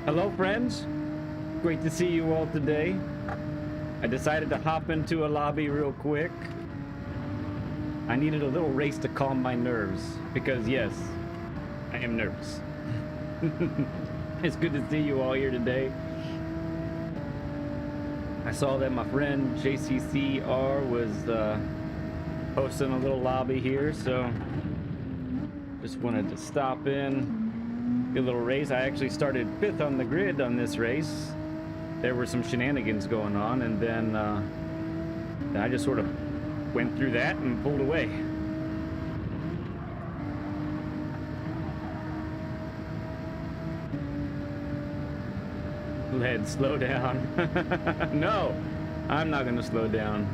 Hello friends, great to see you all today. I decided to hop into a lobby real quick. I needed a little race to calm my nerves because yes, I am nervous. It's good to see you all here today. I saw that my friend JCCR was hosting a little lobby here, so just wanted to stop in. A little race. I actually started 5th on the grid on this race. There were some shenanigans going on, and then I just sort of went through that and pulled away. Let's slow down. No, I'm not gonna slow down.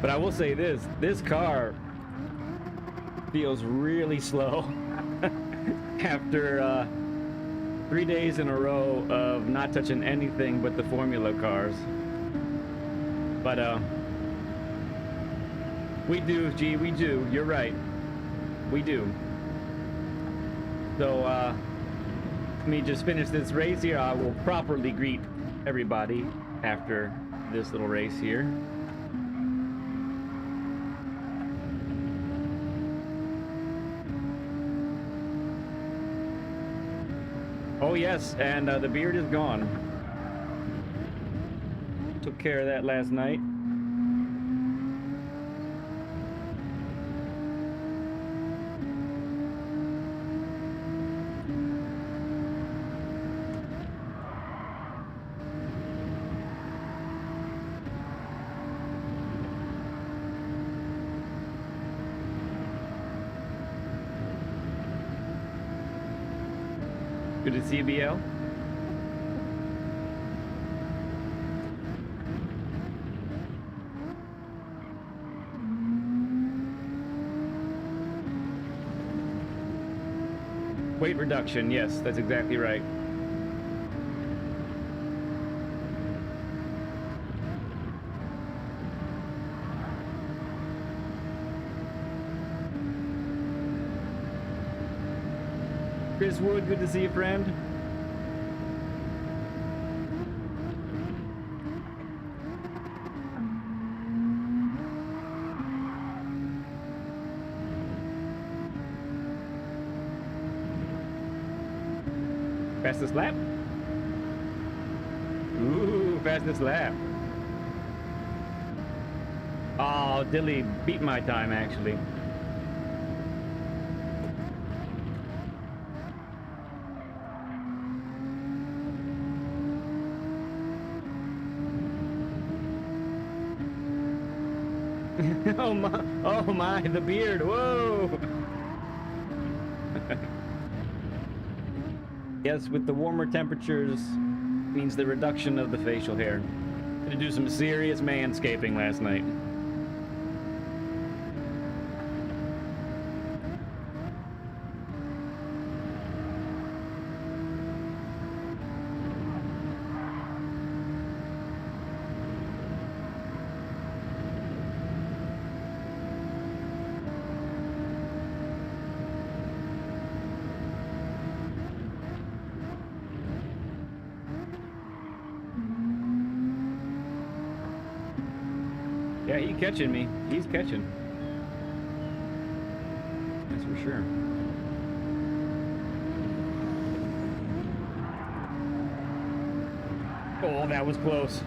But I will say this car feels really slow. After 3 days in a row of not touching anything but the formula cars. But we do, G, we do. You're right. We do. So let me just finish this race here. I will properly greet everybody after this little race here. Oh yes, and the beard is gone. Took care of that last night. Good to see you, BL. Weight reduction, yes, that's exactly right. Chris Wood, good to see you, friend. Fastest lap? Ooh, fastest lap. Oh, Dilly beat my time, actually. Oh my, the beard, whoa! Yes, with the warmer temperatures means the reduction of the facial hair. Had to do some serious manscaping last night. Yeah, he's catching me. He's catching. That's for sure. Oh, that was close.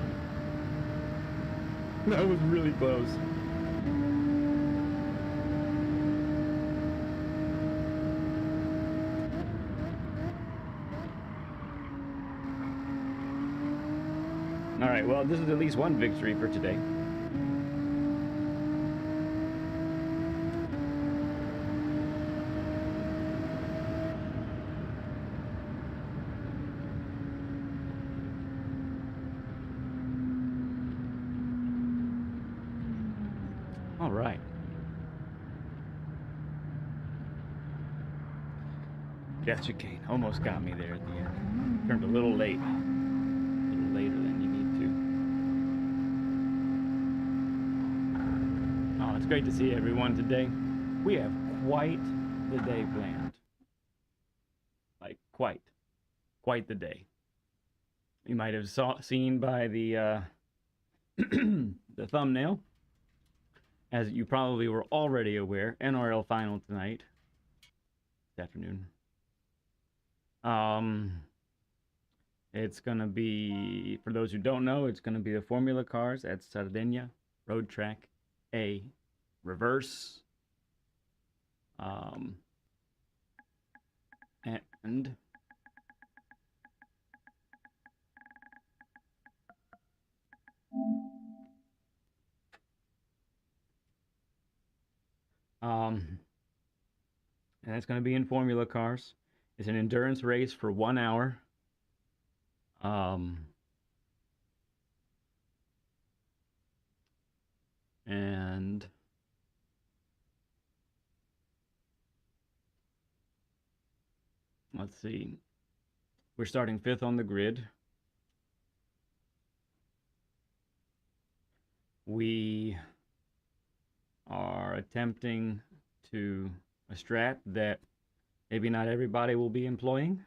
That was really close. All right, well, this is at least one victory for today. All right. Yes, you can. Almost got me there at the end. Turned a little late. A little later than you need to. Oh, it's great to see everyone today. We have quite the day planned. Like, quite. quite the day. You might have seen by the the thumbnail, as you probably were already aware, NRL final tonight, this afternoon. It's gonna be, for those who don't know, it's gonna be the Formula cars at Sardegna Road Track A Reverse. And and it's going to be in Formula cars. It's an endurance race for 1 hour. And let's see. We're starting 5th on the grid. We are attempting to a strat that maybe not everybody will be employing.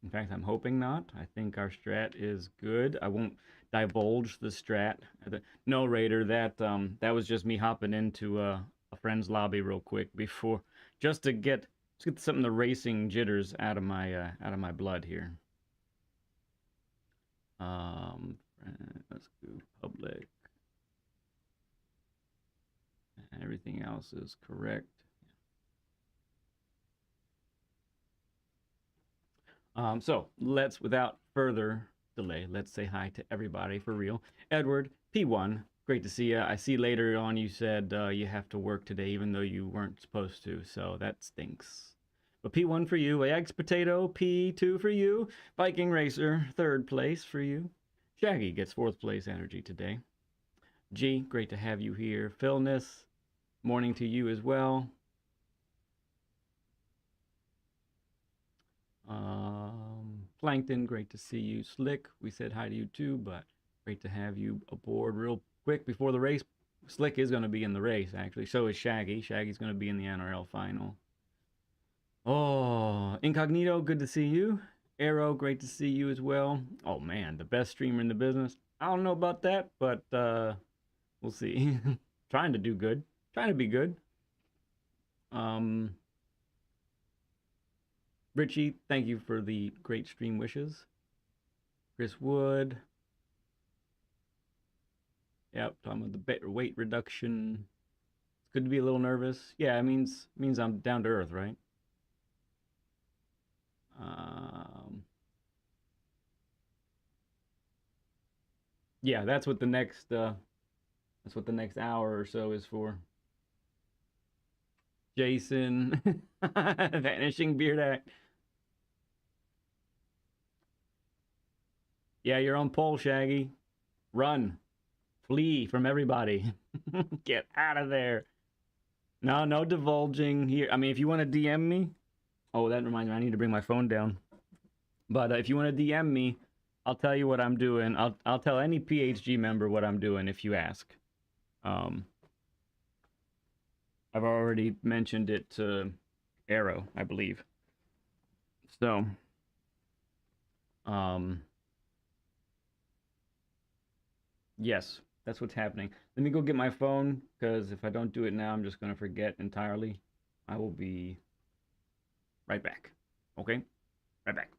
In fact, I'm hoping not. I think our strat is good. I won't divulge the strat. No, Raider, that was just me hopping into a friend's lobby real quick before, just to get some of the racing jitters out of my blood here. Let's go public. Everything else is correct. So let's, without further delay, let's say hi to everybody for real. Edward, P1, great to see you. I see later on you said you have to work today even though you weren't supposed to, so that stinks. But P1 for you, Eggs Potato, P2 for you, Viking Racer, 3rd place for you. Shaggy gets 4th place energy today. G, great to have you here. Philness, morning to you as well. Plankton, great to see you. Slick, we said hi to you too, but great to have you aboard real quick before the race. Slick is going to be in the race, actually. So is Shaggy. Shaggy's going to be in the NRL final. Oh, Incognito, good to see you. Arrow, great to see you as well. Oh man, the best streamer in the business. I don't know about that, but we'll see. Trying to do good. Trying to be good. Richie, thank you for the great stream wishes. Chris Wood. Yep, talking about the weight reduction. It's good to be a little nervous. Yeah, it means I'm down to earth, right? Yeah, that's what the next hour or so is for. Jason, Vanishing Beard Act. Yeah, you're on pole, Shaggy. Run. Flee from everybody. Get out of there. No divulging here. I mean, if you want to DM me. Oh, that reminds me, I need to bring my phone down. But if you want to DM me, I'll tell you what I'm doing. I'll tell any PHG member what I'm doing if you ask. I've already mentioned it to Arrow, I believe. So, yes, that's what's happening. Let me go get my phone, because if I don't do it now, I'm just going to forget entirely. I will be right back. Okay? Right back.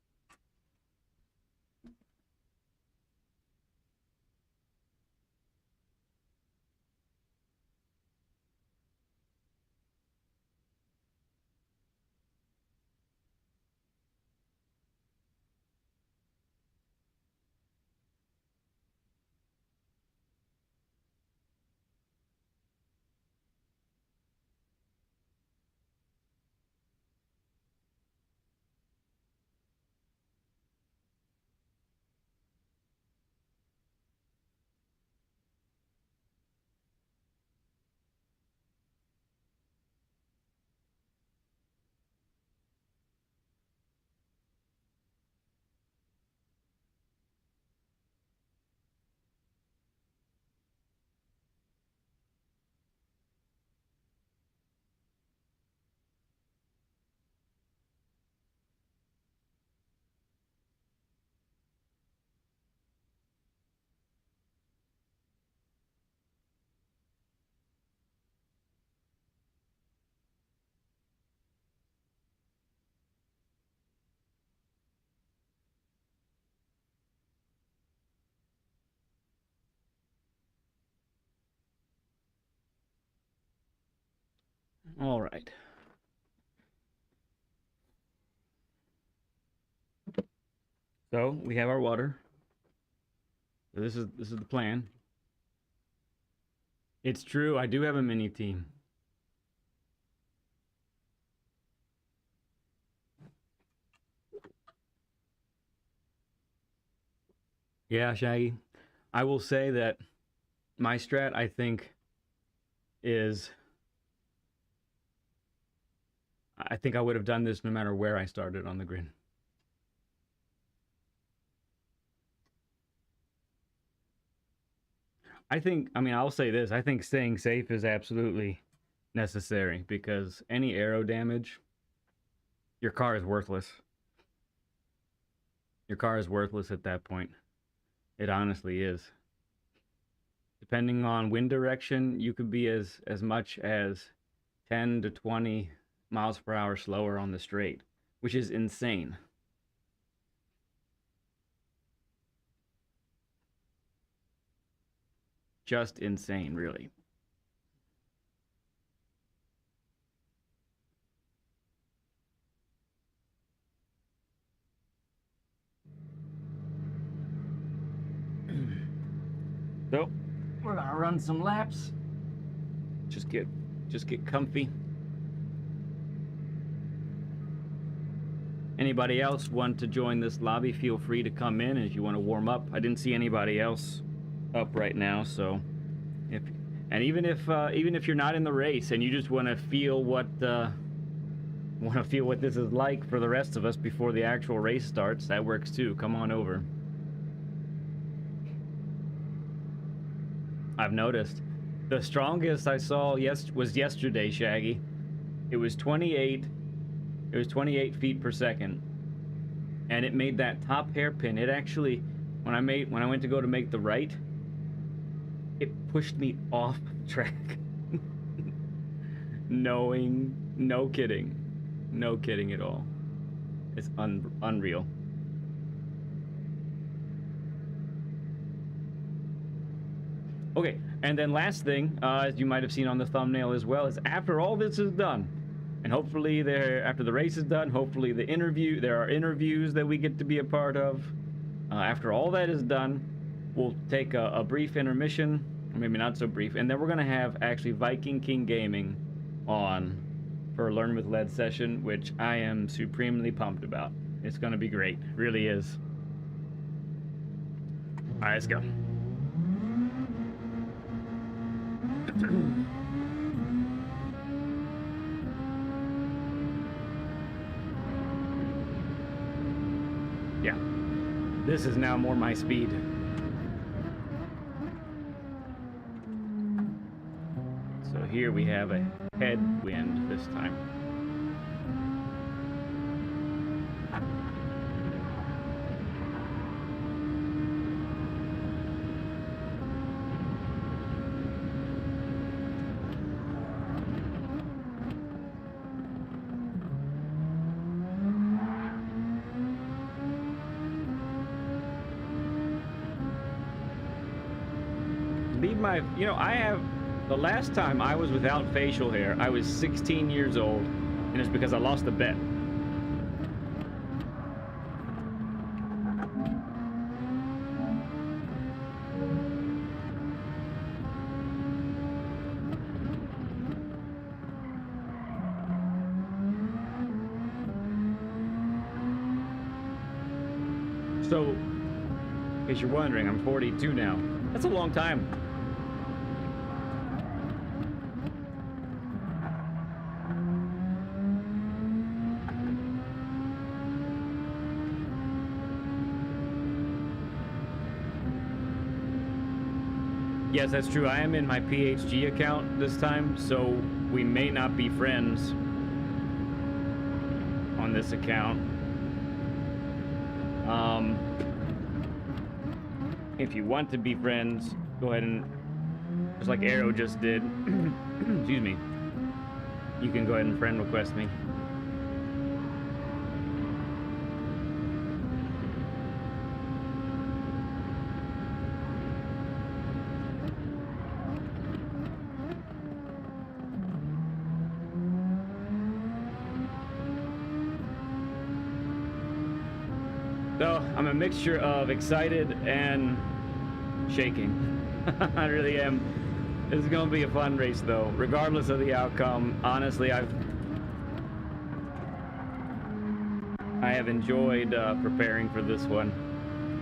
All right. So we have our water. So this is the plan. It's true. I do have a mini team. Yeah, Shaggy. I will say that my strat, I think, is... I think I would have done this no matter where I started on the grid. I mean, I'll say this. I think staying safe is absolutely necessary because any aero damage, your car is worthless. Your car is worthless at that point. It honestly is. Depending on wind direction, you could be as much as 10 to 20 miles per hour slower on the straight, which is insane. Just insane, really. So, we're gonna run some laps. Just get comfy. Anybody else want to join this lobby, feel free to come in if you want to warm up. I didn't see anybody else up right now, so even if you're not in the race and you just want to feel what this is like for the rest of us before the actual race starts, that works too. Come on over. I've noticed the strongest I saw was yesterday, Shaggy. It was 28 feet per second, and it made that top hairpin. It actually, when I went to go to make the right, it pushed me off track. No kidding at all. It's unreal. Okay, and then last thing, as you might have seen on the thumbnail as well, is after all this is done, and hopefully after the race is done, hopefully there are interviews that we get to be a part of. After all that is done, we'll take a brief intermission, or maybe not so brief, and then we're gonna have actually Viking King Gaming on for a Learn with Lead session, which I am supremely pumped about. It's gonna be great, really is. All right, let's go. Yeah, this is now more my speed. So here we have a headwind this time. The last time I was without facial hair, I was 16 years old, and it's because I lost a bet. So, in case you're wondering, I'm 42 now. That's a long time. Yes, that's true. I am in my PHG account this time, so we may not be friends on this account. If you want to be friends, go ahead and, just like Arrow just did, excuse me, you can go ahead and friend request me. So I'm a mixture of excited and shaking. I really am. This is going to be a fun race, though, regardless of the outcome. Honestly, I have enjoyed preparing for this one.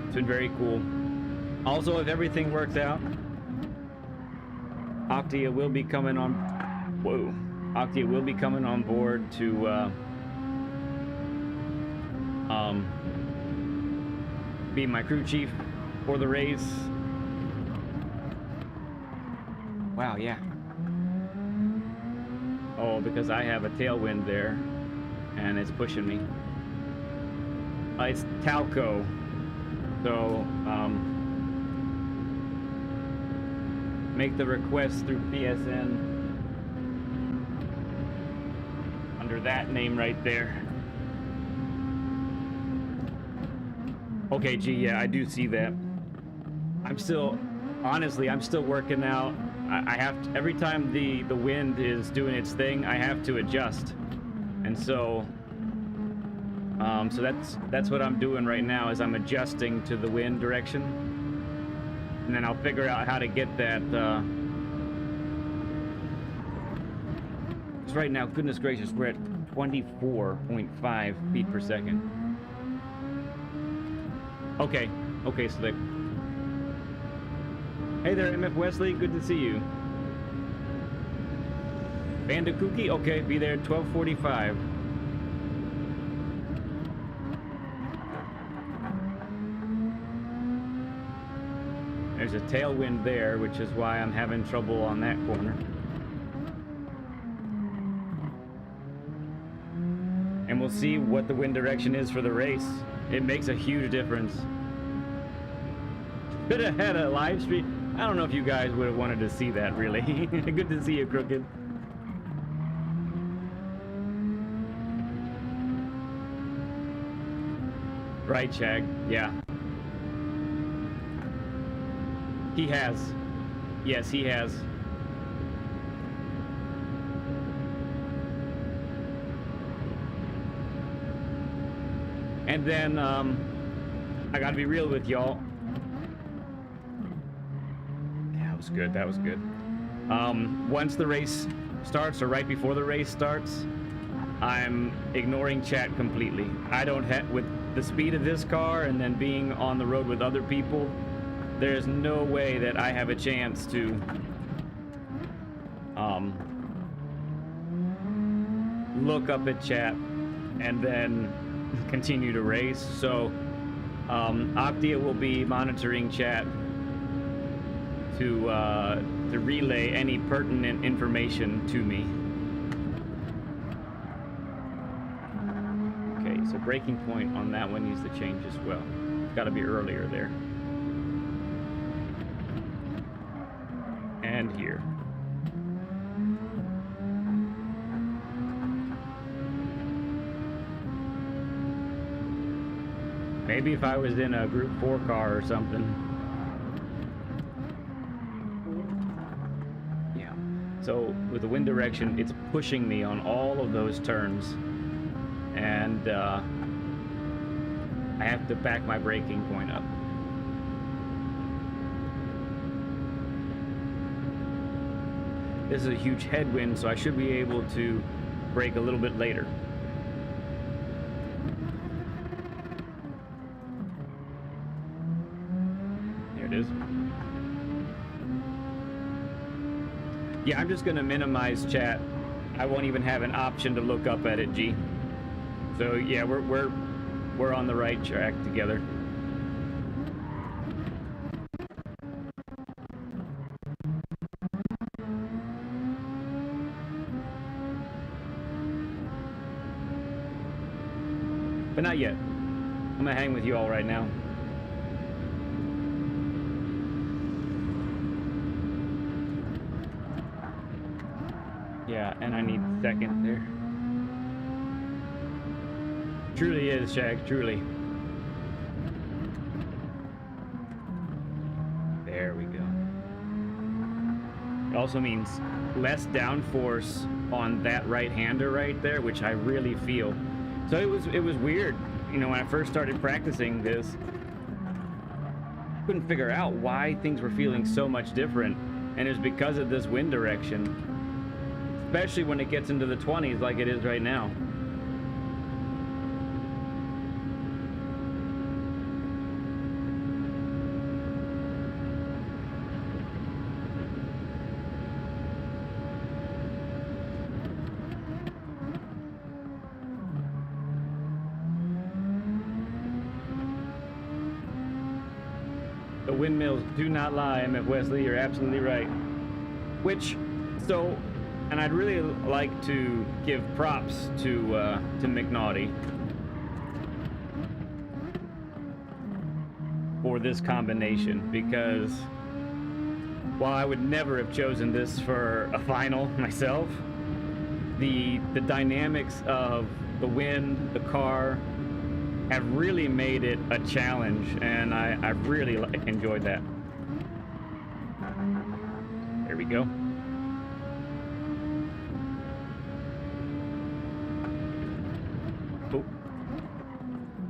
It's been very cool. Also, if everything works out, Octia will be coming on. Whoa, Octia will be coming on board to be my crew chief for the race. Wow, yeah. Oh, because I have a tailwind there, and it's pushing me. It's Talco, so make the request through PSN under that name right there. Okay, G, yeah, I do see that. I'm still, honestly, I'm still working out. I have to, every time the wind is doing its thing, I have to adjust, and so that's what I'm doing right now, is I'm adjusting to the wind direction, and then I'll figure out how to get that. Because right now, goodness gracious, we're at 24.5 feet per second. Okay, Slick. Hey there, MF Wesley, good to see you. Banda Kookie, okay, be there at 12:45. There's a tailwind there, which is why I'm having trouble on that corner. And we'll see what the wind direction is for the race. It makes a huge difference. Could have had a live stream. I don't know if you guys would have wanted to see that, really. Good to see you, Crooked. Right, Shag. Yeah. He has. Yes, he has. And then, I gotta be real with y'all. That was good. Once the race starts, or right before the race starts, I'm ignoring chat completely. I don't have, with the speed of this car and then being on the road with other people, there's no way that I have a chance to look up at chat and then continue to race. So Octia will be monitoring chat to relay any pertinent information to me. Okay, so braking point on that one needs to change as well. It's got to be earlier there. And here. Maybe if I was in a Group 4 car or something. So with the wind direction, it's pushing me on all of those turns, and I have to back my braking point up. This is a huge headwind, so I should be able to brake a little bit later. There it is. Yeah, I'm just gonna minimize chat. I won't even have an option to look up at it, G. So yeah, we're on the right track together. But not yet. I'm gonna hang with you all right now. Yeah, and I need second there. Truly is, Shag, truly. There we go. It also means less downforce on that right-hander right there, which I really feel. So it was weird. you know, when I first started practicing this, couldn't figure out why things were feeling so much different, and it's because of this wind direction, especially when it gets into the 20s like it is right now. The windmills do not lie, MF Wesley, you're absolutely right. Which, so, and I'd really like to give props to McNaughty for this combination, because while I would never have chosen this for a final myself, the dynamics of the wind, the car, have really made it a challenge, and I really enjoyed that. There we go. Oh,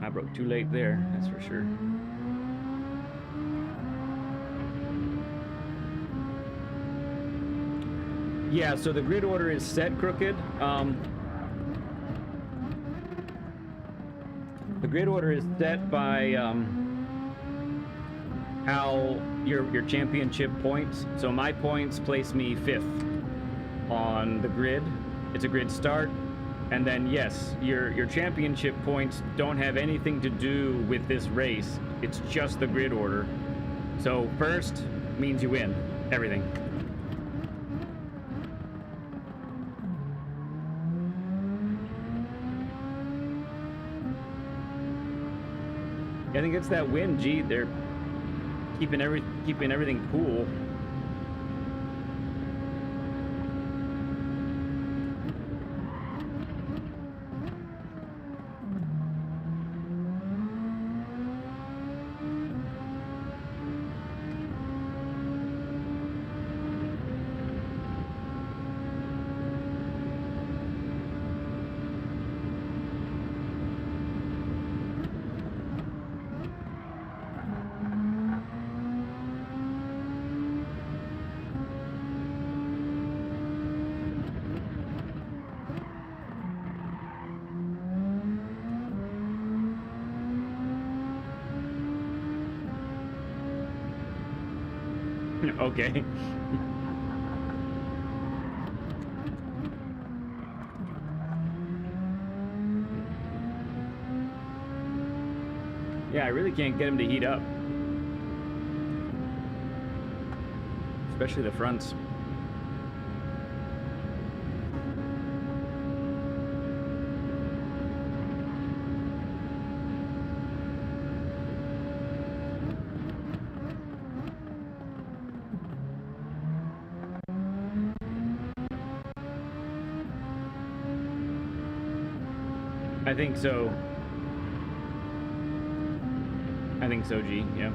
I broke too late there, that's for sure. Yeah, so the grid order is set crooked. The grid order is set by how your championship points. So my points place me 5th on the grid. It's a grid start, and then yes, your championship points don't have anything to do with this race. It's just the grid order. So first means you win everything. I think it's that wind, G. They're keeping everything cool. Okay. Yeah, I really can't get him to heat up. Especially the fronts. I think so. I think so, G, yeah.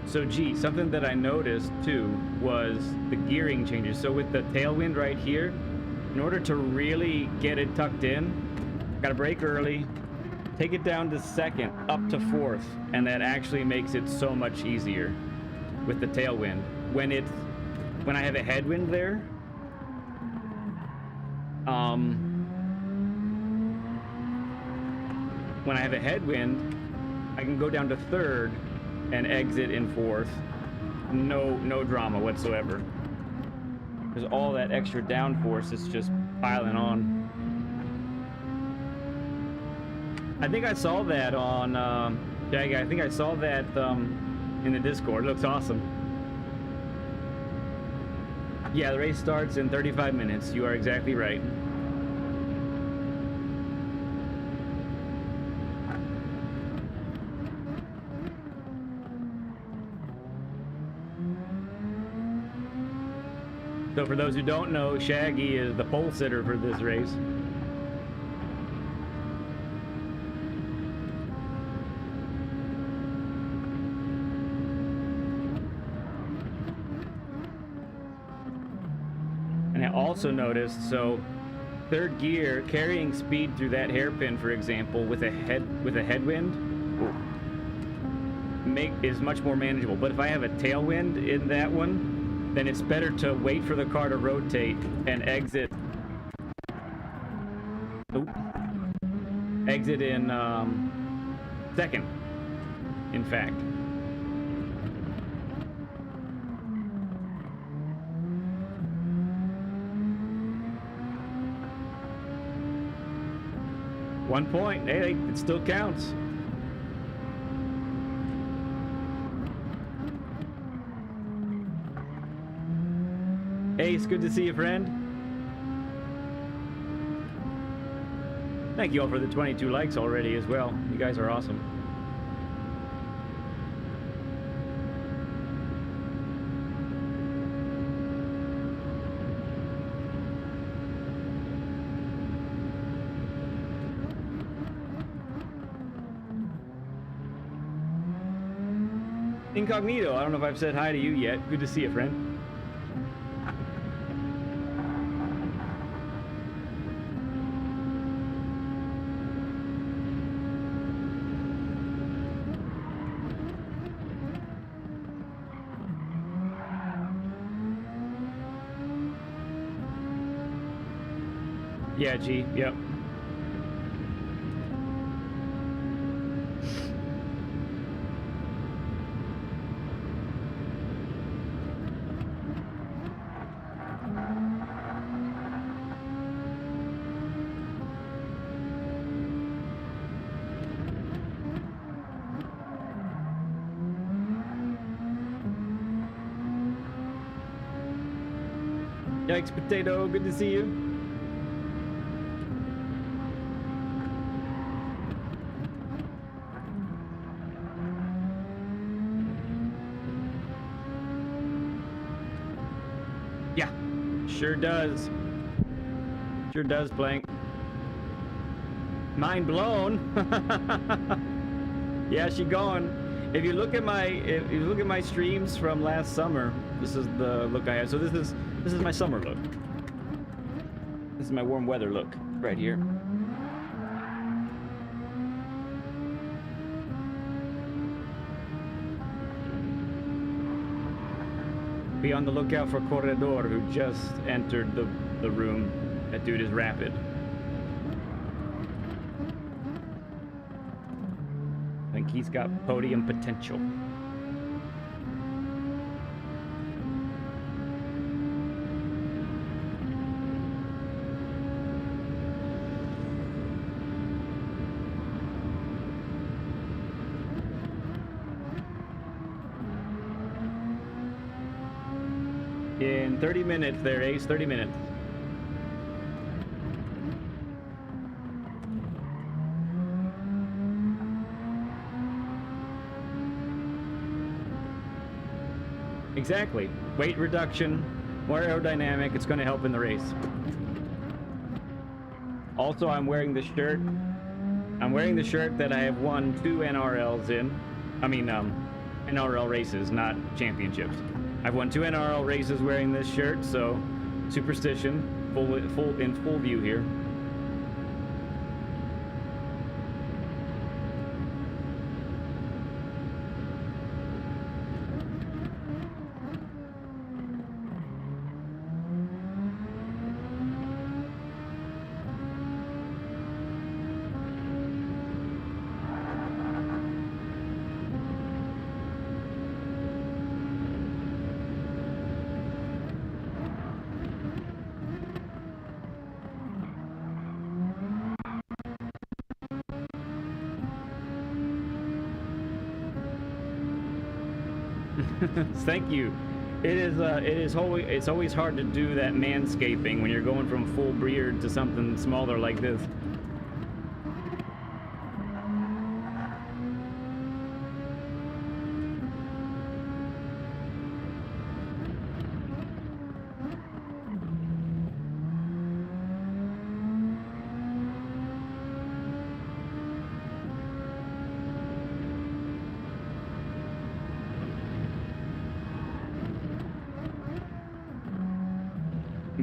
So G, something that I noticed too was the gearing changes. So with the tailwind right here, in order to really get it tucked in, gotta brake early, take it down to 2nd, up to 4th, and that actually makes it so much easier with the tailwind. When I have a headwind there, when I have a headwind, I can go down to 3rd and exit in 4th. No drama whatsoever. Because all that extra downforce is just piling on. I think I saw that on Jaggy. I think I saw that in the Discord. It looks awesome. Yeah, the race starts in 35 minutes. You are exactly right. So for those who don't know, Shaggy is the pole sitter for this race. also noticed, so third gear, carrying speed through that hairpin, for example, with a headwind, is much more manageable. But if I have a tailwind in that one, then it's better to wait for the car to rotate and exit. Exit in second, in fact. One point. Hey, it still counts. Hey, it's good to see you, friend. Thank you all for the 22 likes already as well. You guys are awesome. Incognito, I don't know if I've said hi to you yet. Good to see you, friend. Yeah, G, yep. Yikes, Potato, good to see you. Yeah, sure does. Sure does, Blank. Mind blown. Yeah, she gone. If you look at my streams from last summer, this is the look I have. So this is my summer look. This is my warm weather look right here. Be on the lookout for Corredor, who just entered the room. That dude is rapid. I think he's got podium potential. In 30 minutes there, Ace, 30 minutes. Exactly. Weight reduction, more aerodynamic, it's going to help in the race. Also, I'm wearing the shirt. I'm wearing the shirt that I have won 2 NRLs in. I mean, NRL races, not championships. I've won 2 NRL races wearing this shirt, so superstition, in full view here. Thank you. It's always hard to do that manscaping when you're going from full beard to something smaller like this.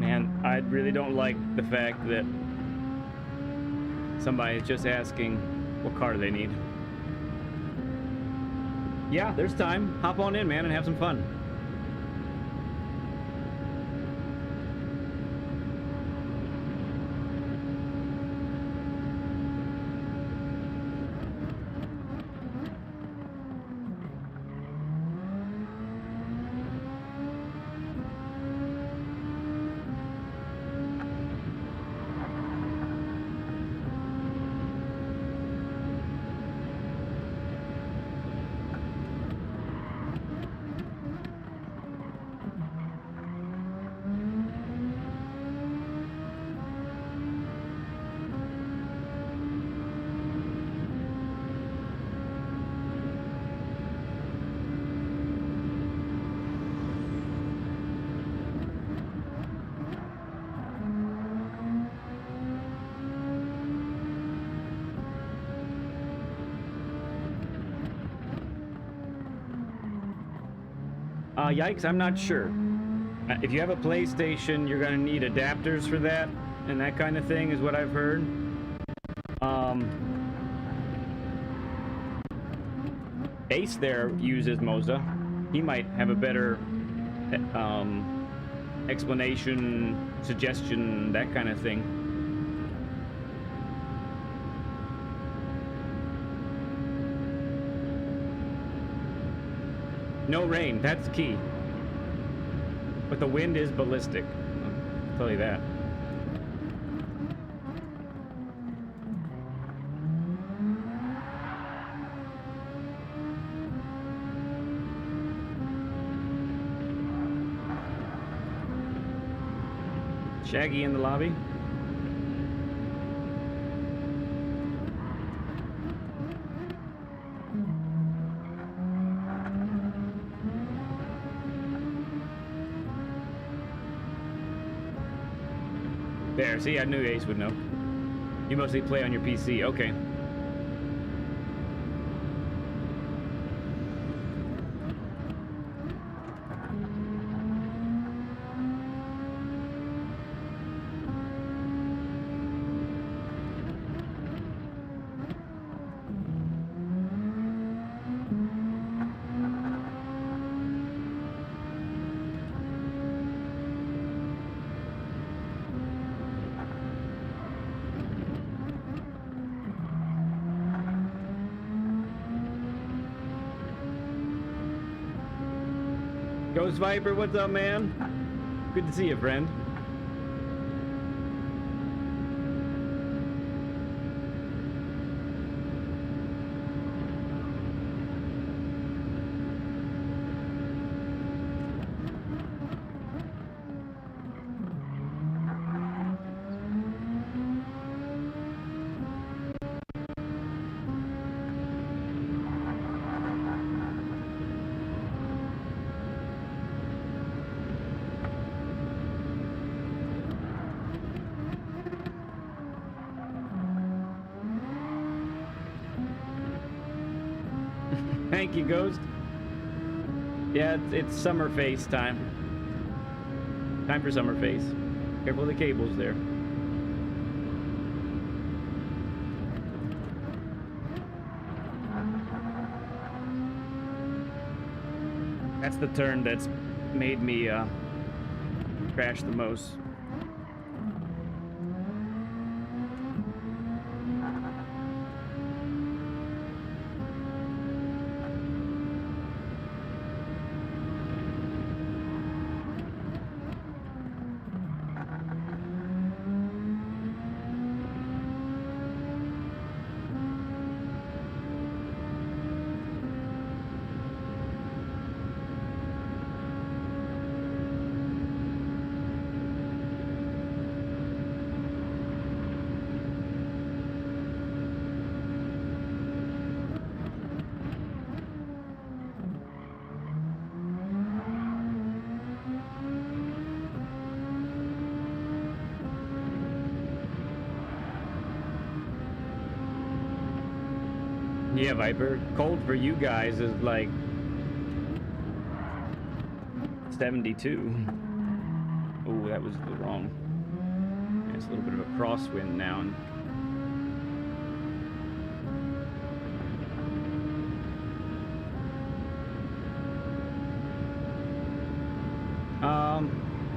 Man, I really don't like the fact that somebody is just asking what car do they need. Yeah, there's time. Hop on in, man, and have some fun. Yikes, I'm not sure. If you have a PlayStation, you're gonna need adapters for that, and that kind of thing is what I've heard. Ace there uses Moza. He might have a better explanation, suggestion, that kind of thing. No rain, that's key. But the wind is ballistic. I'll tell you that. Shaggy in the lobby. There, see, I knew Ace would know. You mostly play on your PC, okay. Ghost Viper, what's up, man? Good to see you, friend. Thank you, Ghost. Yeah, it's summer face time. Time for summer face. Careful of the cables there. That's the turn that's made me crash the most. Yeah, Viper. Cold for you guys is like 72. Oh, that was the wrong. It's a little bit of a crosswind now.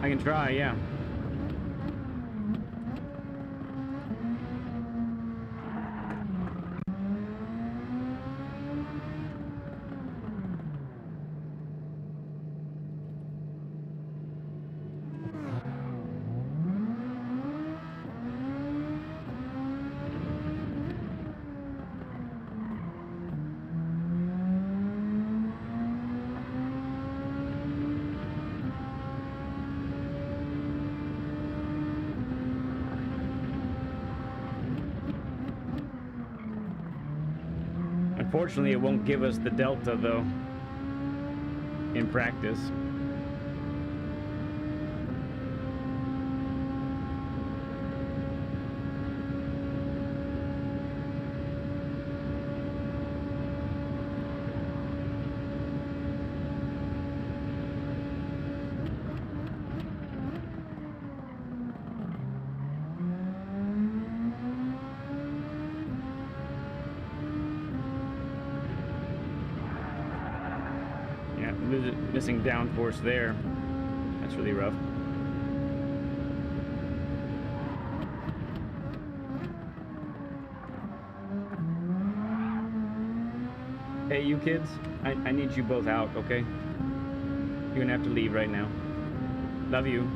I can try, yeah. Unfortunately, it won't give us the delta, though, in practice. Missing downforce there. That's really rough. Hey, you kids, I need you both out, okay? You're gonna have to leave right now. Love you.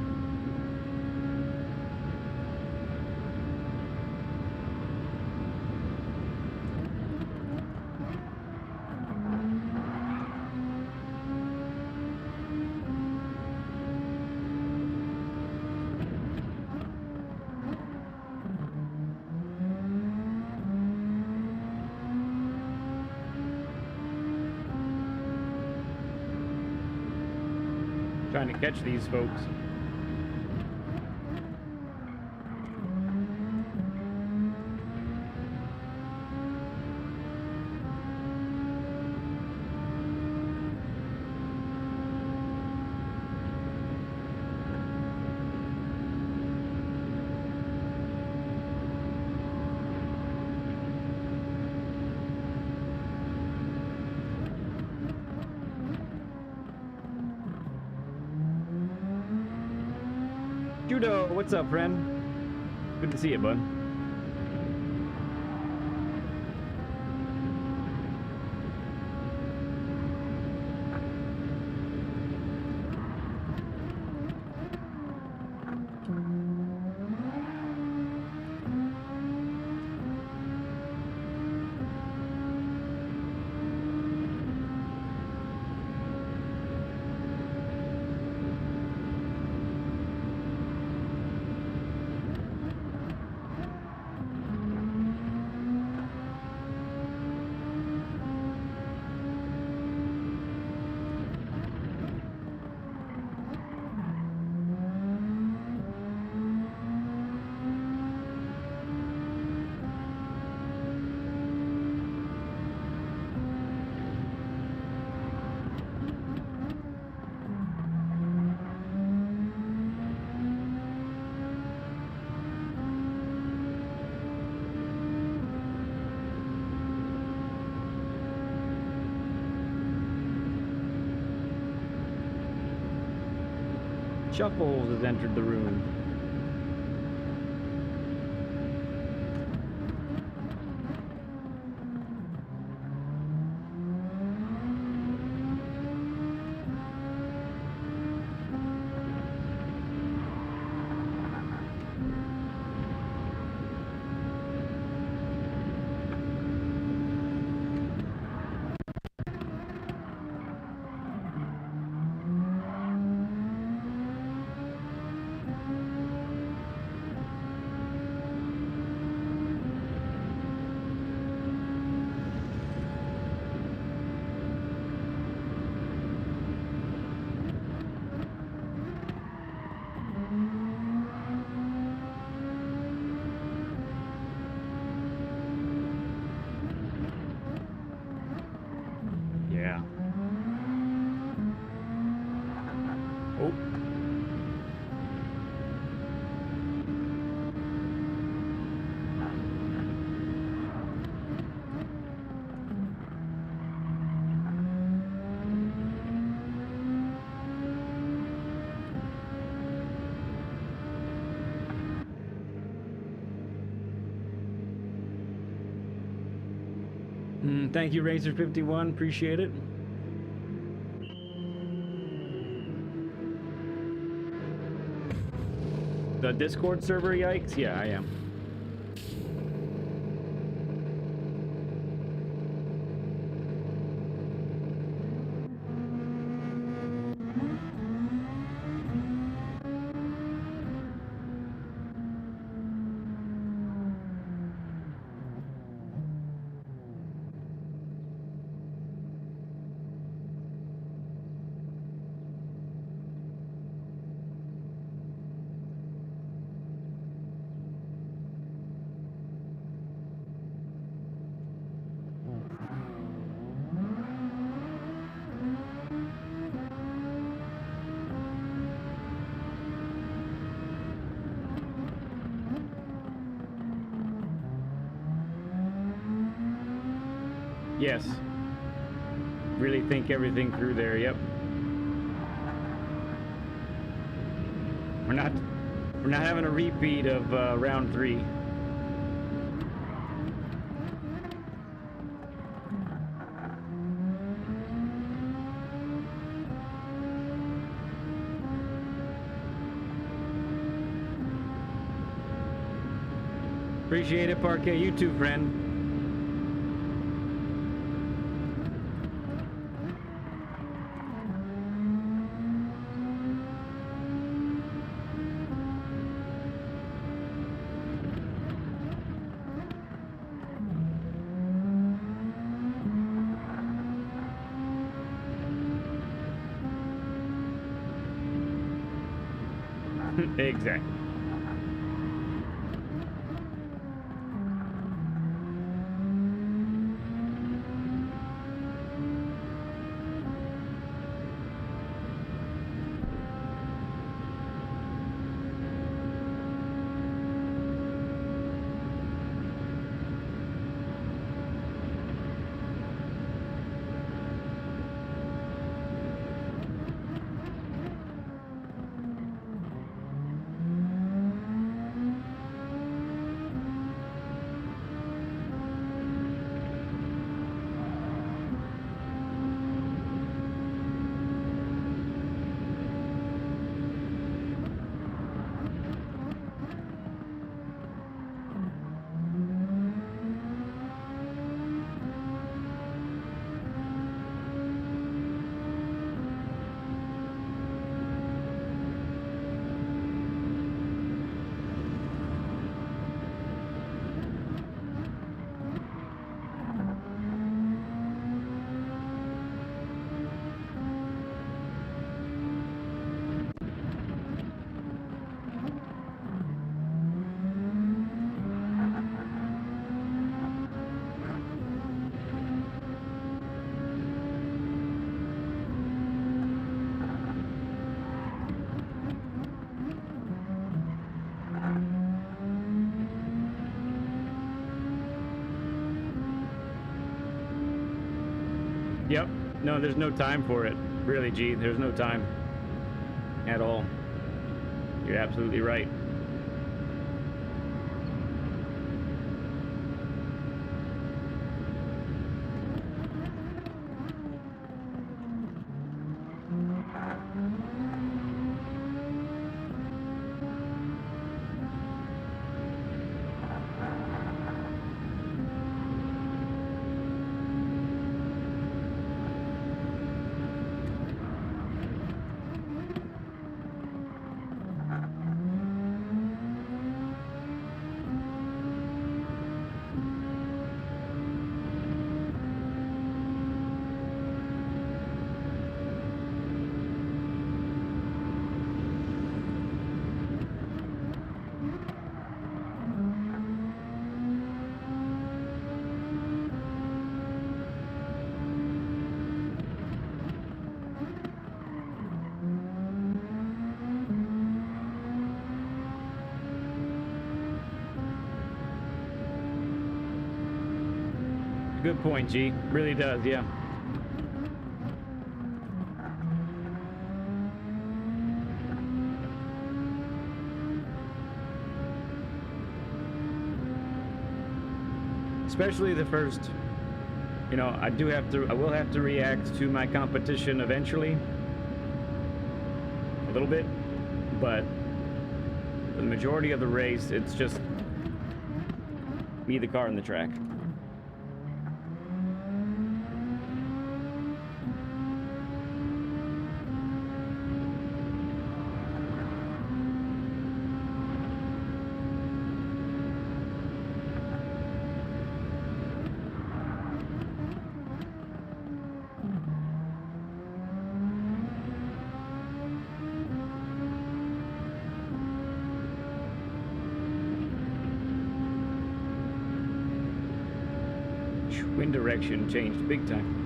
Trying to catch these folks. Judo, what's up, friend? Good to see you, bud. Shuffles has entered the room. Thank you, Racer51. Appreciate it. The Discord server, yikes? Yeah, I am. Yes. Really think everything through there, yep. We're not having a repeat of round 3. Appreciate it, Parquet. You too, friend. Exactly. Yep. No, there's no time for it. Really, G. There's no time at all. You're absolutely right. Good point, G. Really does, yeah. Especially the first You know, I will have to react to my competition eventually. A little bit, but for the majority of the race, it's just me, the car, and the track. Wind direction changed big time.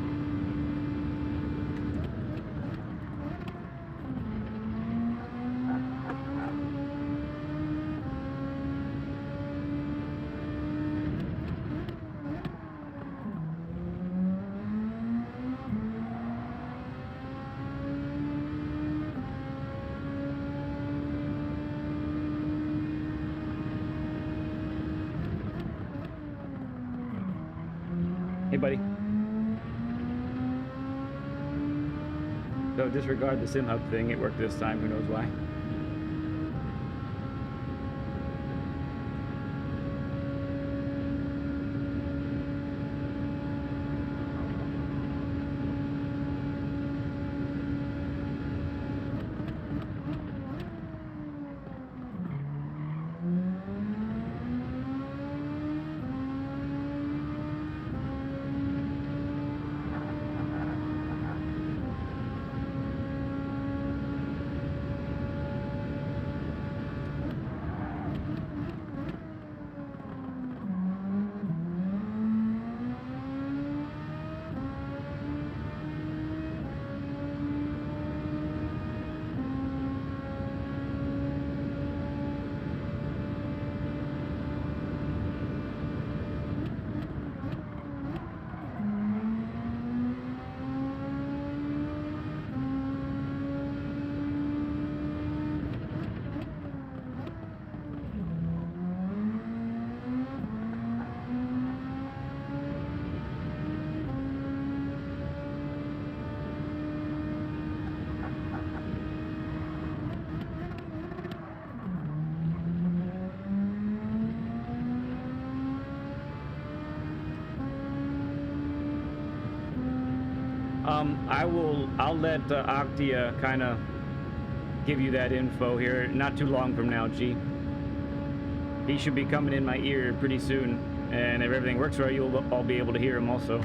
Hey, buddy. So disregard the sim hub thing. It worked this time. Who knows why? I'll let Octia kind of give you that info here not too long from now, G. He should be coming in my ear pretty soon, and if everything works right, you'll all be able to hear him also.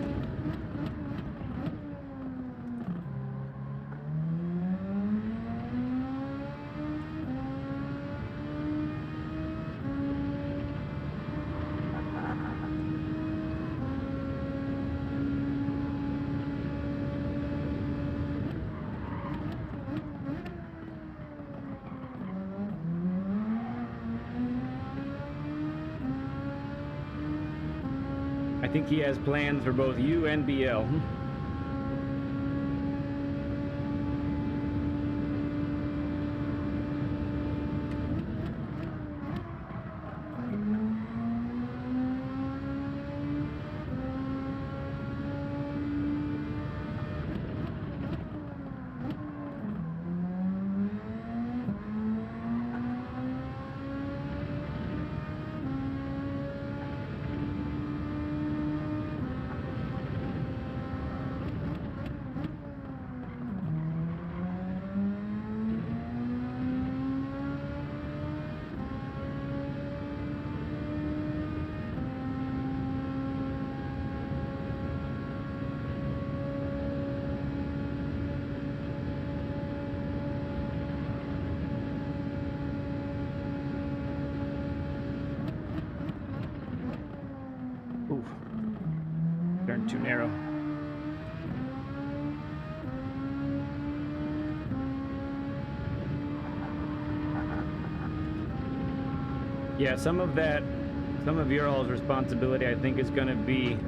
I think he has plans for both you and BL. Too narrow. Yeah, some of your all's responsibility, I think, is going to be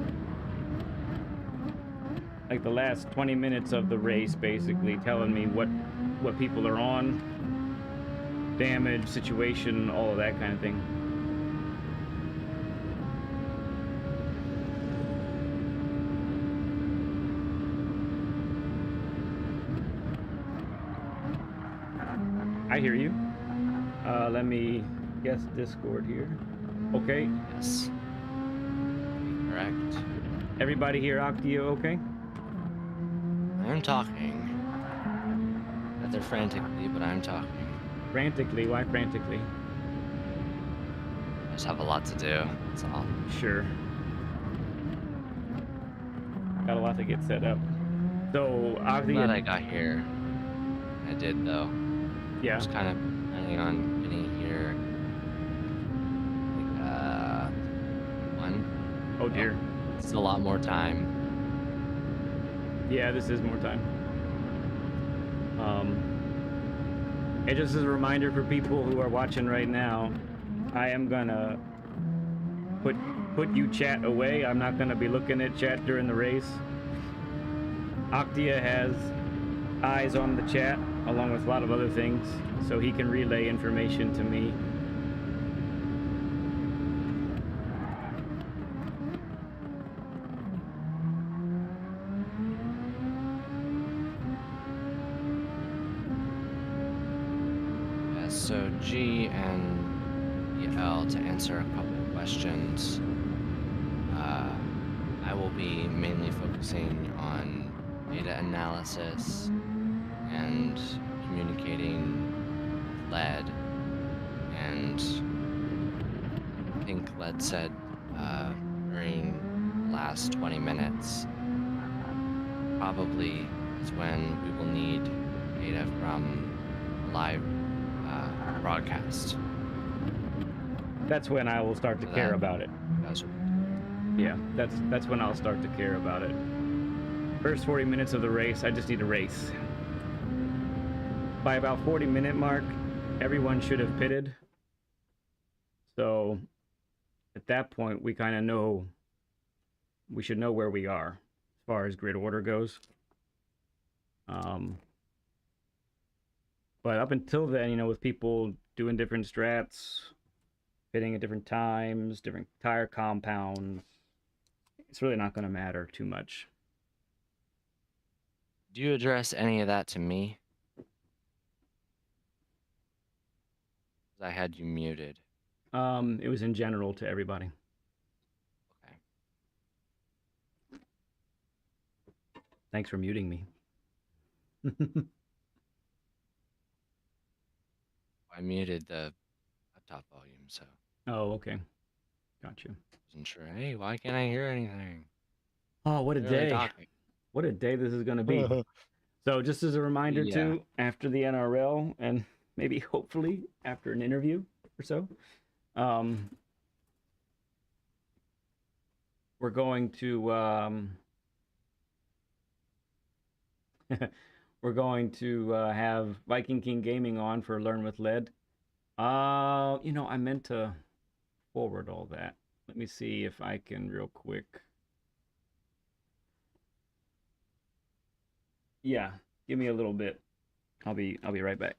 like the last 20 minutes of the race, basically telling me what people are on, damage, situation, all of that kind of thing. I hear you. Let me guess Discord here. Okay. Yes. Correct. Everybody here, Octio, okay? I'm talking. Rather frantically, but I'm talking. Frantically, why frantically? I just have a lot to do, that's all. Sure. Got a lot to get set up. So, I'm glad I Octio, got here. I did, though. yeah. I was kind of planning on getting here, like, 1. Oh dear. This is a lot more time. Yeah, this is more time. And just as a reminder for people who are watching right now, I am gonna put you chat away. I'm not gonna be looking at chat during the race. Octia has eyes on the chat along with a lot of other things, so he can relay information to me. Yeah, so G and EL, to answer a couple of questions, I will be mainly focusing on data analysis and communicating with LED, and I think LED said during the last 20 minutes probably is when we will need data from live broadcast. That's when I will start to So care that about it. that's what Yeah, that's when I'll start to care about it. First 40 minutes of the race, I just need a race. By about 40-minute mark, everyone should have pitted. So at that point, we kind of know, we should know where we are as far as grid order goes. But up until then, you know, with people doing different strats, pitting at different times, different tire compounds, it's really not going to matter too much. Do you address any of that to me? 'Cause I had you muted. It was in general to everybody. Okay. Thanks for muting me. I muted the laptop volume, so Oh, okay. Gotcha. wasn't sure. Hey, why can't I hear anything? Oh, what a They're really day. talking. What a day this is going to be. So just as a reminder Yeah. too, after the NRL and maybe hopefully after an interview or so, we're going to we're going to have Viking King Gaming on for Learn with LED. You know, I meant to forward all that. Let me see if I can real quick. Yeah, give me a little bit. I'll be right back.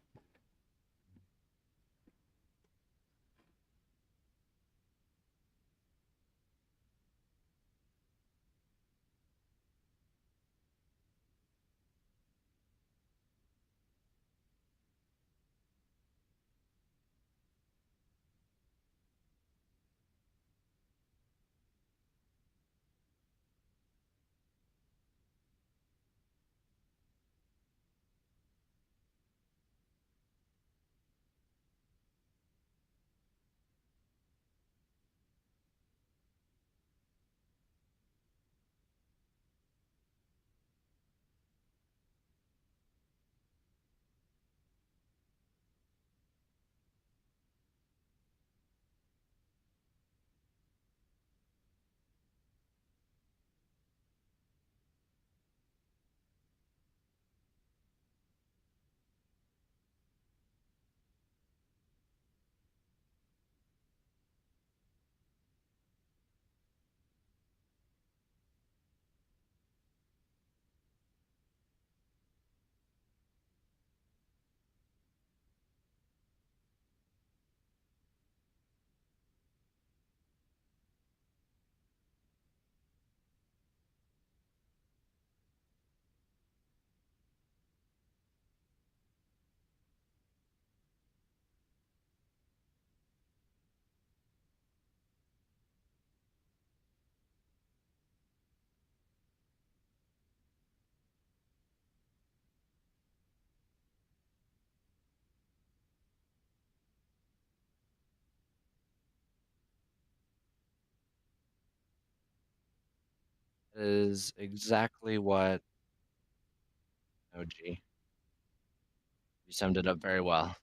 is exactly what. Oh, gee. You summed it up very well.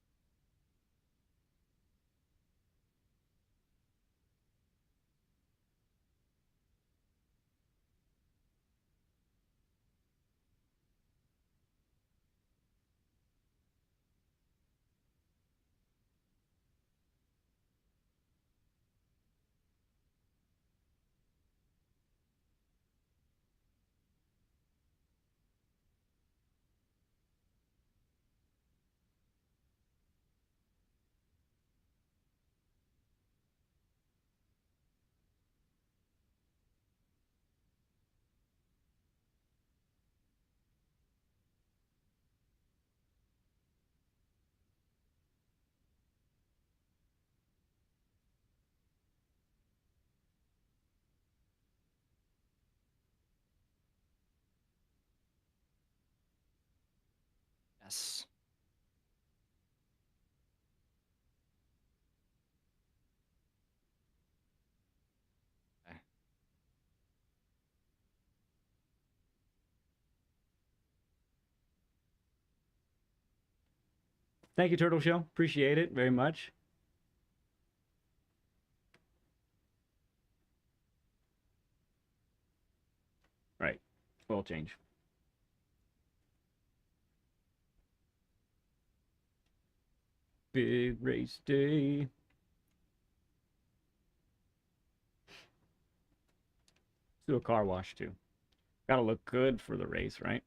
Yes. Okay. Thank you, Turtle Shell. Appreciate it very much. Right. Oil change. Big race day. Let's do a car wash too. Gotta look good for the race, right?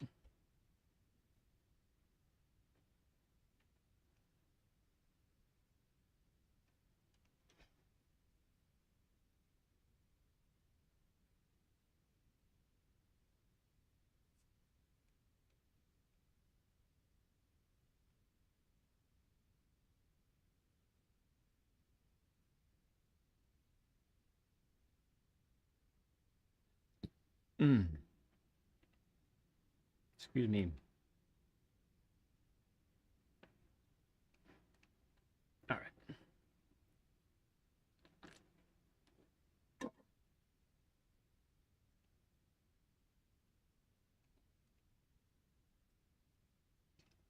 Excuse me. All right.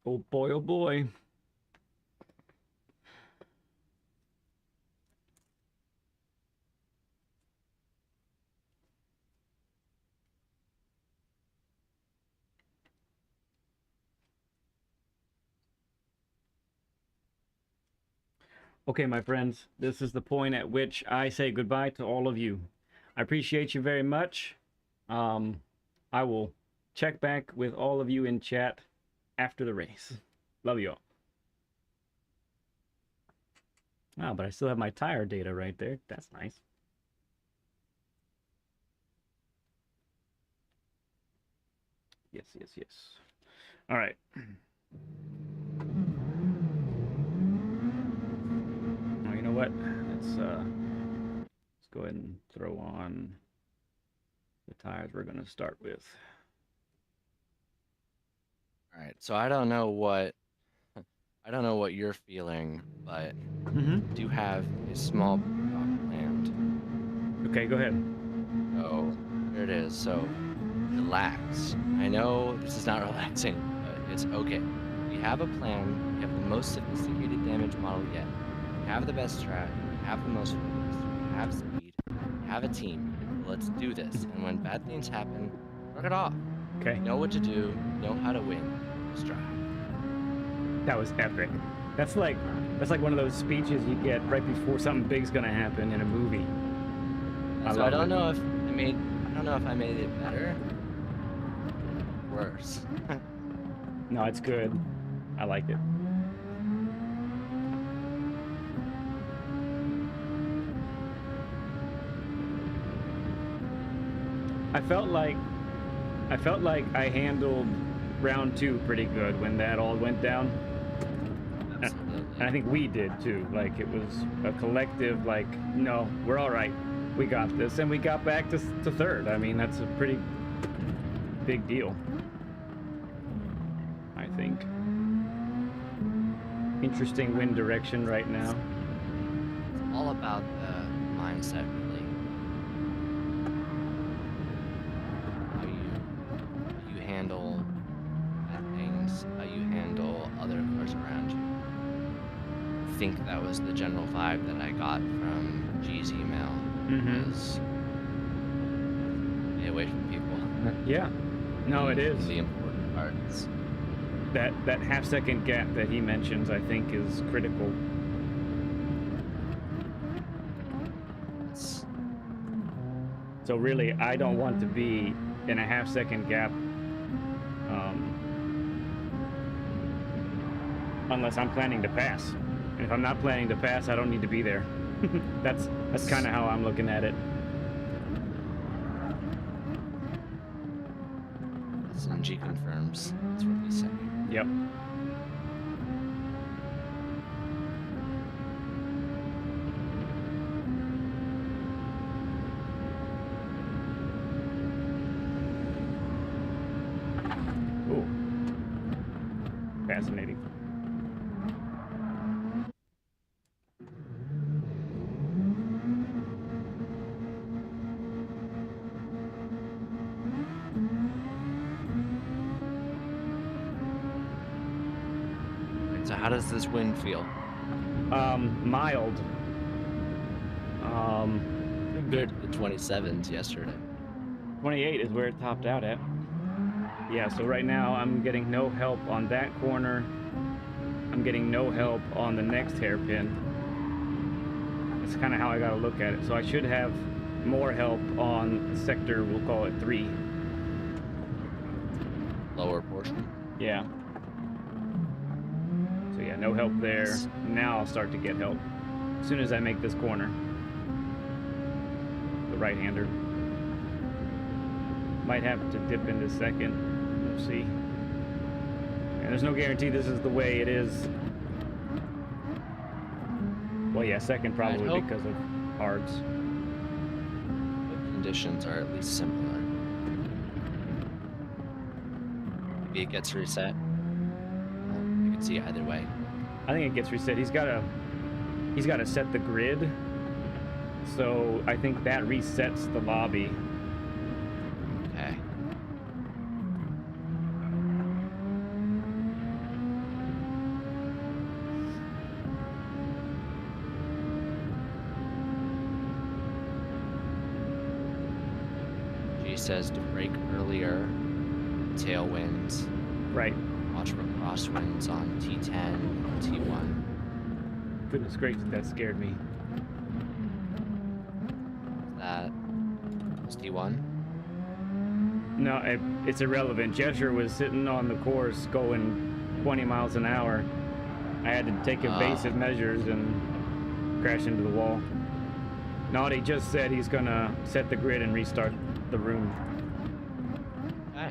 Oh boy, oh boy. Okay, my friends, this is the point at which I say goodbye to all of you. I appreciate you very much. I will check back with all of you in chat after the race. Love you all. Oh, but I still have my tire data right there. That's nice. Yes, yes, yes. All right. Now, you know what? Let's go ahead and throw on the tires we're going to start with. All right. So I don't know what you're feeling, but I do have a small talk planned. Okay, go ahead. So here it is. So relax. I know this is not relaxing, but it's okay. We have a plan. We have the most sophisticated damage model yet. We have the best strat. We have the most focus. We have speed. We have a team. So let's do this. And when bad things happen, work it off. Okay. Know what to do. Know how to win. Just drive. That was epic. That's like one of those speeches you get right before something big's gonna happen in a movie. So I don't know if I made it better. Worse. No, it's good. I like it. I felt like I handled round 2 pretty good when that all went down. Absolutely. And I think we did too. Like, it was a collective, like, no, we're all right. We got this. And we got back to third. I mean, that's a pretty big deal, I think. Interesting wind direction right now. It's all about the mindset, really. think that was the general vibe that I got from G's email. Was stay away from people. Yeah. No, it is. The important parts. That half-second gap that he mentions, I think, is critical. It's, So really, I don't want to be in a half-second gap unless I'm planning to pass. And if I'm not planning to pass, I don't need to be there. That's kind of how I'm looking at it. SNG confirms. That's what he's saying. Yep. Ooh. Fascinating. So how does this wind feel? Mild. Compared to the 27s yesterday. 28 is where it topped out at. Yeah, so right now I'm getting no help on that corner. I'm getting no help on the next hairpin. That's kind of how I gotta look at it. So I should have more help on sector, we'll call it 3. Lower portion. Yeah. So yeah, no help there. Now I'll start to get help as soon as I make this corner. The right-hander. Might have to dip into second. We'll see. And there's no guarantee this is the way it is. Well, yeah, second probably because of hards. The conditions are at least similar. Maybe it gets reset. You can see either way. I think it gets reset. He's got to set the grid. So I think that resets the lobby. Okay. G says to brake earlier, tailwinds. Right. Watch for crosswinds on T10 and T1. Goodness gracious, that scared me. That was T1? No, it's irrelevant. Jesher was sitting on the course going 20 miles an hour. I had to take evasive measures and crash into the wall. Naughty just said he's gonna set the grid and restart the room. Okay.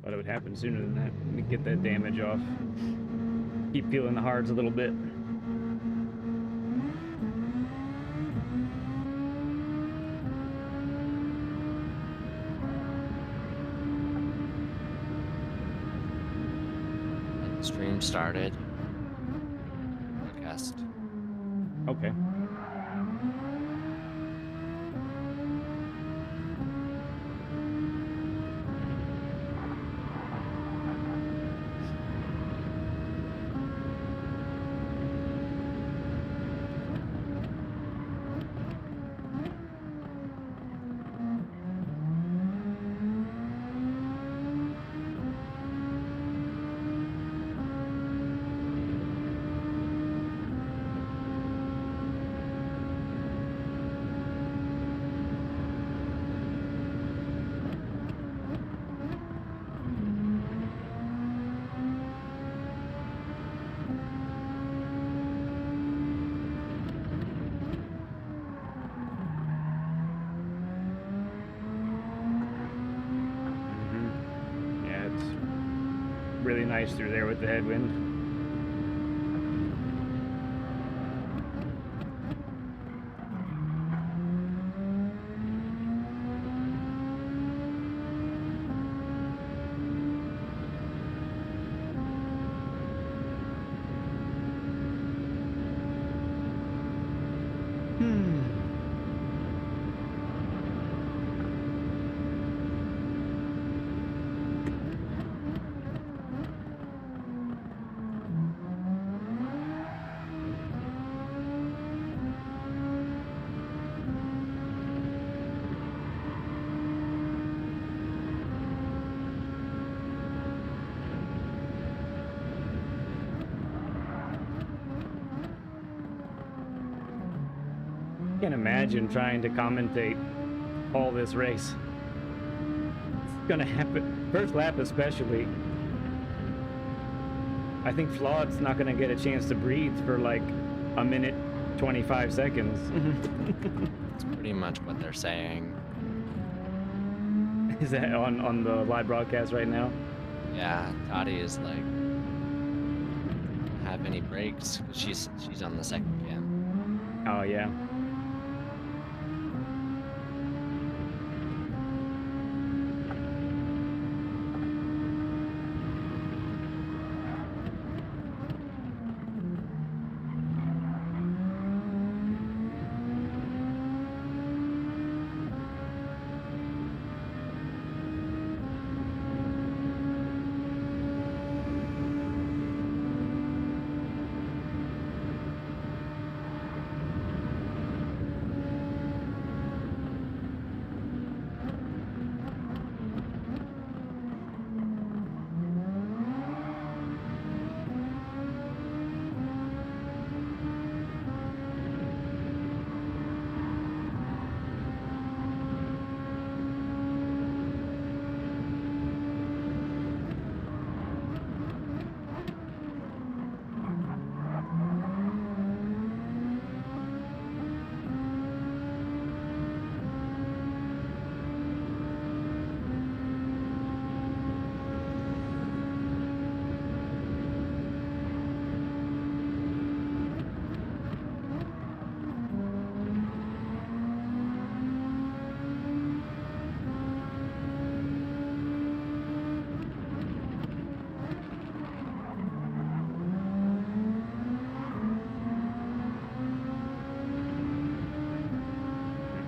Thought it would happen sooner than that. Let me get that damage off. Keep feeling the hards a little bit. Stream started. Broadcast. Okay. really nice through there with the headwind. I can't imagine trying to commentate all this race. It's gonna happen. First lap especially. I think Flawed's not gonna get a chance to breathe for like a minute 25 seconds. That's pretty much what they're saying. Is that on the live broadcast right now? Yeah, Toddy is like, have any breaks? She's on the second cam. Oh yeah.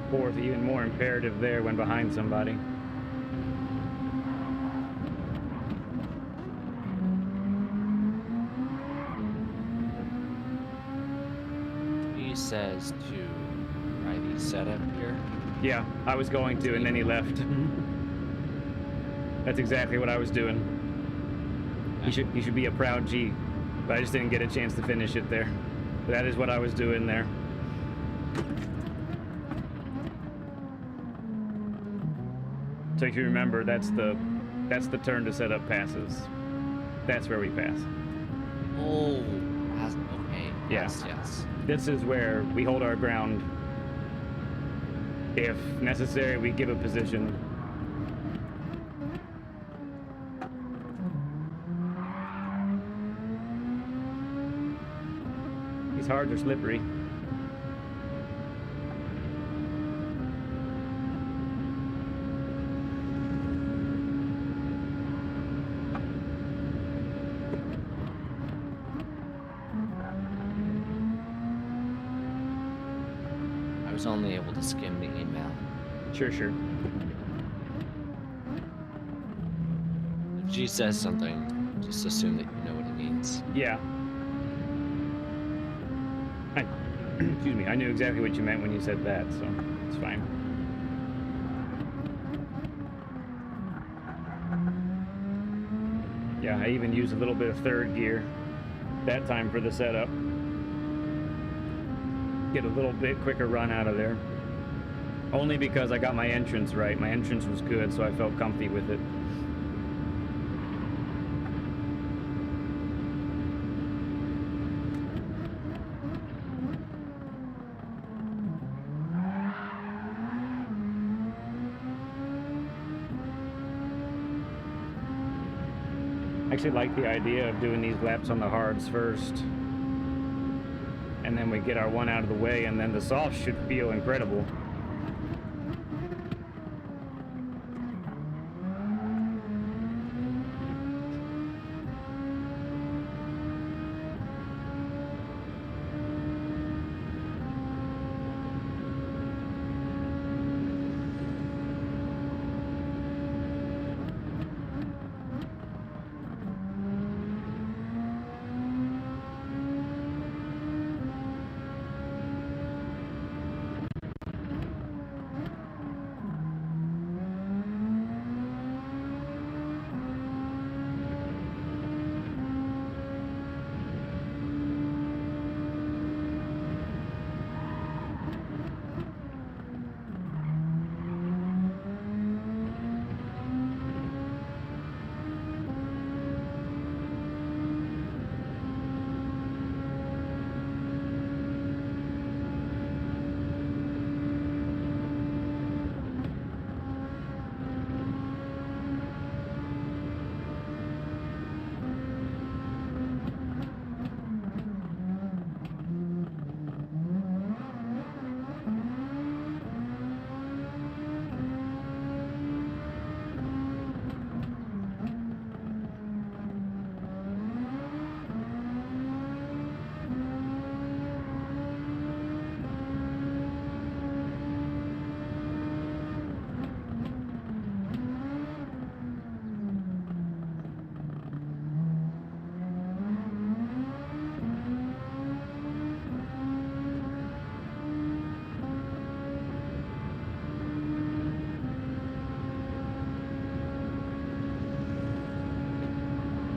Fourth, even more imperative there when behind somebody. He says to try the setup here. Yeah, I was going to, and then he left. That's exactly what I was doing. He should be a proud G, but I just didn't get a chance to finish it there. But that is what I was doing there. So if you remember, that's the turn to set up passes. That's where we pass. Oh, okay. Yeah. Yes. This is where we hold our ground. If necessary, we give a position. These hards are slippery. I was only able to skim the email. Sure. If G says something, just assume that you know what it means. Yeah. Excuse me, I knew exactly what you meant when you said that, so it's fine. Yeah, I even used a little bit of third gear that time for the setup. Get a little bit quicker run out of there. Only because I got my entrance right. My entrance was good, so I felt comfy with it. I actually like the idea of doing these laps on the hards first. And then we get our one out of the way, and then the softs should feel incredible.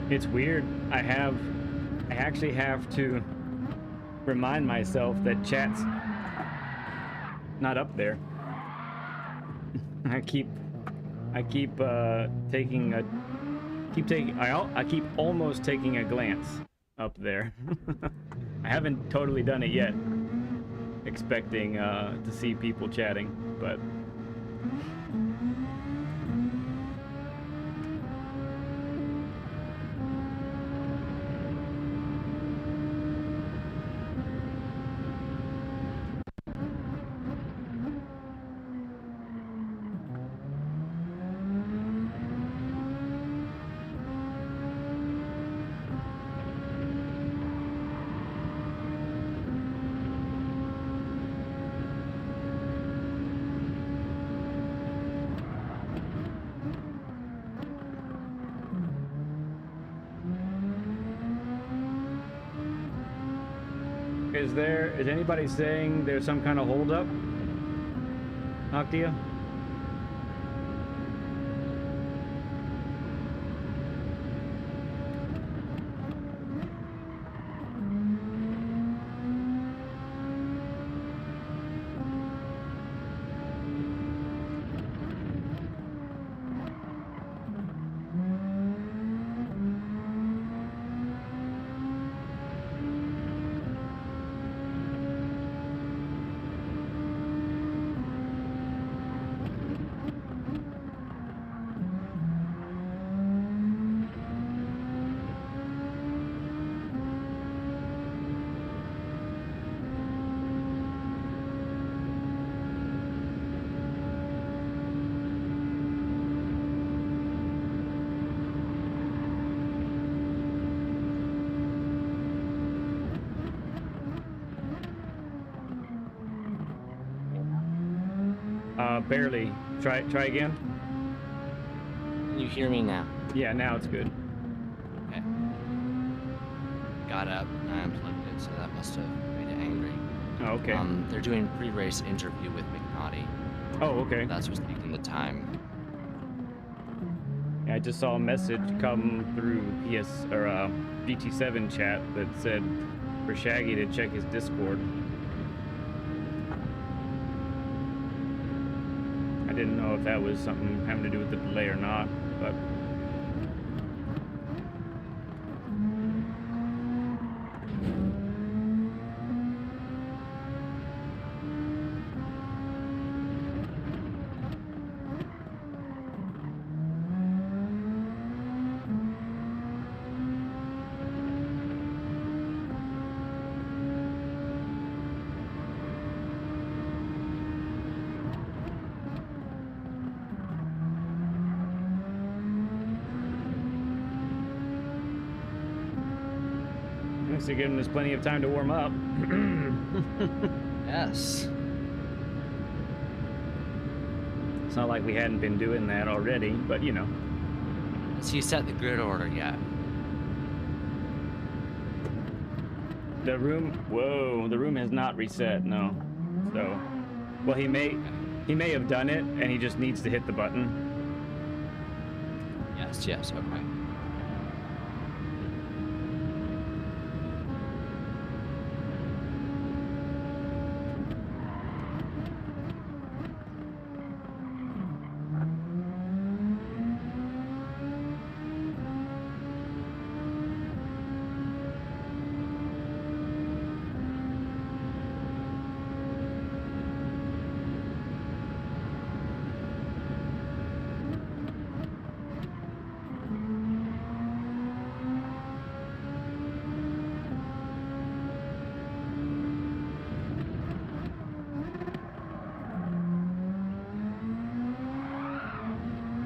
It's weird. I actually have to remind myself that chat's not up there. I keep almost taking a glance up there. I haven't totally done it yet, expecting to see people chatting, but is anybody saying there's some kind of holdup, Octia? Barely. Try again. Can you hear me now? Yeah, now it's good. Okay. Got up and I unplugged it, so that must have made it angry. Oh, okay. They're doing pre-race interview with McNaughty. Oh, okay. That's what's taking the time. Yeah, I just saw a message come through GT7 chat that said for Shaggy to check his Discord. I didn't know if that was something having to do with the delay or not, but thanks for giving us plenty of time to warm up. Yes. It's not like we hadn't been doing that already, but you know. Has he set the grid order yet? The room, whoa, the room has not reset, no. So, well, he may have done it, and he just needs to hit the button. Yes, yes, okay.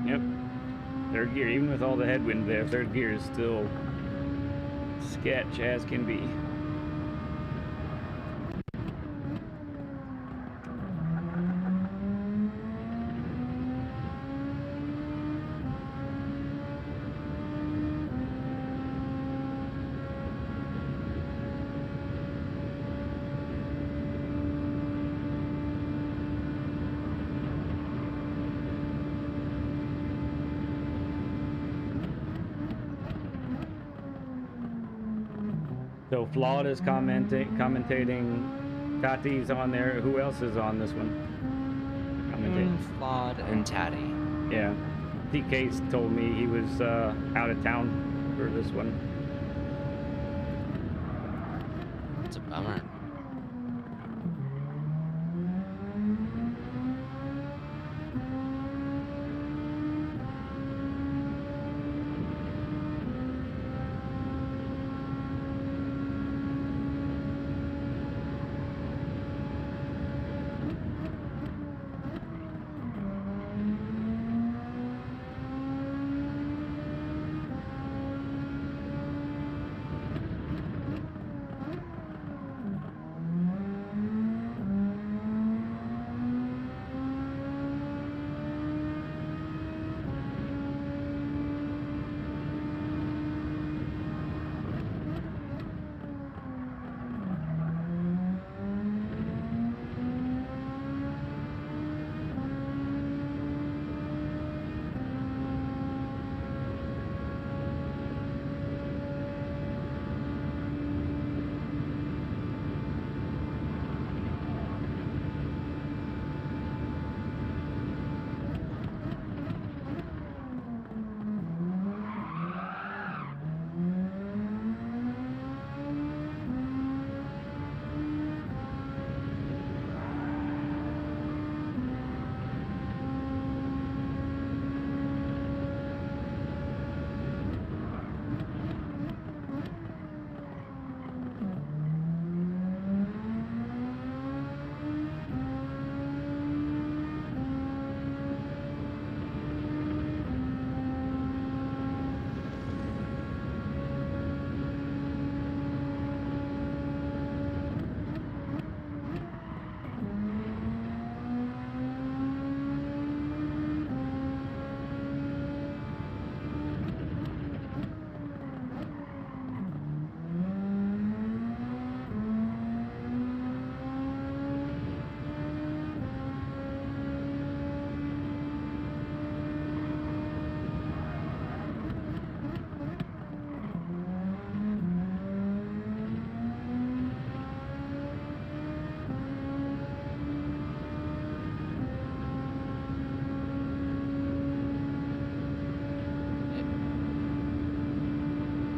Yep. Third gear, even with all the headwind there, third gear is still sketch as can be. So Flawed is commentating. Tati's on there. Who else is on this one? Commentating. Flawed and Tatty. Yeah. TK told me he was out of town for this one. It's a bummer.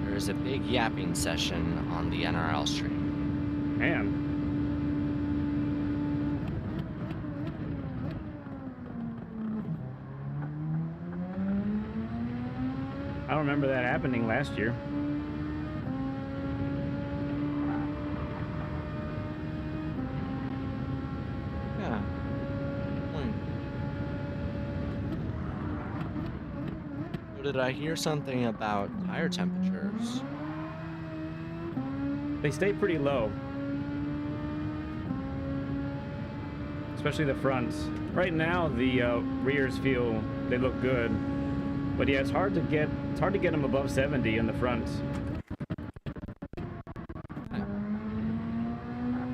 There's a big yapping session on the NRL stream. Man. I don't remember that happening last year. Yeah. Did I hear something about tire temperatures? They stay pretty low. Especially the fronts. Right now, the rears feel they look good, but yeah, it's hard to get them above 70 in the fronts.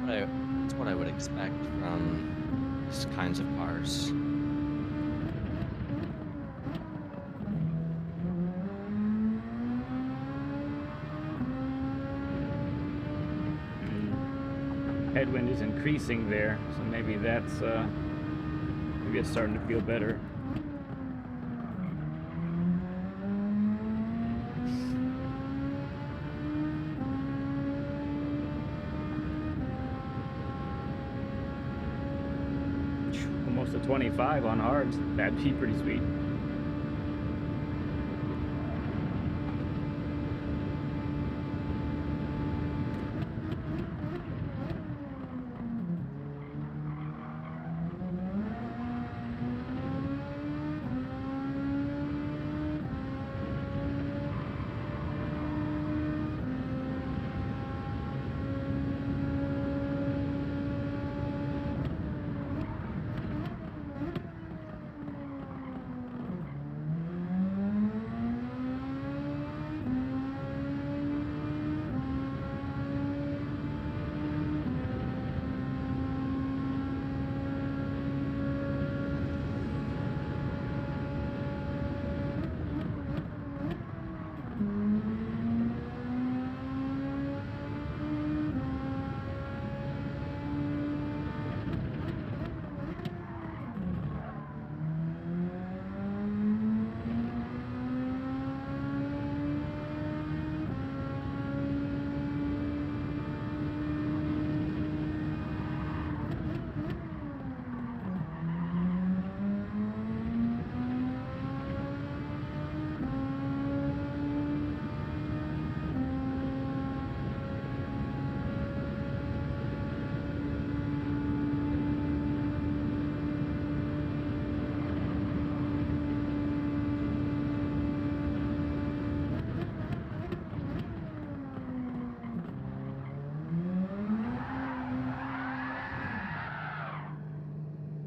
That's what I would expect from these kinds of cars. Headwind is increasing there, so maybe it's starting to feel better. Almost a 25 on hards. That'd be pretty sweet.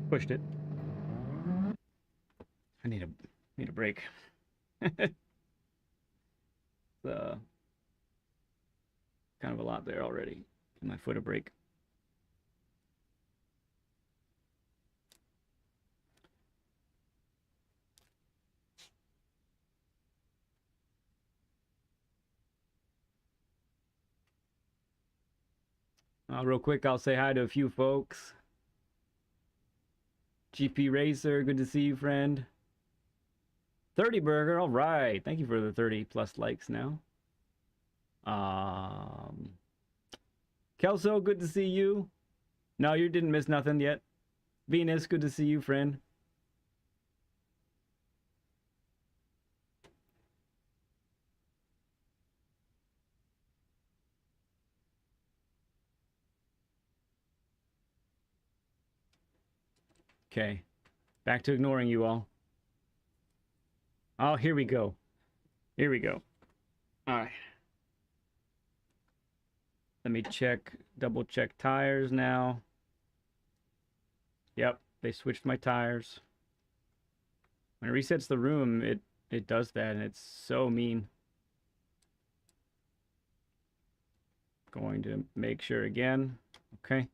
Pushed it. I need a break. Kind of a lot there already. Give my foot a break. Real quick, I'll say hi to a few folks. GP Racer, good to see you, friend. 30 Burger, all right. Thank you for the 30 plus likes now. Kelso, good to see you. No, you didn't miss nothing yet. Venus, good to see you, friend. Okay, back to ignoring you all. Oh, here we go. Here we go. All right. Let me double check tires now. Yep, they switched my tires. When it resets the room, it does that, and it's so mean. Going to make sure again. Okay.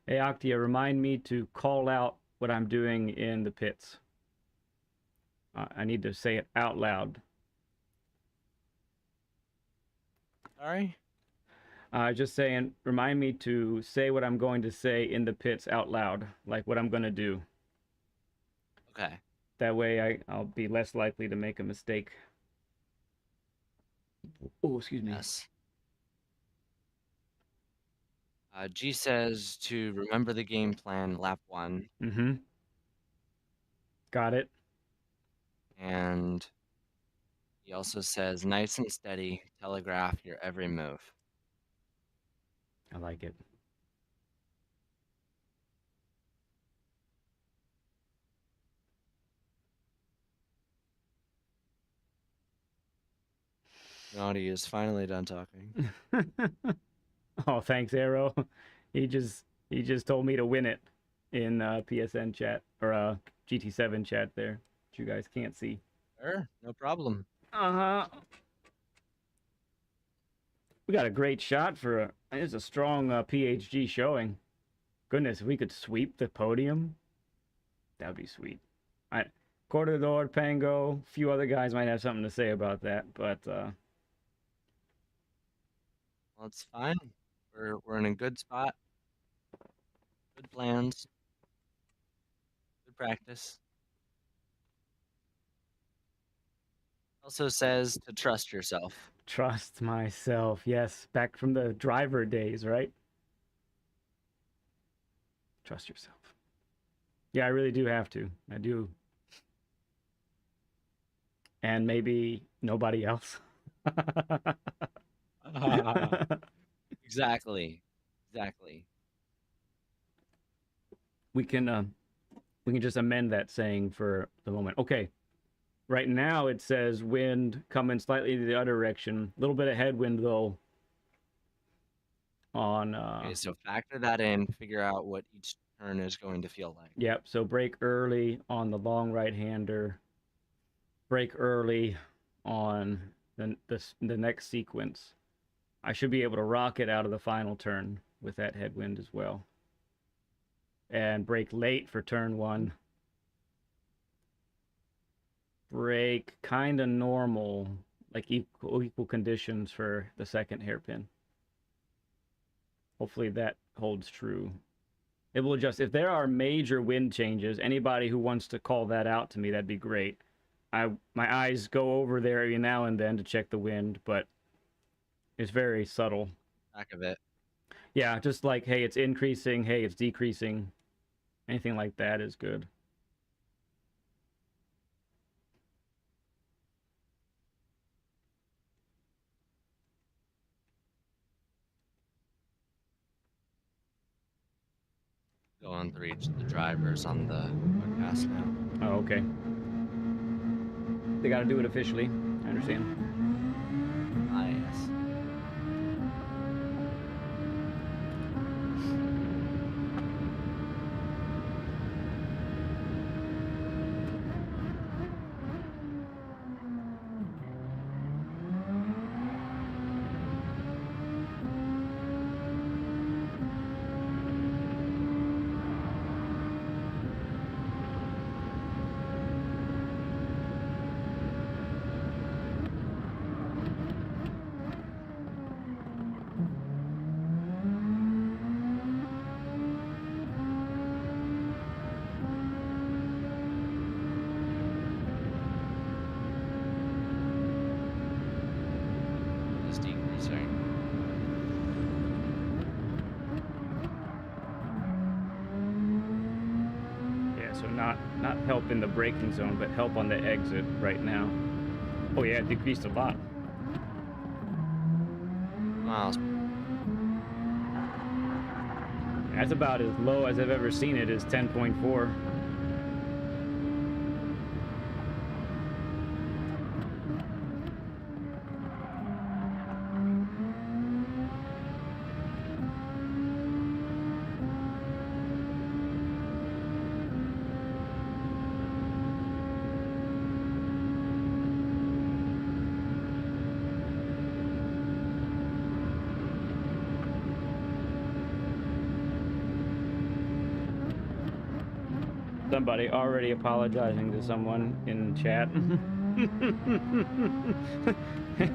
Hey, Octia, remind me to call out what I'm doing in the pits. I need to say it out loud. Sorry? Just saying, remind me to say what I'm going to say in the pits out loud, like what I'm going to do. Okay. That way I'll be less likely to make a mistake. Oh, excuse me. Yes. G says to remember the game plan, lap 1. Mm-hmm. Got it. And he also says, nice and steady, telegraph your every move. I like it. Naughty is finally done talking. Oh, thanks, Arrow. He just told me to win it in PSN chat or GT7 chat there, which you guys can't see. Sure, no problem. Uh-huh. We got a great shot for it's a strong PHG showing. Goodness, if we could sweep the podium, that would be sweet. Cortador, Pango, a few other guys might have something to say about that, but Well, it's fine. We're in a good spot. Good plans. Good practice. Also says to trust yourself. trust myself. Yes, back from the driver days, right? Trust yourself. Yeah, I really do have to. I do. And maybe nobody else. Exactly. Exactly. We can just amend that saying for the moment. Okay. Right now it says wind coming slightly to the other direction. A little bit of headwind though. On Okay, so factor that in, figure out what each turn is going to feel like. Yep, so brake early on the long right-hander. Brake early on the next sequence. I should be able to rocket out of the final turn with that headwind as well. And brake late for turn 1. Brake kind of normal, like equal conditions for the second hairpin. Hopefully that holds true. It will adjust. If there are major wind changes, anybody who wants to call that out to me, that'd be great. My eyes go over there every now and then to check the wind, but it's very subtle. Back of it. Yeah, just like, hey, it's increasing, hey, it's decreasing. Anything like that is good. Going through each of the drivers on the podcast now. Oh, okay. They got to do it officially. I understand. Ah, yes. It's decreasing. Yeah, so not help in the braking zone, but help on the exit right now. Oh yeah, it decreased a lot. Miles. That's about as low as I've ever seen it, is 10.4. Somebody already apologizing to someone in chat.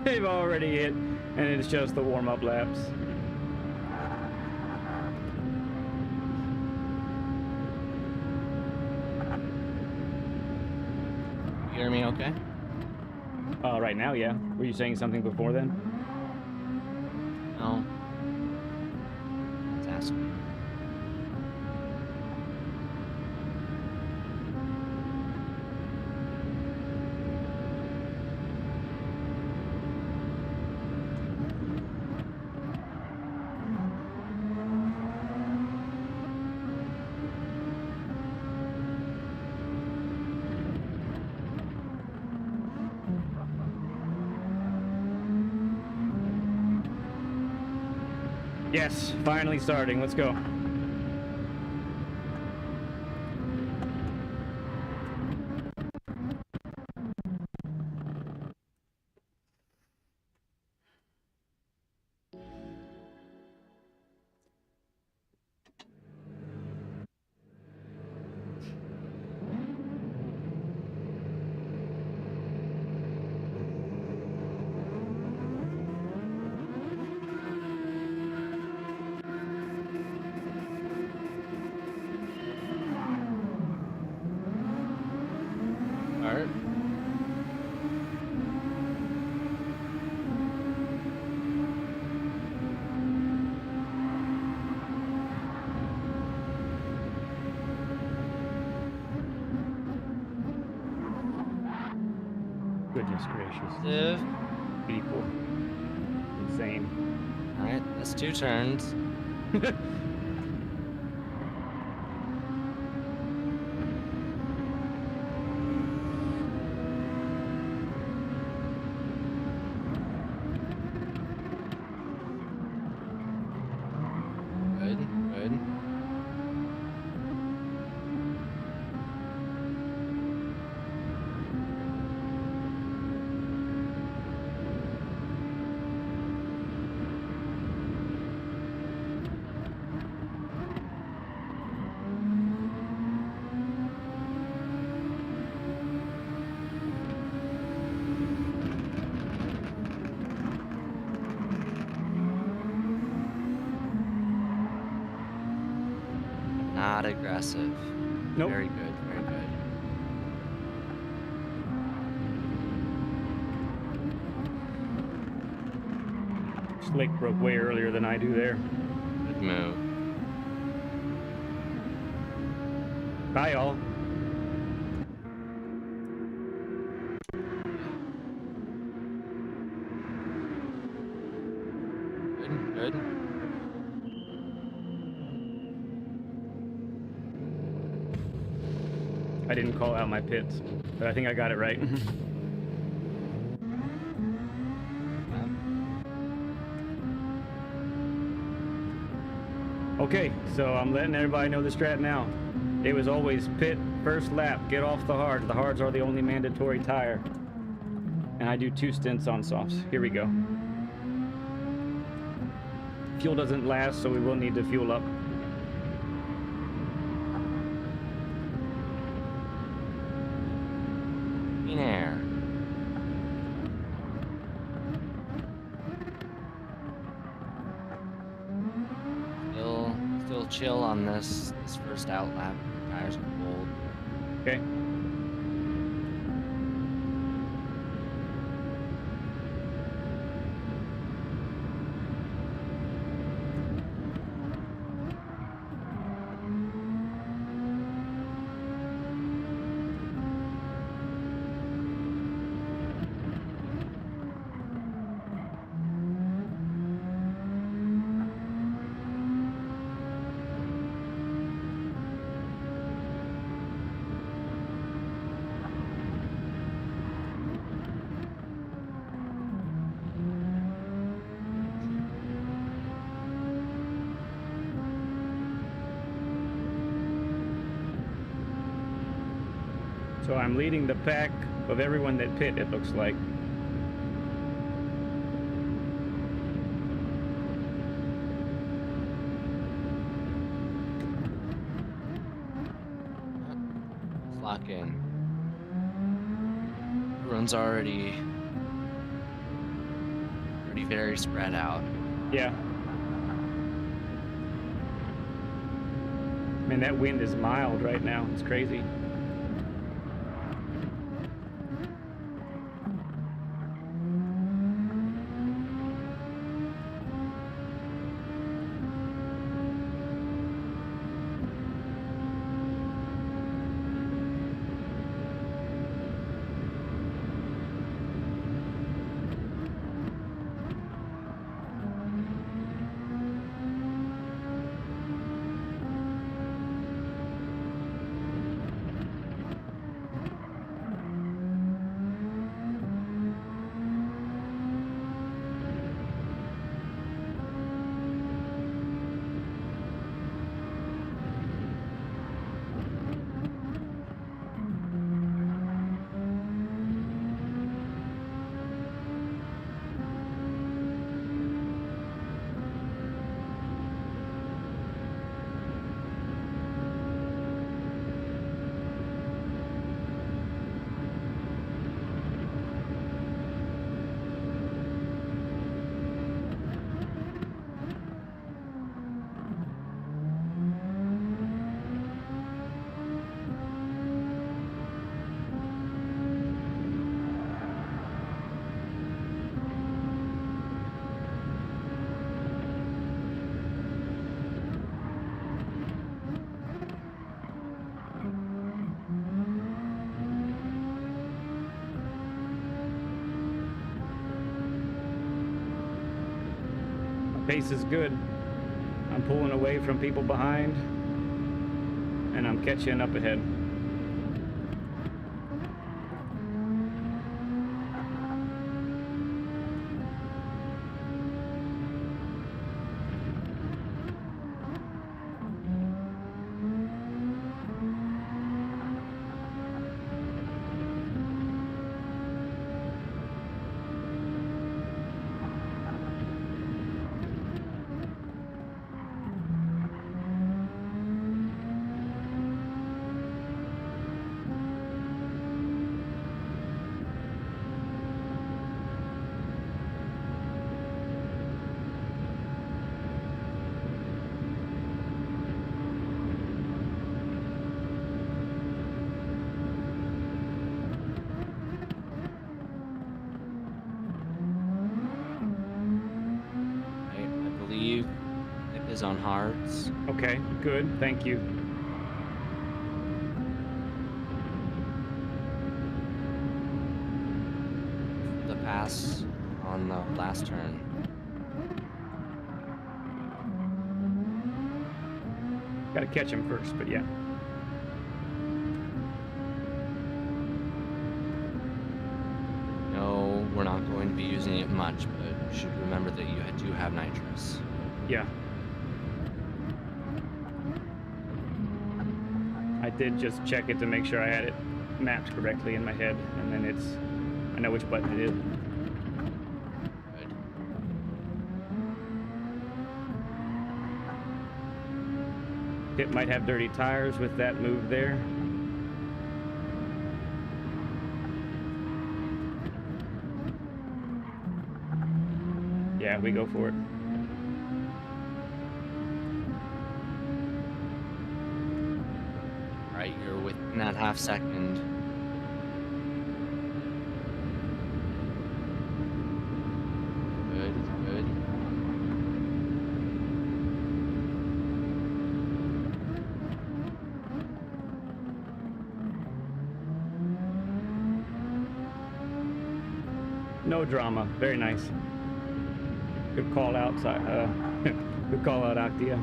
They've already hit, and it's just the warm-up laps. You hear me okay? Right now, yeah. Were you saying something before then? No. Let's ask me. Yes, finally starting. Let's go. Alright. Goodness gracious. People. Insane. Alright, that's 2 turns. Good, good. Not aggressive. Nope. Very good, very good. Slick broke way earlier than I do there. Good move. Bye, all. Good, good. I didn't call out my pits, but I think I got it right. Okay, so I'm letting everybody know the strat now. It was always pit, first lap, get off the hards. The hards are the only mandatory tire. And I do 2 stints on softs. Here we go. Fuel doesn't last, so we will need to fuel up. Clean air. Still chill on this first out lap. Tires are cold. Okay. So I'm leading the pack of everyone that pit, it looks like. Let's lock in. Everyone's already very spread out. Yeah. Man, that wind is mild right now. It's crazy. Pace is good. I'm pulling away from people behind, and I'm catching up ahead. Is on hards. Okay, good. Thank you. The pass on the last turn. Gotta catch him first, but yeah. No, we're not going to be using it much, but you should remember that you do have nitrous. Yeah. I did just check it to make sure I had it mapped correctly in my head, and then I know which button it is. Good. It might have dirty tires with that move there. Yeah, we go for it. Right, you're within that half second. Good, good. No drama. Very nice. Good call out, good call out, Actia.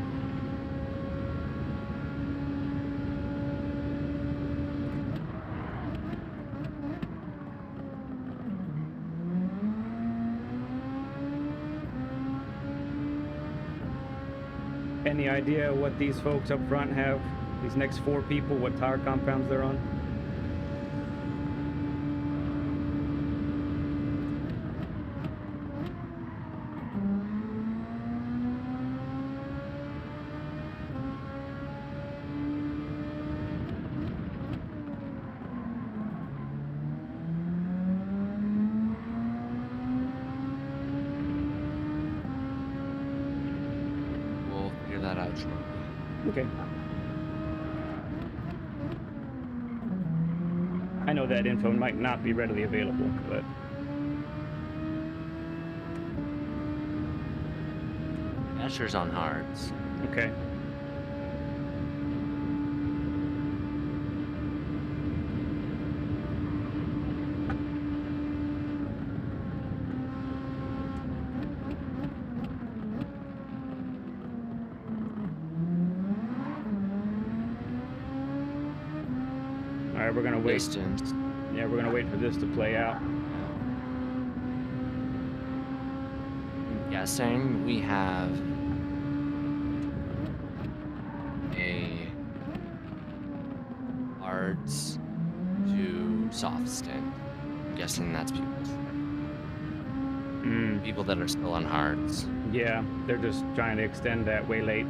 Any idea what these folks up front have? These next 4 people, what tire compounds they're on? That out shortly. Okay. I know that info might not be readily available, but Asher's on hards. okay. All right, we're gonna wait. Distance. Yeah, we're gonna wait for this to play out. I'm guessing we have a hards to soft stint. I'm guessing that's people. People that are still on hards. Yeah, they're just trying to extend that way late.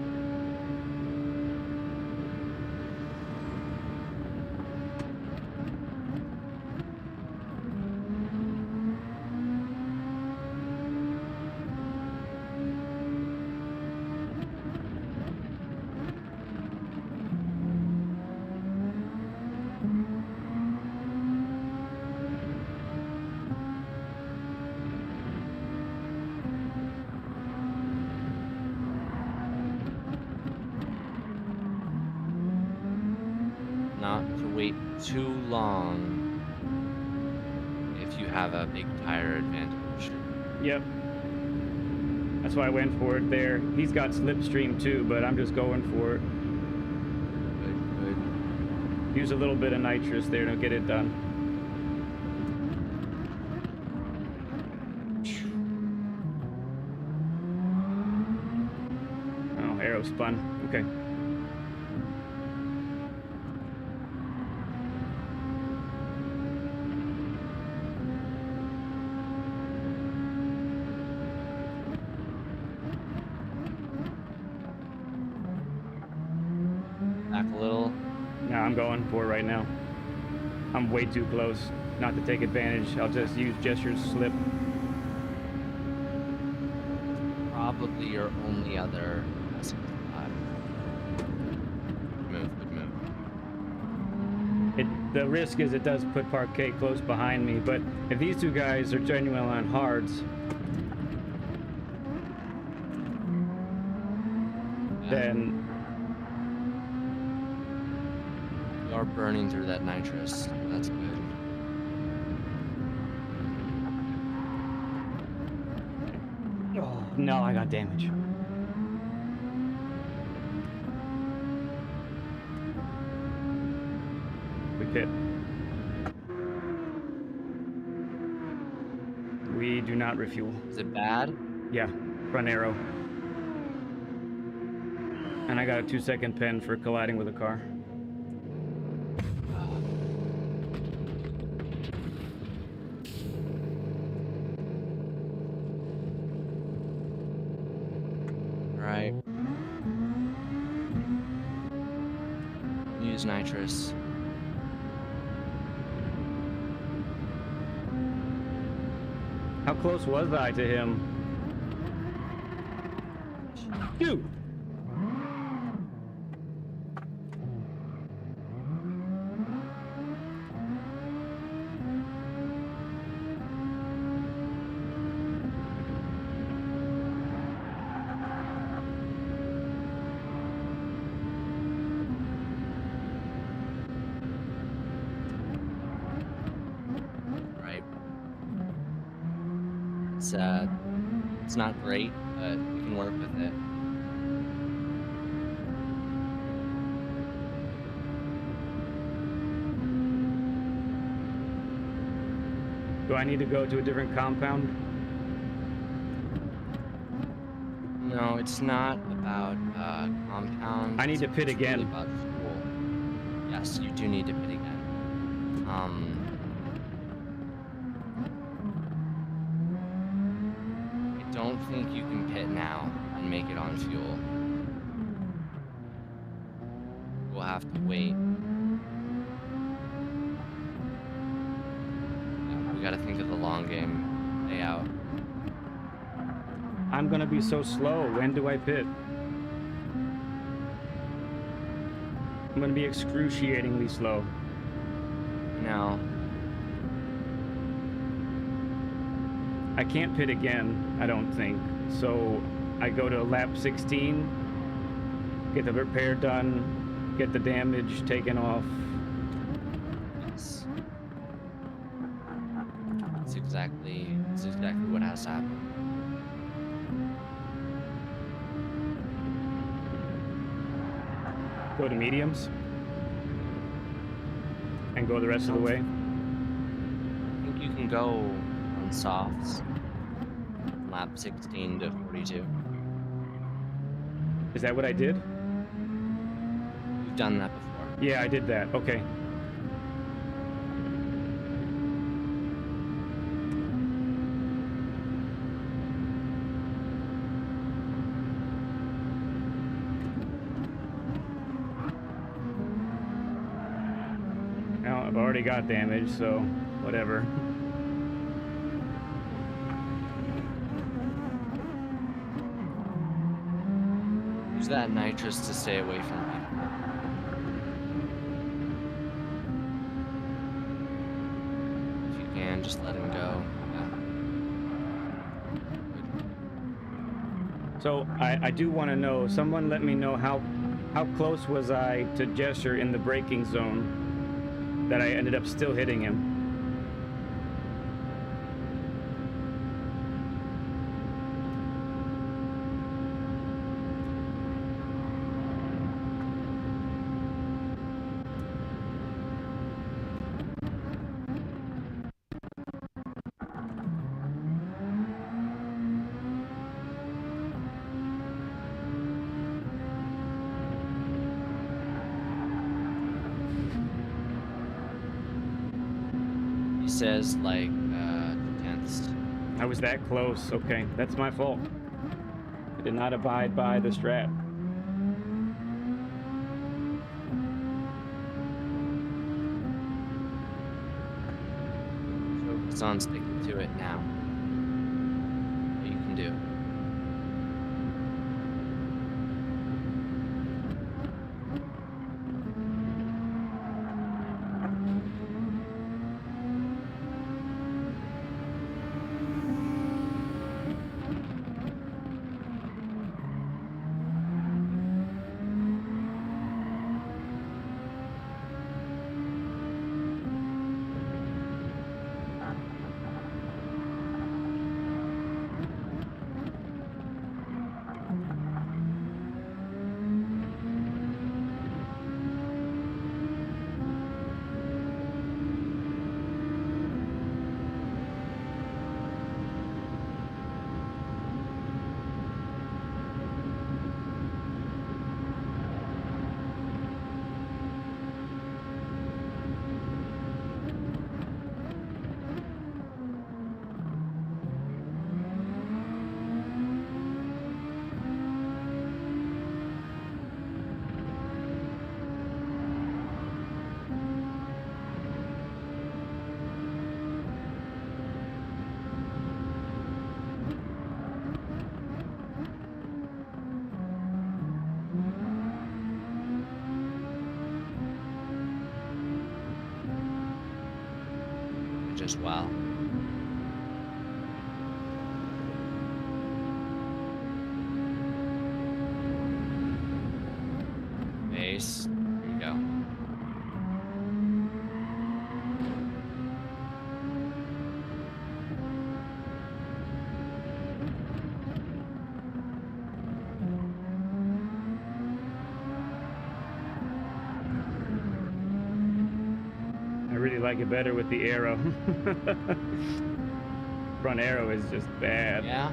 Not to wait too long if you have a big tire advantage. Yep. That's why I went for it there. He's got slipstream too, but I'm just going for it. Good. Use a little bit of nitrous there to get it done. Oh, arrow spun. Okay. Back a little. No, I'm going for it right now. I'm way too close not to take advantage. I'll just use Jester's slip. Probably your only other passing spot. Good move. The risk is it does put Parquet close behind me, but if these two guys are genuinely on hards, then you are burning through that nitrous. That's good. oh no, I got damage. We pit. We do not refuel. Is it bad? Yeah, front arrow. And I got a 2-second pen for colliding with a car. Alright. Use nitrous. How close was I to him? Dude! Right. It's not great, but we can work with it. Do I need to go to a different compound? No, it's not about compound. I need to pit it's really again. about fuel. Yes, you do need to pit again. I don't think you can pit now and make it on fuel. We'll have to wait. Yeah, we gotta think of the long game layout. I'm gonna be so slow. When do I pit? I'm gonna be excruciatingly slow. Now, I can't pit again, I don't think. So I go to lap 16, get the repair done, get the damage taken off. yes. That's exactly what has to happen. Go to mediums, and go the rest of the way. I think you can go on softs from lap 16 to 42. Is that what I did? You've done that before. Yeah, I did that. Okay. Now, I've already got damage, so whatever. Use that nitrous to stay away from people. If you can, just let him go. Yeah. So I do want to know, someone let me know how close was I to Gesture in the braking zone that I ended up still hitting him. says like 2/10. I was that close. Okay, that's my fault. I did not abide by the strat. Focus on sticking to it now. What you can do. Just wow. Base. There you go. I really like it better with the arrow. Front arrow is just bad. Yeah.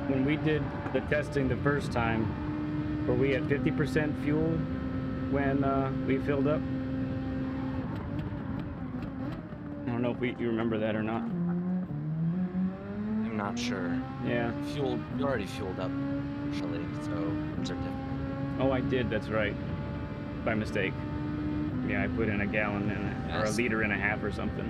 When we did the testing the first time, were we at 50% fuel when we filled up? I don't know if you remember that or not. I'm not sure. Yeah. You already fueled up, actually, so things are different. Oh, I did. That's right. By mistake. Yeah, I put in a gallon or a liter and a half or something.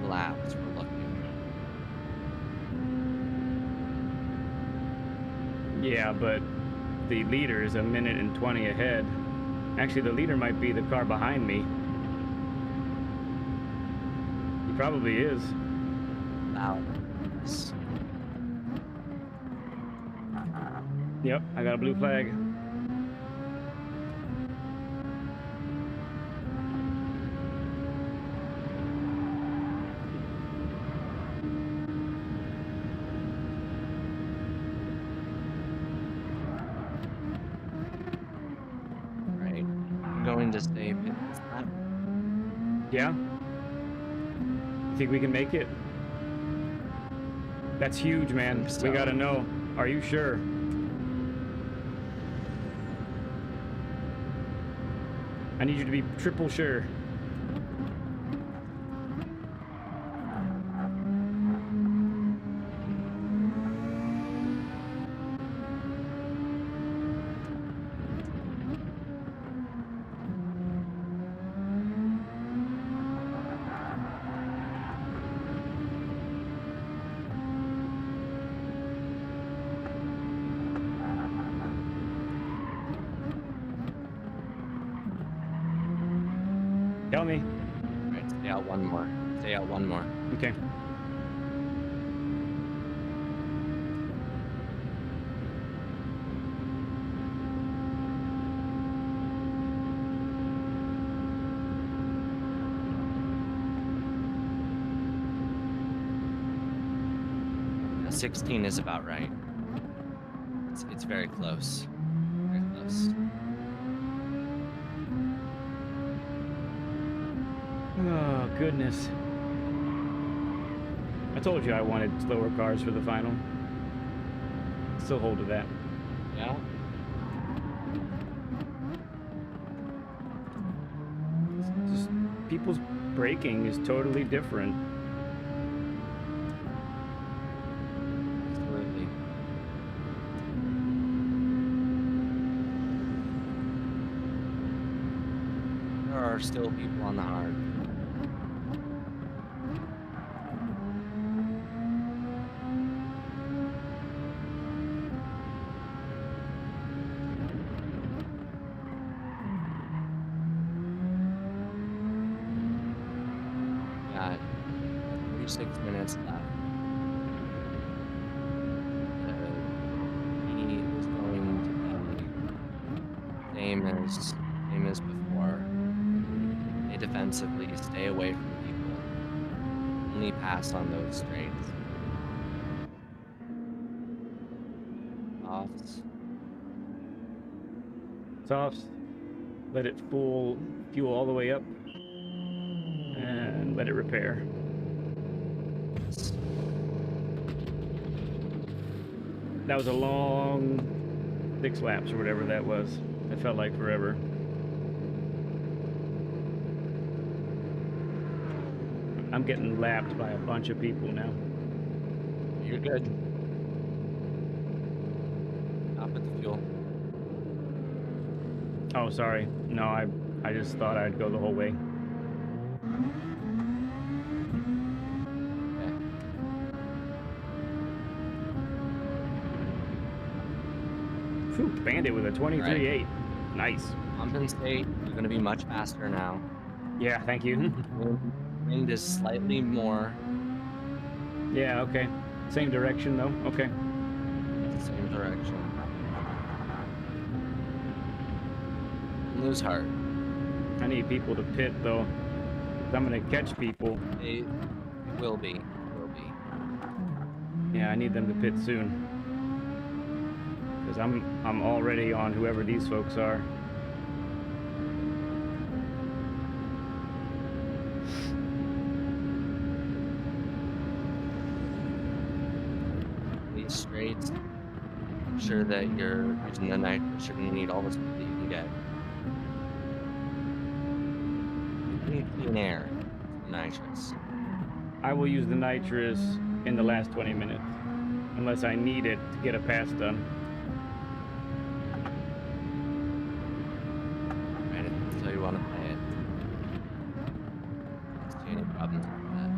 laps, we're looking. Yeah, but the leader is 1:20 ahead. Actually, the leader might be the car behind me. He probably is. Wow. Yep, I got a blue flag. Right. I'm going to stay pit this lap. Yeah? You think we can make it? That's huge, man. So. We gotta know. Are you sure? I need you to be triple sure. Tell me. Right, stay out one more. Stay out one more. Okay. Yeah, 16 is about right. It's very close. Very close. Oh, goodness. I told you I wanted slower cars for the final. Still hold to that. Yeah. Just people's braking is totally different. Absolutely. There are still people on the hard. Got 36 minutes left. He is going to be same as before. Stay defensively, stay away from people. Only pass on those straights. Offs. Softs. Let it fuel all the way up. And let it repair. That was a long 6 laps or whatever that was. It felt like forever. I'm getting lapped by a bunch of people now. You're good. Stop at the fuel. Oh, sorry. No, I just thought I'd go the whole way. Okay. Phew, Bandit with a 23.8. Nice. Compensate. You're going to be much faster now. Yeah, thank you. Wind is slightly more. Yeah, okay. Same direction though. Okay. Same direction. Lose heart. I need people to pit though. 'Cause I'm gonna catch people. It will be. Will be. Yeah, I need them to pit soon. Cause I'm already on whoever these folks are. These straights. Make sure that you're using the nitrous. You're going to need all the speed that you can get. You need clean air. Nitrous. I will use the nitrous in the last 20 minutes. Unless I need it to get a pass done. Right, that's how you want to play it. Don't see any problems with that.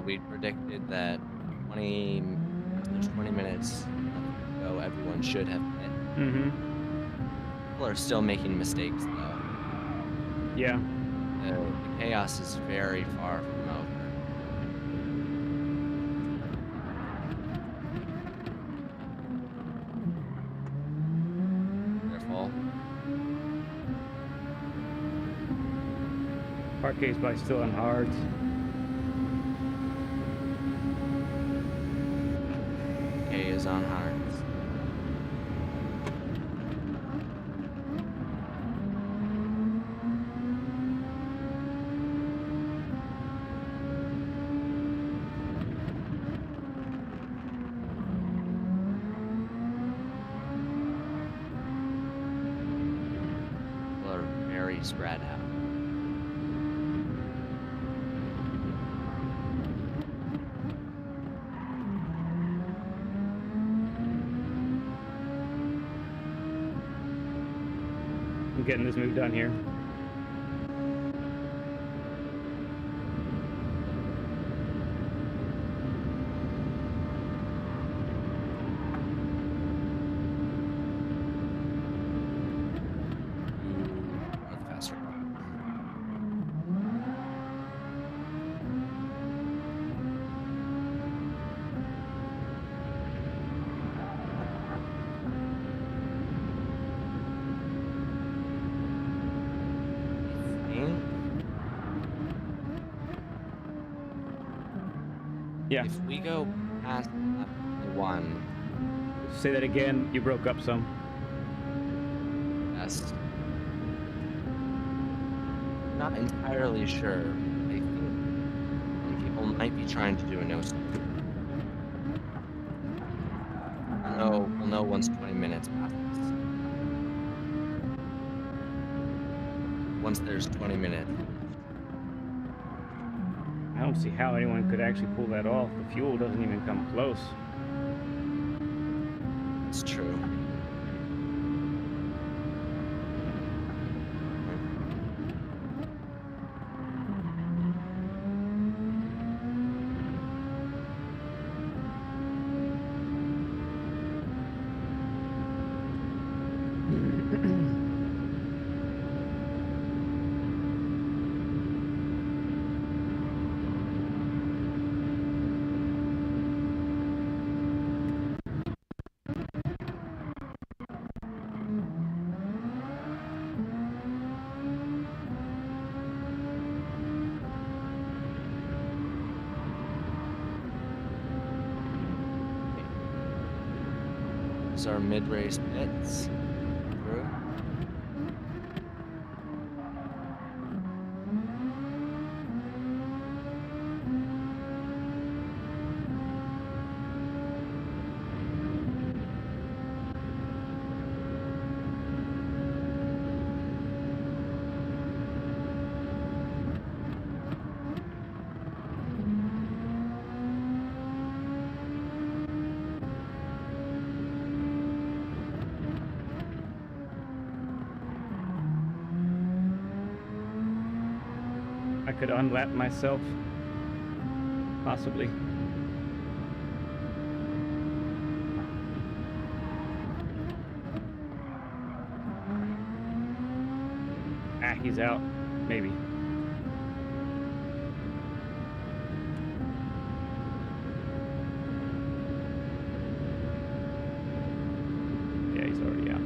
we predicted that 20, there's 20 minutes left to go. Everyone should have hit. Mm-hmm. People are still making mistakes though. Yeah. The chaos is very far from over. Careful. Parquet's probably still on hards. K is on hearts. People are very spread out. I'm getting this move done here. Or the faster car. Yeah. If we go past lap 1, Say that again. You broke up some. yes. Not entirely sure. I think some people might be trying to do a no stop. We'll know once 20 minutes passes. Once there's 20 minutes. I don't see how anyone could actually pull that off. The fuel doesn't even come close. It's true. These are mid-race pits. Through. I could unlap myself. Possibly. Ah, he's out. Maybe. Yeah, he's already out.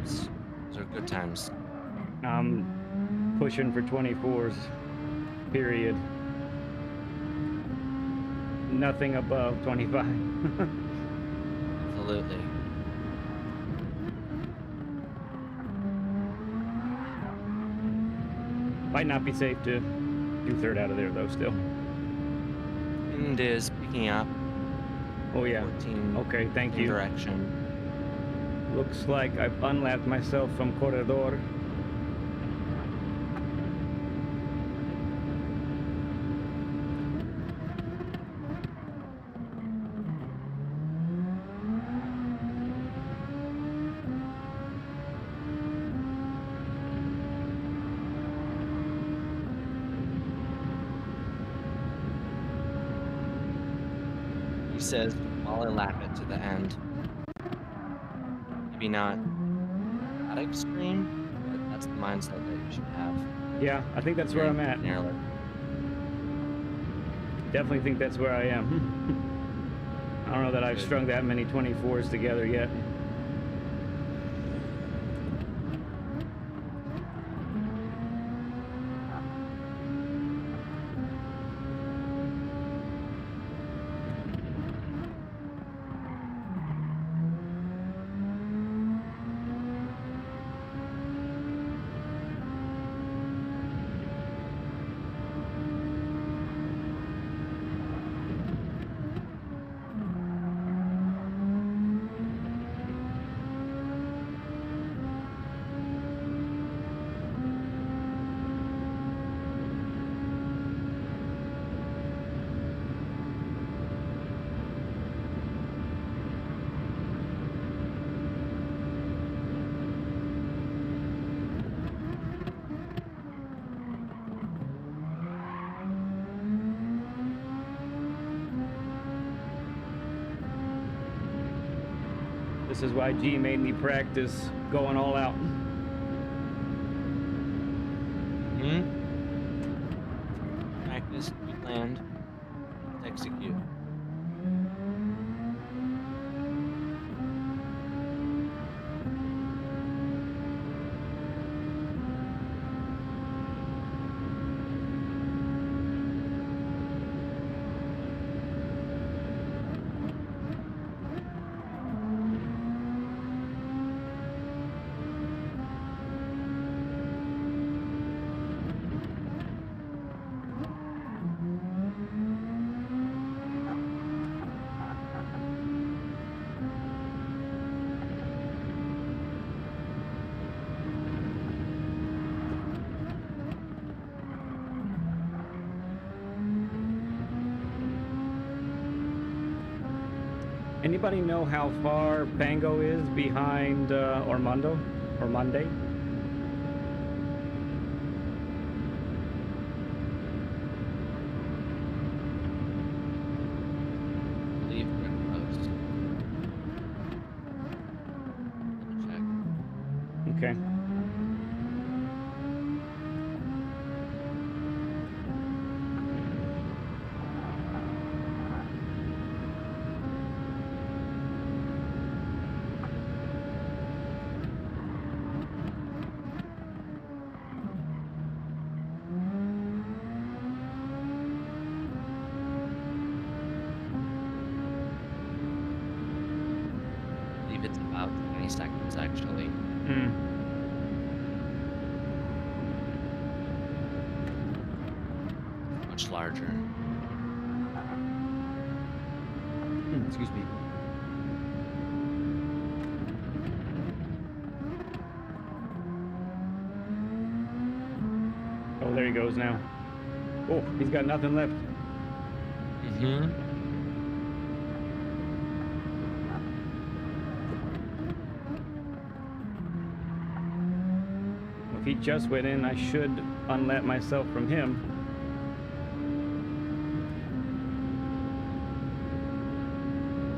laps. Those are good times. I'm pushing for 24s, period. Nothing above 25. Absolutely. Might not be safe to do third out of there though still. Wind is picking up. Oh yeah. 14 Okay, thank same you. direction. Looks like I've unlapped myself from Corredor. He says, while I lap it to the end. Maybe not that extreme, but that's the mindset that you should have. Yeah, I think that's where I'm at. Nearly. Definitely think that's where I am. I don't know that I've Good. strung that many 24s together yet. This is why G made me practice going all out. Practice, be planned, execute. Anybody know how far Pango is behind Ormando? Ormonde? I believe we're close. Double check. Okay. I believe it's about 20 seconds actually. Hmm. Much larger. Excuse me. Oh, there he goes now. Oh, he's got nothing left. If he just went in, I should unlap myself from him.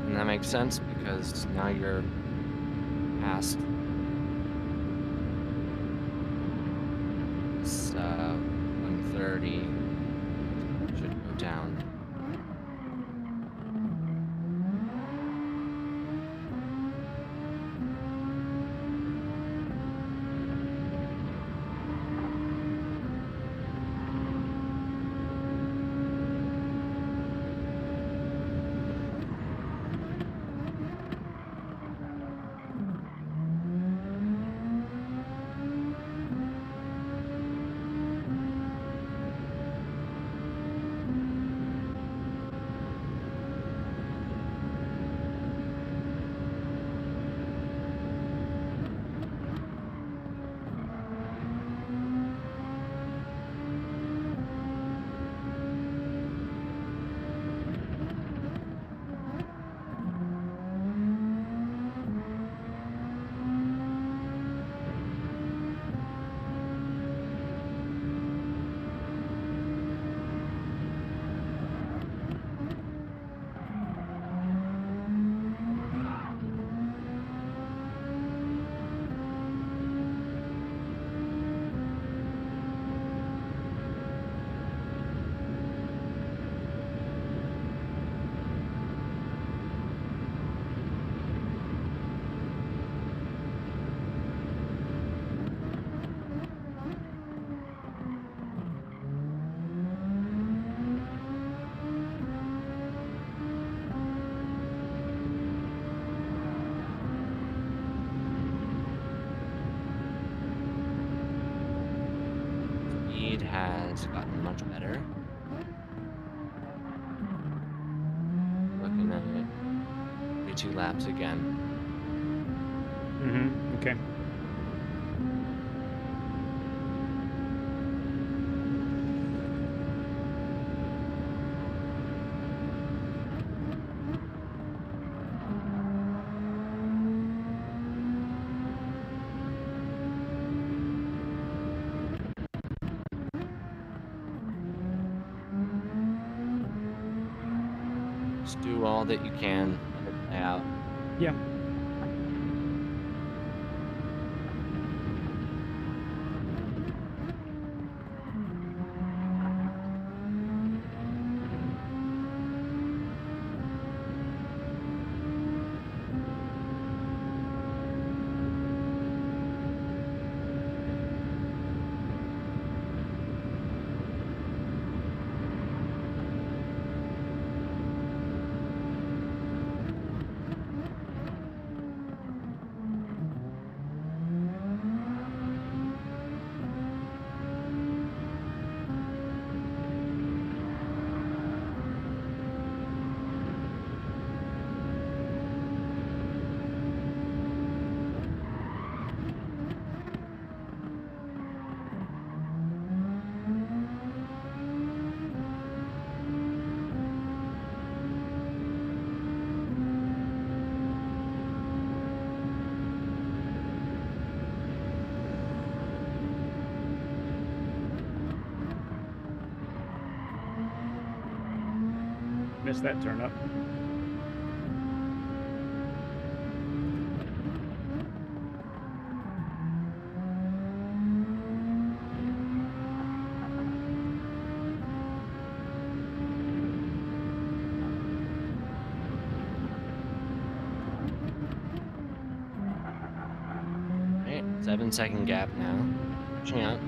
And that makes sense because now you're past. It's 130. Should go down. speed has gotten much better. Looking at it, 32 laps again. Okay. Just do all that you can. Let it play out. Yeah. Missed that turn up. Alright, 7-second gap now. Pushing out.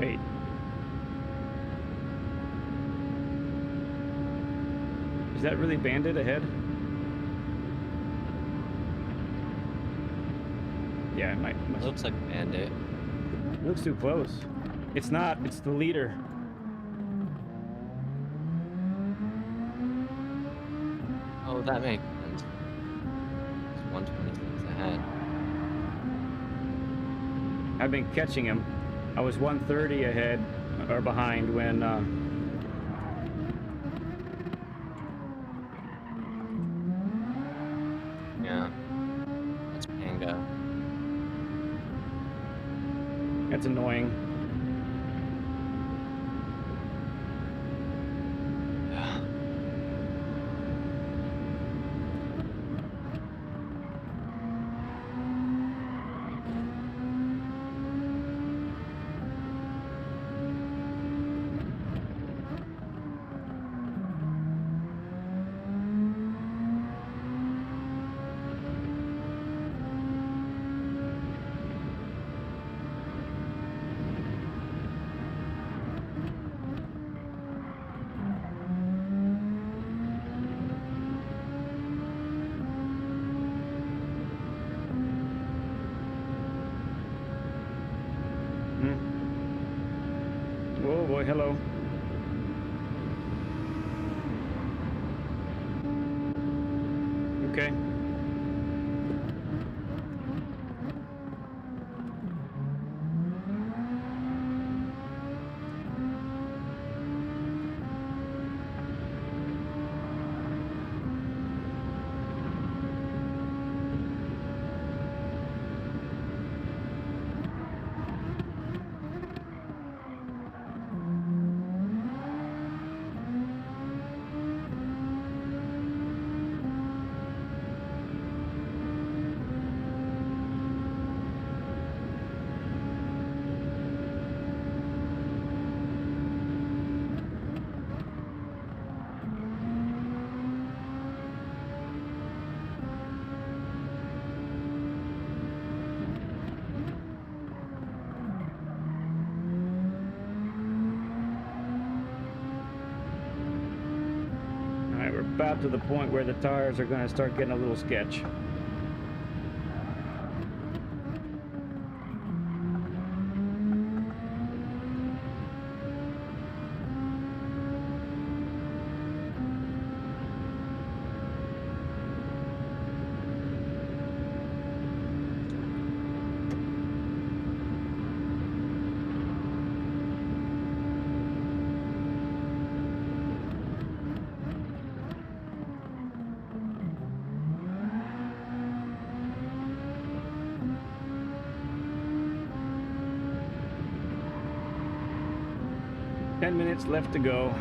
Wait. Is that really Bandit ahead? Yeah, it might. It looks like Bandit. It looks too close. It's not. It's the leader. Oh, that makes sense. It's 126 ahead. I've been catching him. I was 130 ahead or behind when. Yeah. That's Panga. That's annoying. Oh boy, hello. Okay. About to the point where the tires are going to start getting a little sketch. Minutes left to go.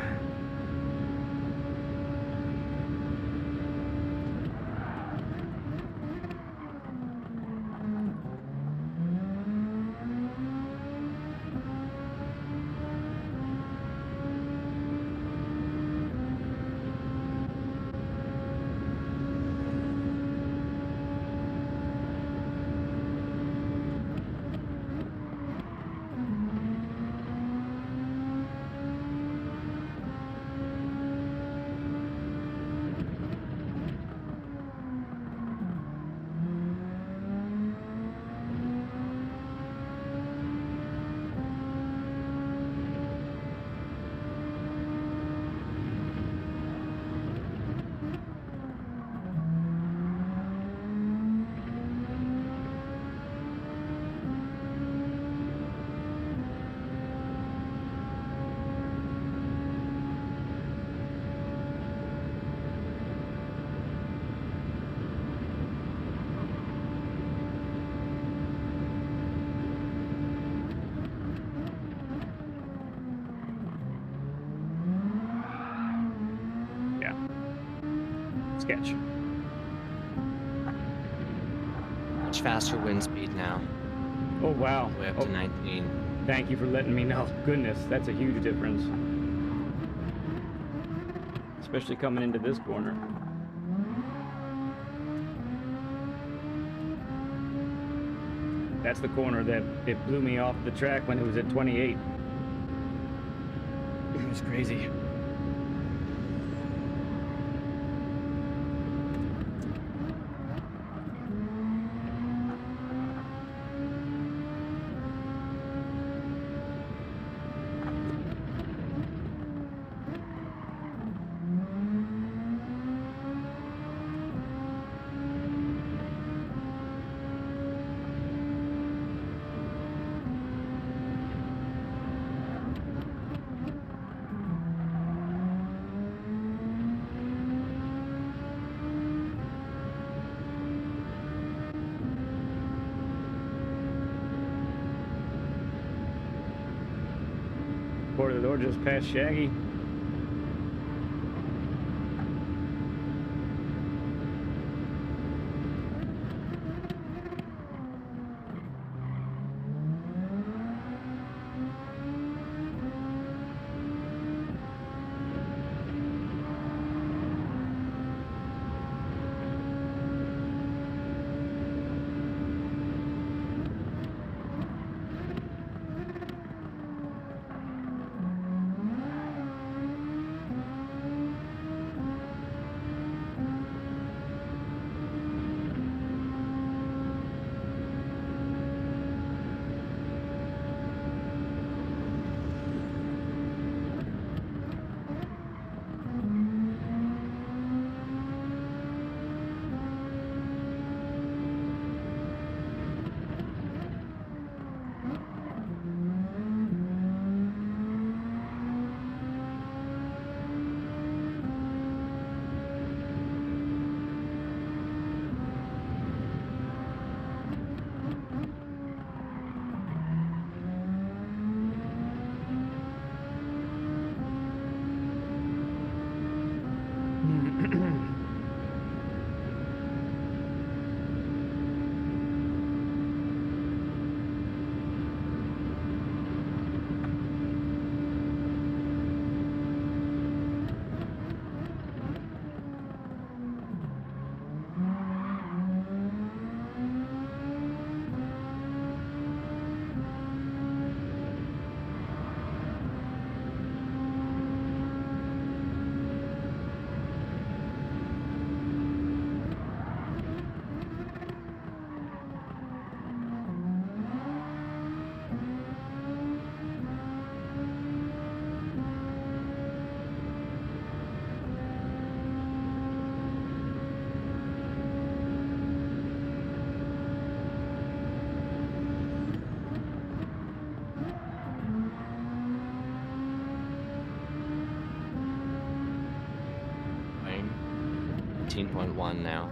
Sketch. Much faster wind speed now. Oh wow. Way up to 19. Thank you for letting me know. Goodness, that's a huge difference. Especially coming into this corner. That's the corner that it blew me off the track when it was at 28. It was crazy. Port of the door just past Shaggy. I'm 18.1 now.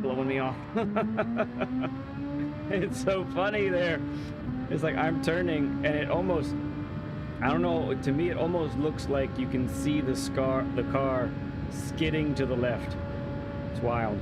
Blowing me off. It's so funny there. It's like I'm turning and it almost, I don't know, to me it almost looks like you can see the car skidding to the left. It's wild.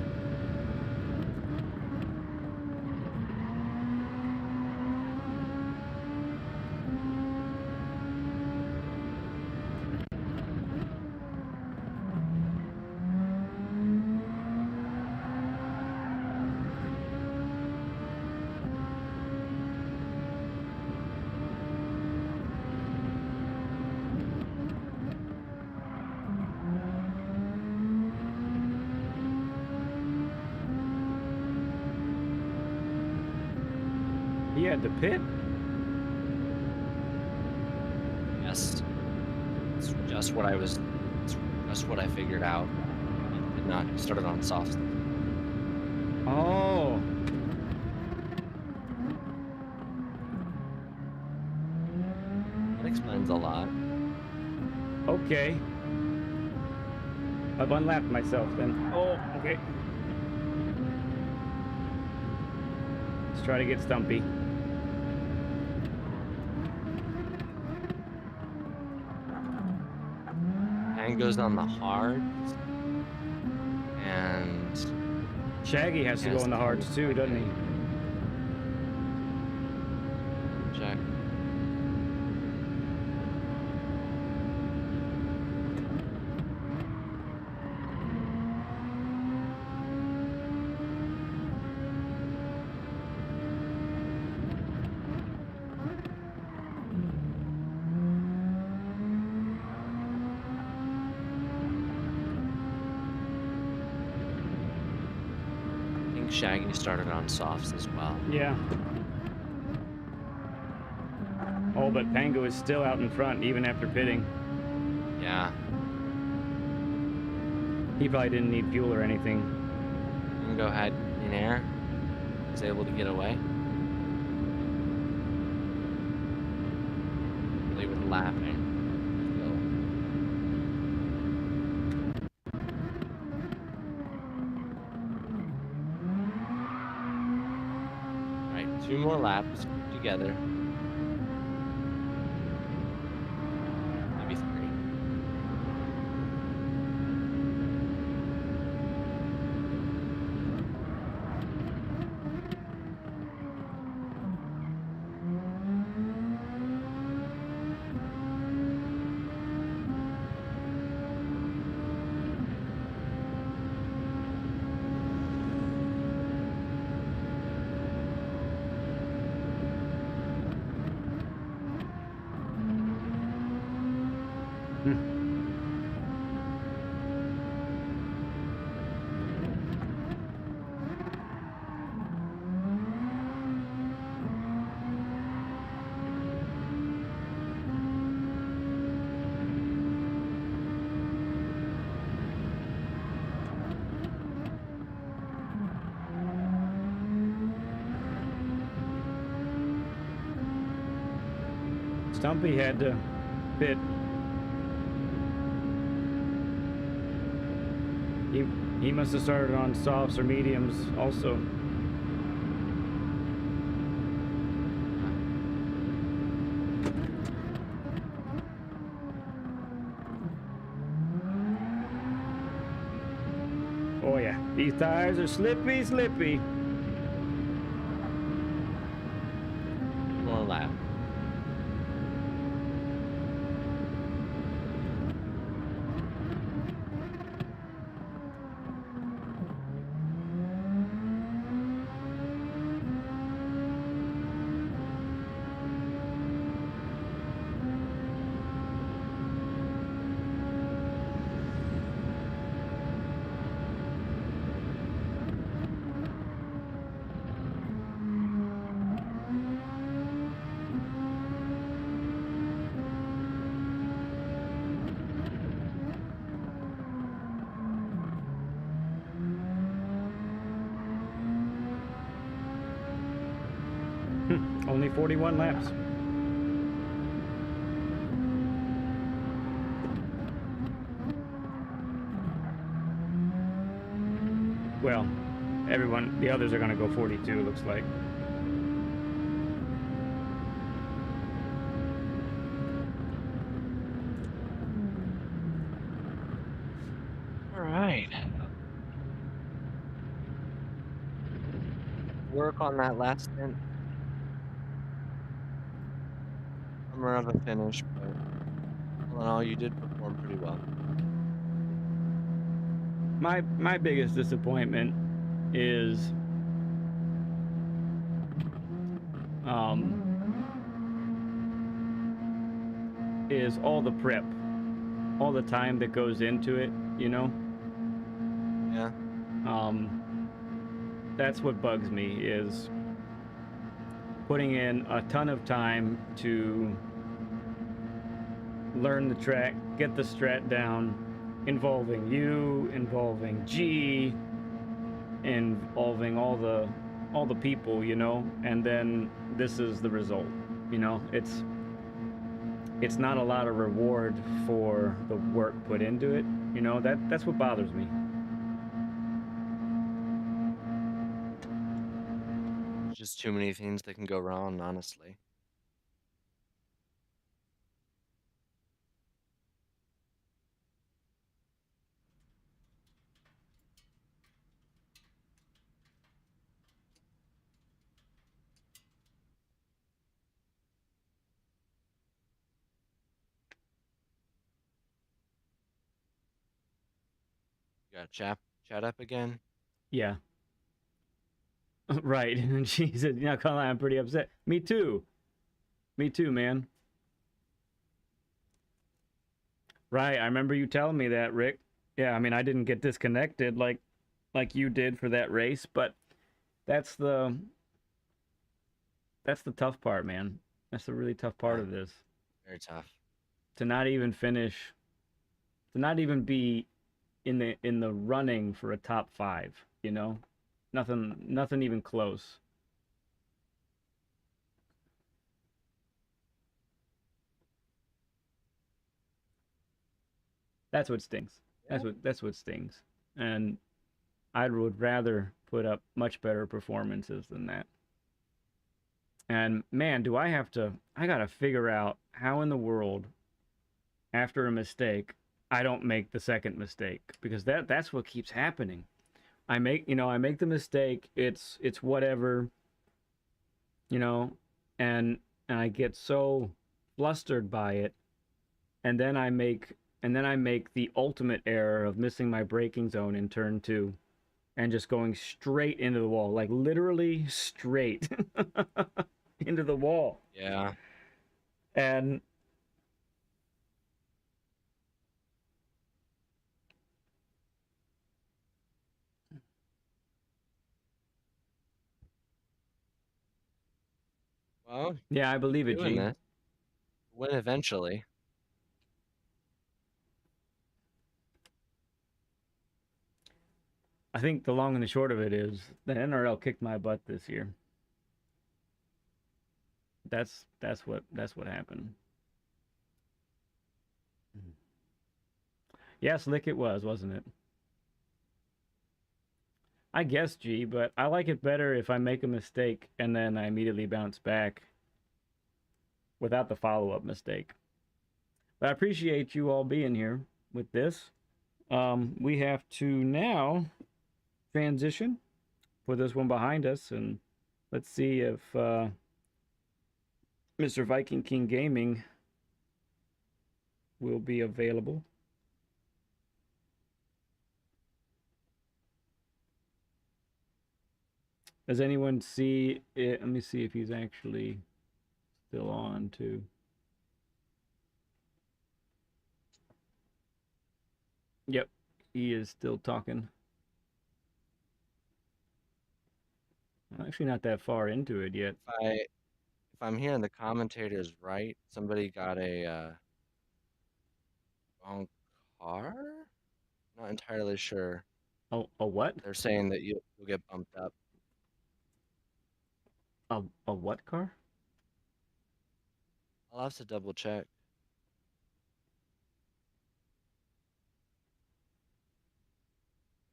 He had the pit? Yes. It's just what I figured out. I did not start it on softs. Oh. That explains a lot. Okay. I've unlapped myself then. Oh, okay. Let's try to get Stumpy. And goes on the hards. And Shaggy has to go on the hards too, doesn't he? Check. Shaggy started on softs as well. Yeah. Oh, but Pango is still out in front even after pitting. Yeah. He probably didn't need fuel or anything. Pango had in air. Was able to get away. Really was laughing. Alright, 2 more laps together. Maybe 3. Stumpy had to pit. He must have started on softs or mediums also. Oh yeah, these tires are slippy, slippy. More lap. Only 41 laps. Well, the others are going to go 42, it looks like. All right. Work on that last stint. Summer of a finish, but all in all, you did perform pretty well. My biggest disappointment is all the prep, all the time that goes into it, you know? Yeah. That's what bugs me, is putting in a ton of time to learn the track, get the strat down, involving you, involving G, involving all the people, you know, and then this is the result. You know, it's not a lot of reward for the work put into it. You know, that's what bothers me. There's just too many things that can go wrong, honestly. You got chat up again? Yeah. Right. And she said, "You know, Colin, I'm pretty upset." Me too. Me too, man. Right. I remember you telling me that, Rick. Yeah, I mean, I didn't get disconnected like you did for that race, but that's the that's the tough part, man. That's the really tough part Yeah, of this. very tough. To not even finish, to not even be in the running for a top 5, you know? Nothing even close. That's what stings. Yeah. That's what stings. And I would rather put up much better performances than that. And man, do I gotta figure out how in the world, after a mistake, I don't make the second mistake. Because that's what keeps happening. I make the mistake, it's whatever, you know, and I get so flustered by it, and then I make the ultimate error of missing my braking zone in turn 2 and just going straight into the wall, like literally straight into the wall. Yeah. And Well, yeah, I believe it, doing G. this. Win eventually. I think the long and the short of it is the NRL kicked my butt this year. That's what happened. Yeah, slick it was, wasn't it? I guess, G, but I like it better if I make a mistake and then I immediately bounce back without the follow-up mistake. But I appreciate you all being here with this. We have to now transition, put this one behind us, and let's see if Mr. Viking King Gaming will be available. Does anyone see it? Let me see if he's actually still on too. Yep, he is still talking. I'm actually not that far into it yet. If I'm hearing the commentators right, somebody got a wrong car? Not entirely sure. Oh, a what? They're saying that you'll get bumped up. A what car? I'll have to double check.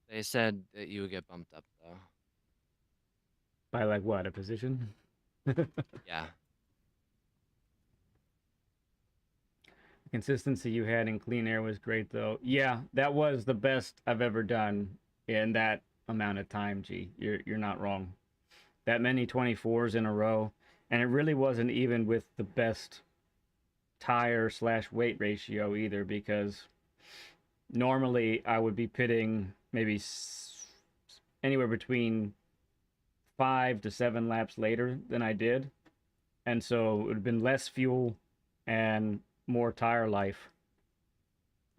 They said that you would get bumped up though. By like what? A position? Yeah. Consistency you had in clean air was great, though. Yeah, that was the best I've ever done in that amount of time. G, you're not wrong. That many 24s in a row, and it really wasn't even with the best tire slash weight ratio either, because normally I would be pitting maybe anywhere between 5 to 7 laps later than I did, and so it would have been less fuel and more tire life.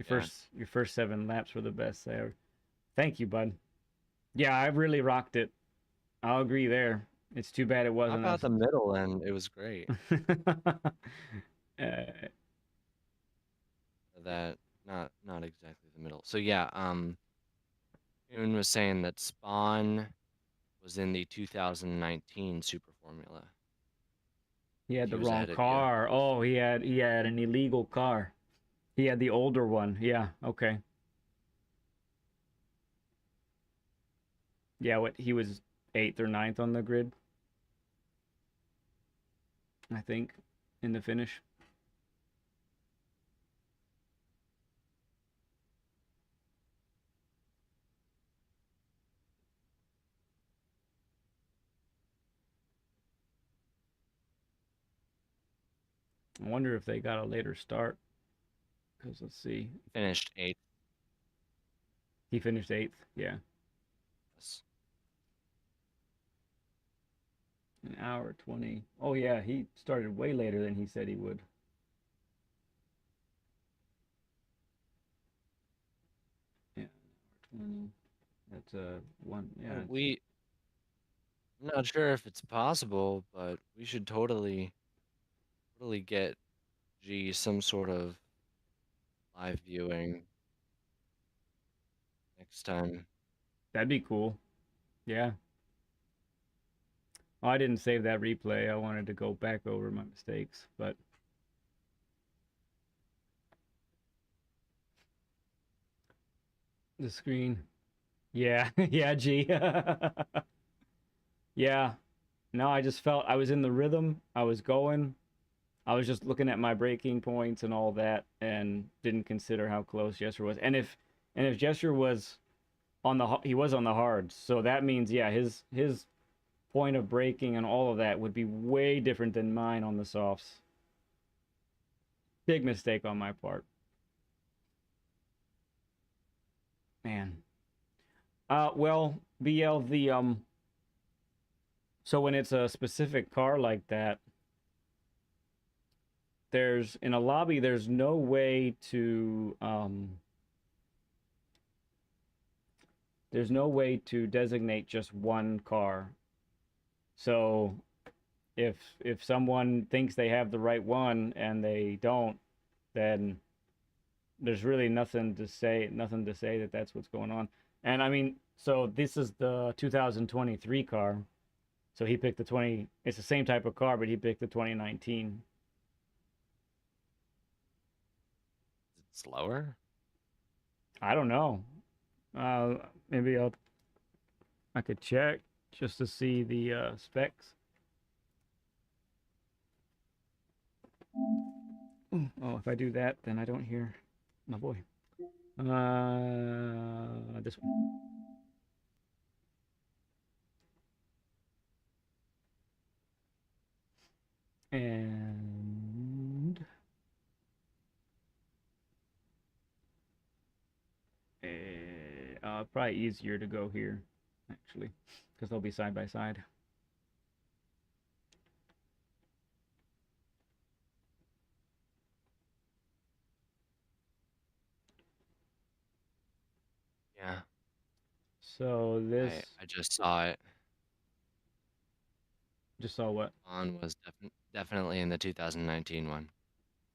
Yeah. Your first 7 laps were the best there. Thank you, bud. Yeah, I really rocked it. I'll agree there. It's too bad it How wasn't about us. the middle end? It was great. uh, that, not exactly the middle. So yeah, Moon was saying that Spawn was in the 2019 Super Formula. He had He the was wrong ahead of you. car. Oh, he had an illegal car. He had the older one. Yeah, okay. Yeah, what he was 8th or 9th on the grid, I think, in the finish. I wonder if they got a later start. Because let's see. Finished 8th. He finished 8th. Yeah. Yes. An hour 20. Oh, yeah. He started way later than he said he would. Yeah. 20. That's one. Yeah. I'm not sure if it's possible, but we should totally get G some sort of live viewing next time. That'd be cool. Yeah. Oh, I didn't save that replay. I wanted to go back over my mistakes, but the screen. Yeah. Yeah, G. Yeah. No, I just felt I was in the rhythm. I was going. I was just looking at my breaking points and all that, and didn't consider how close Jester was. And if Jester was on he was on the hards, so that means yeah, his point of braking and all of that would be way different than mine on the softs. Big mistake on my part, man. Well, BL so when it's a specific car like that, there's in a lobby there's no way to designate just one car. So if someone thinks they have the right one and they don't, then there's really nothing to say that that's what's going on. And I mean, so this is the 2023 car. So he picked the 20, it's the same type of car, but he picked the 2019. Is it slower? I don't know. Maybe I could check just to see the specs. Oh, if I do that, then I don't hear my boy. This one. And probably easier to go here, actually, because they'll be side by side. Yeah. So this I just saw it. just saw what? On was definitely in the 2019 one.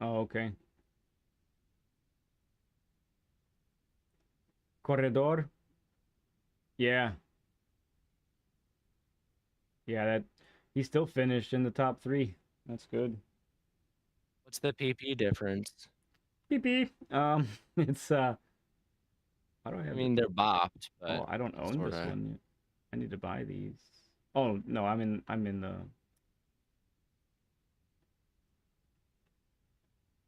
Oh, okay. Corredor. Yeah, yeah. That he still finished in the top 3. That's good. What's the PP difference? Beep beep. It's how do I I have? mean, they're bopped, but Oh, I don't own sort this of. one yet. I need to buy these. Oh no, I'm in the.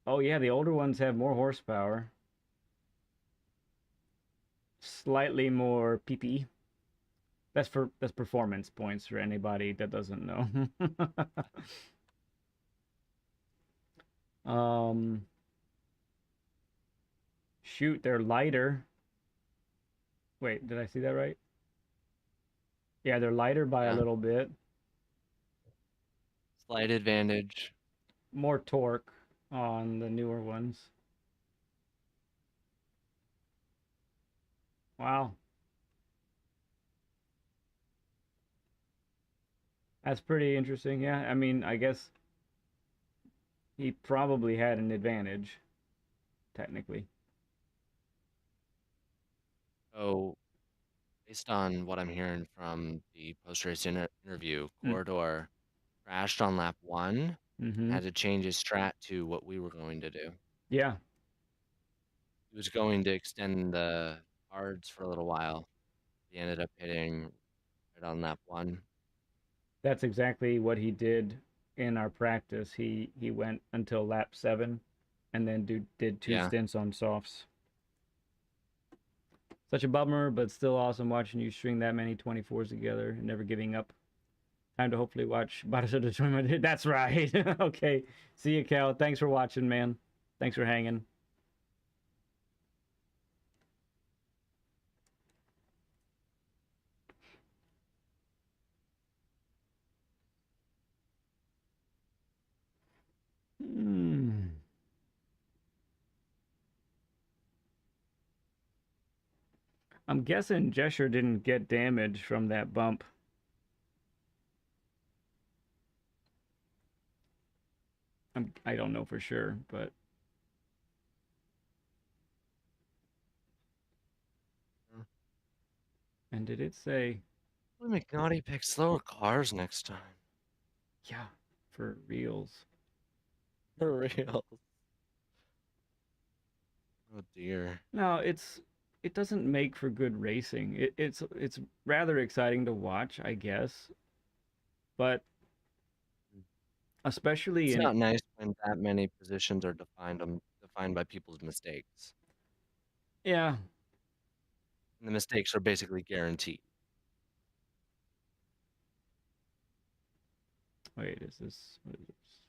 Oh yeah, the older ones have more horsepower. Slightly more PP. That's performance points for anybody that doesn't know. um Shoot, they're lighter. Wait, did I see that right? Yeah, they're lighter by a Yeah. little bit. Slight advantage. More torque on the newer ones. Wow. That's pretty interesting. Yeah, I mean, I guess he probably had an advantage technically. So, based on what I'm hearing from the post-race interview, Mm. Corridor crashed on lap one and Mm-hmm. had to change his strat to what we were going to do. Yeah, He was going to extend the cards for a little while. He ended up hitting right on lap one. that's exactly what he did in our practice. He went until lap 7, and then did 2 Yeah. stints on softs. Such a bummer, but still awesome watching you string that many 24s together and never giving up. Time to hopefully watch Barcelona tournament. That's right. Okay. See you, Cal. Thanks for watching, man. Thanks for hanging. Hmm. I'm guessing Jesher didn't get damage from that bump. I don't know for sure, but and did it say McNaughty picked slower cars next time. yeah for reals? For real. Oh dear. No, it doesn't make for good racing. It's rather exciting to watch, I guess, but especially It's in not nice when that many positions are defined by people's mistakes. yeah. And the mistakes are basically guaranteed. Wait, is this what is this?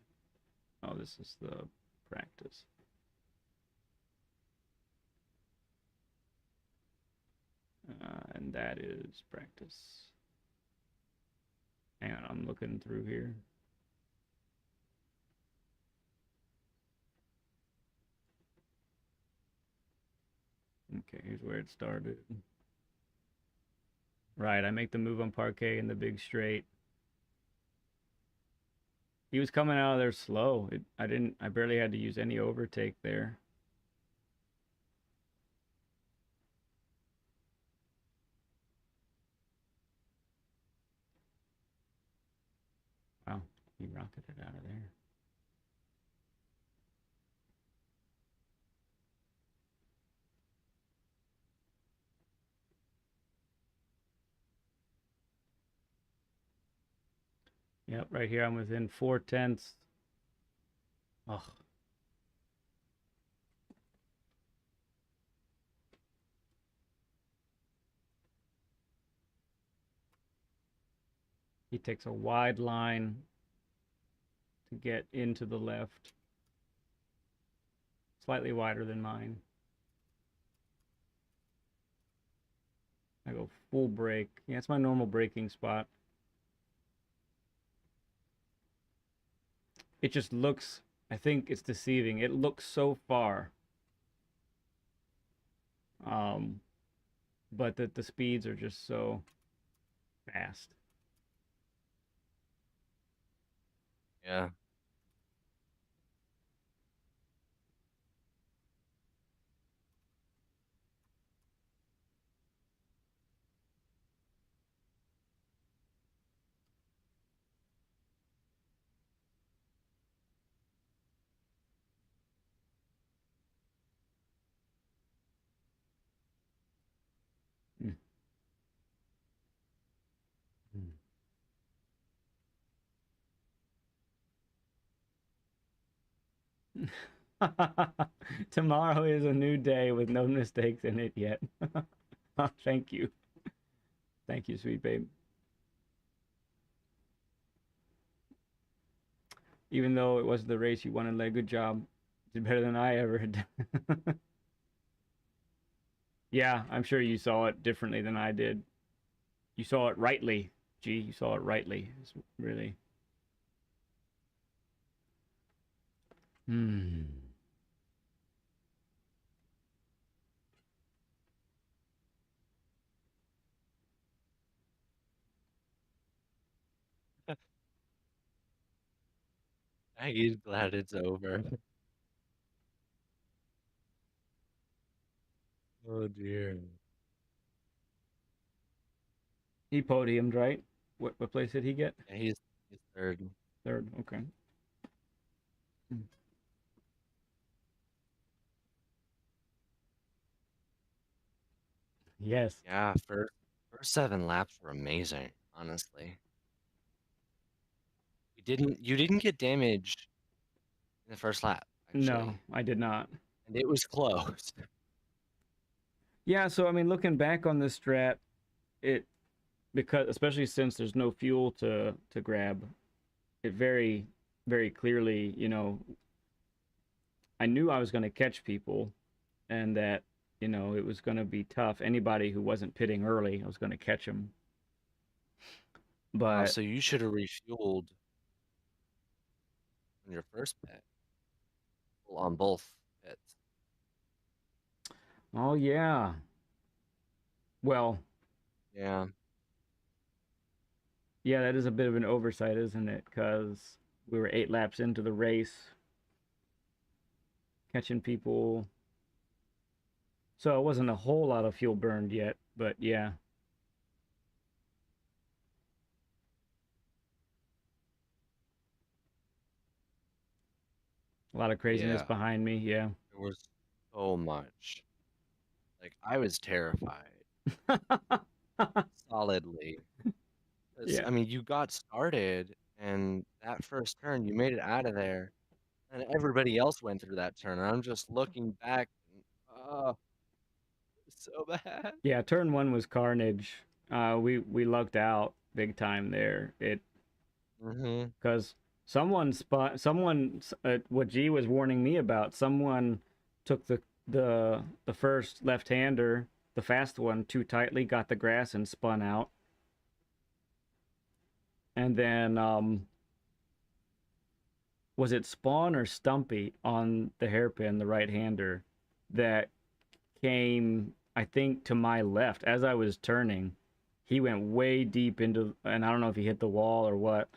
Oh, this is the practice. And that is practice. Hang on, I'm looking through here. Okay, here's where it started. Right, I make the move on parquet in the big straight. He was coming out of there slow. I barely had to use any overtake there. Wow, he rocketed out of there. Yep, right here I'm within 4/10. Ugh. He takes a wide line to get into the left. Slightly wider than mine. I go full brake. Yeah, it's my normal braking spot. It just looks, I think it's deceiving. It looks so far. Um, but the speeds are just so fast. Yeah. Mm. Mm. Tomorrow is a new day with no mistakes in it yet. Thank you. Thank you, sweet babe. Even though it was the race you wanted, like, good job. You did better than I ever did. Yeah, I'm sure you saw it differently than I did. You saw it rightly. Gee, you saw it rightly. It's really. Hmm. Maggie's glad it's over. Oh dear. He podiumed, right? What place did he get? Yeah, he's third. Third. Okay. Yes. Yeah, first 7 laps were amazing, honestly. You didn't get damaged in the first lap, No, actually. I did not. And it was close. Yeah, so I mean, looking back on this strat, it because especially since there's no fuel to grab, it very clearly, I knew I was going to catch people, and that it was going to be tough. Anybody who wasn't pitting early, I was going to catch them. Wow, But so you should have refueled on your first pit. Well, on both pits. oh yeah, well, Yeah. yeah, that is a bit of an oversight, isn't it? Because we were 8 laps into the race, catching people. So it wasn't a whole lot of fuel burned yet, but yeah. A lot of craziness Yeah. behind me, yeah. There was so much. Like, I was terrified. Solidly. Because, Yeah. I mean, you got started, and that first turn, you made it out of there, and everybody else went through that turn. And I'm just looking back, and, oh, it's so bad. Yeah, turn one was carnage. We lucked out big time there. It Mm-hmm. because what G was warning me about. Someone took the first left hander, the fast one, too tightly, got the grass and spun out, and then was it Spawn or Stumpy on the hairpin, the right hander, that came, I think, to my left as I was turning. He went way deep into, and I don't know if he hit the wall or what.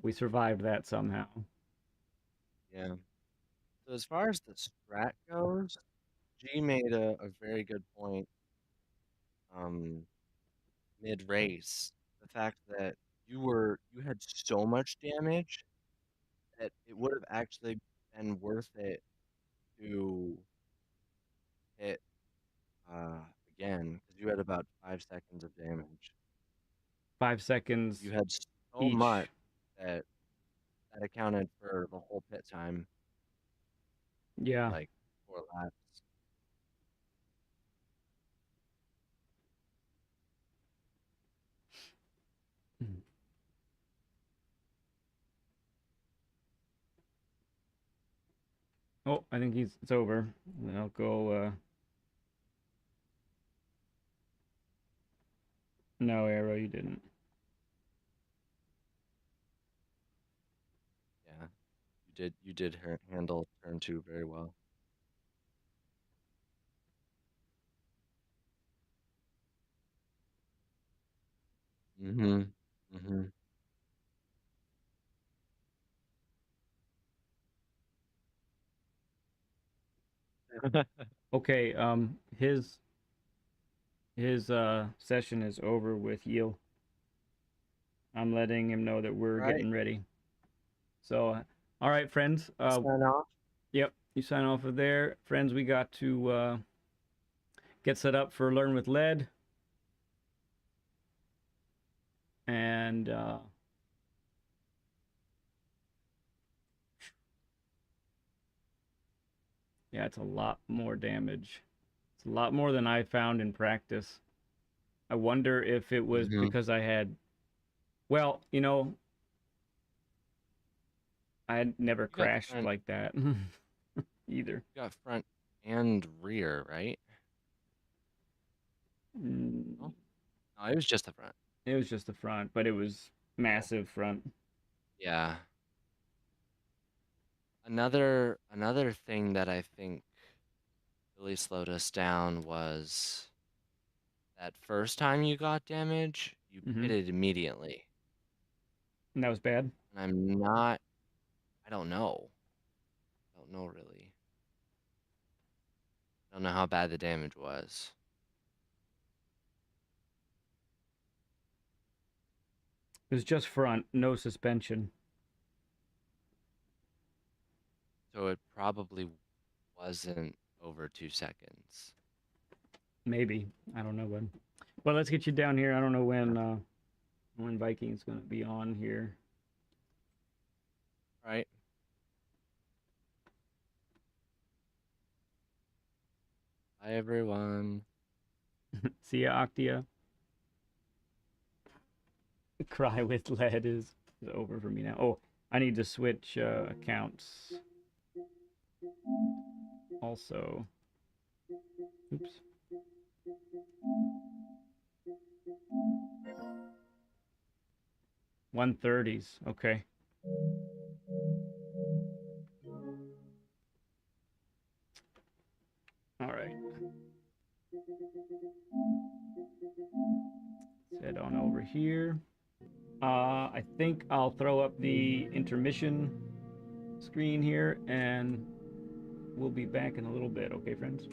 We survived that somehow. Yeah. So as far as the strat goes, G made a very good point mid-race. The fact that you had so much damage that it would have actually been worth it to hit uh, again because you had about 5 seconds of damage. 5 seconds You had so much each. that that accounted for the whole pit time, Yeah. like 4 laps. Oh, I think it's over. I'll go. No, Arrow, you didn't. Yeah, you did handle turn 2 very well. Mm-hmm. Mm-hmm. Okay. His session is over with Yil. I'm letting him know that we're All right, getting ready. So, all right, friends. I'll sign off. Yep. You sign off of there, friends. We got to get set up for Learn with Lead, and yeah, it's a lot more damage. It's a lot more than I found in practice. I wonder if it was Mm-hmm. because I had, well, I had never You got crashed front, like that either. you got front and rear, right? Mm, Oh, no, it was just the front. it was just the front, but it was Oh, massive front. yeah. Another thing that I think really slowed us down was that first time you got damage, you Hmm. pitted immediately. And that was bad. And I don't know. I don't know really. don't know how bad the damage was. It was just front, no suspension. So it probably wasn't over 2 seconds. Maybe. I don't know when. Well, let's get you down here. I don't know when Viking's gonna be on here. Right? Hi, everyone. See ya, Octia. Cry with lead is over for me now. Oh, I need to switch accounts. Also, oops. $130s. Okay. All right. Let's head on over here. I think I'll throw up the intermission screen here, and we'll be back in a little bit. Okay, friends?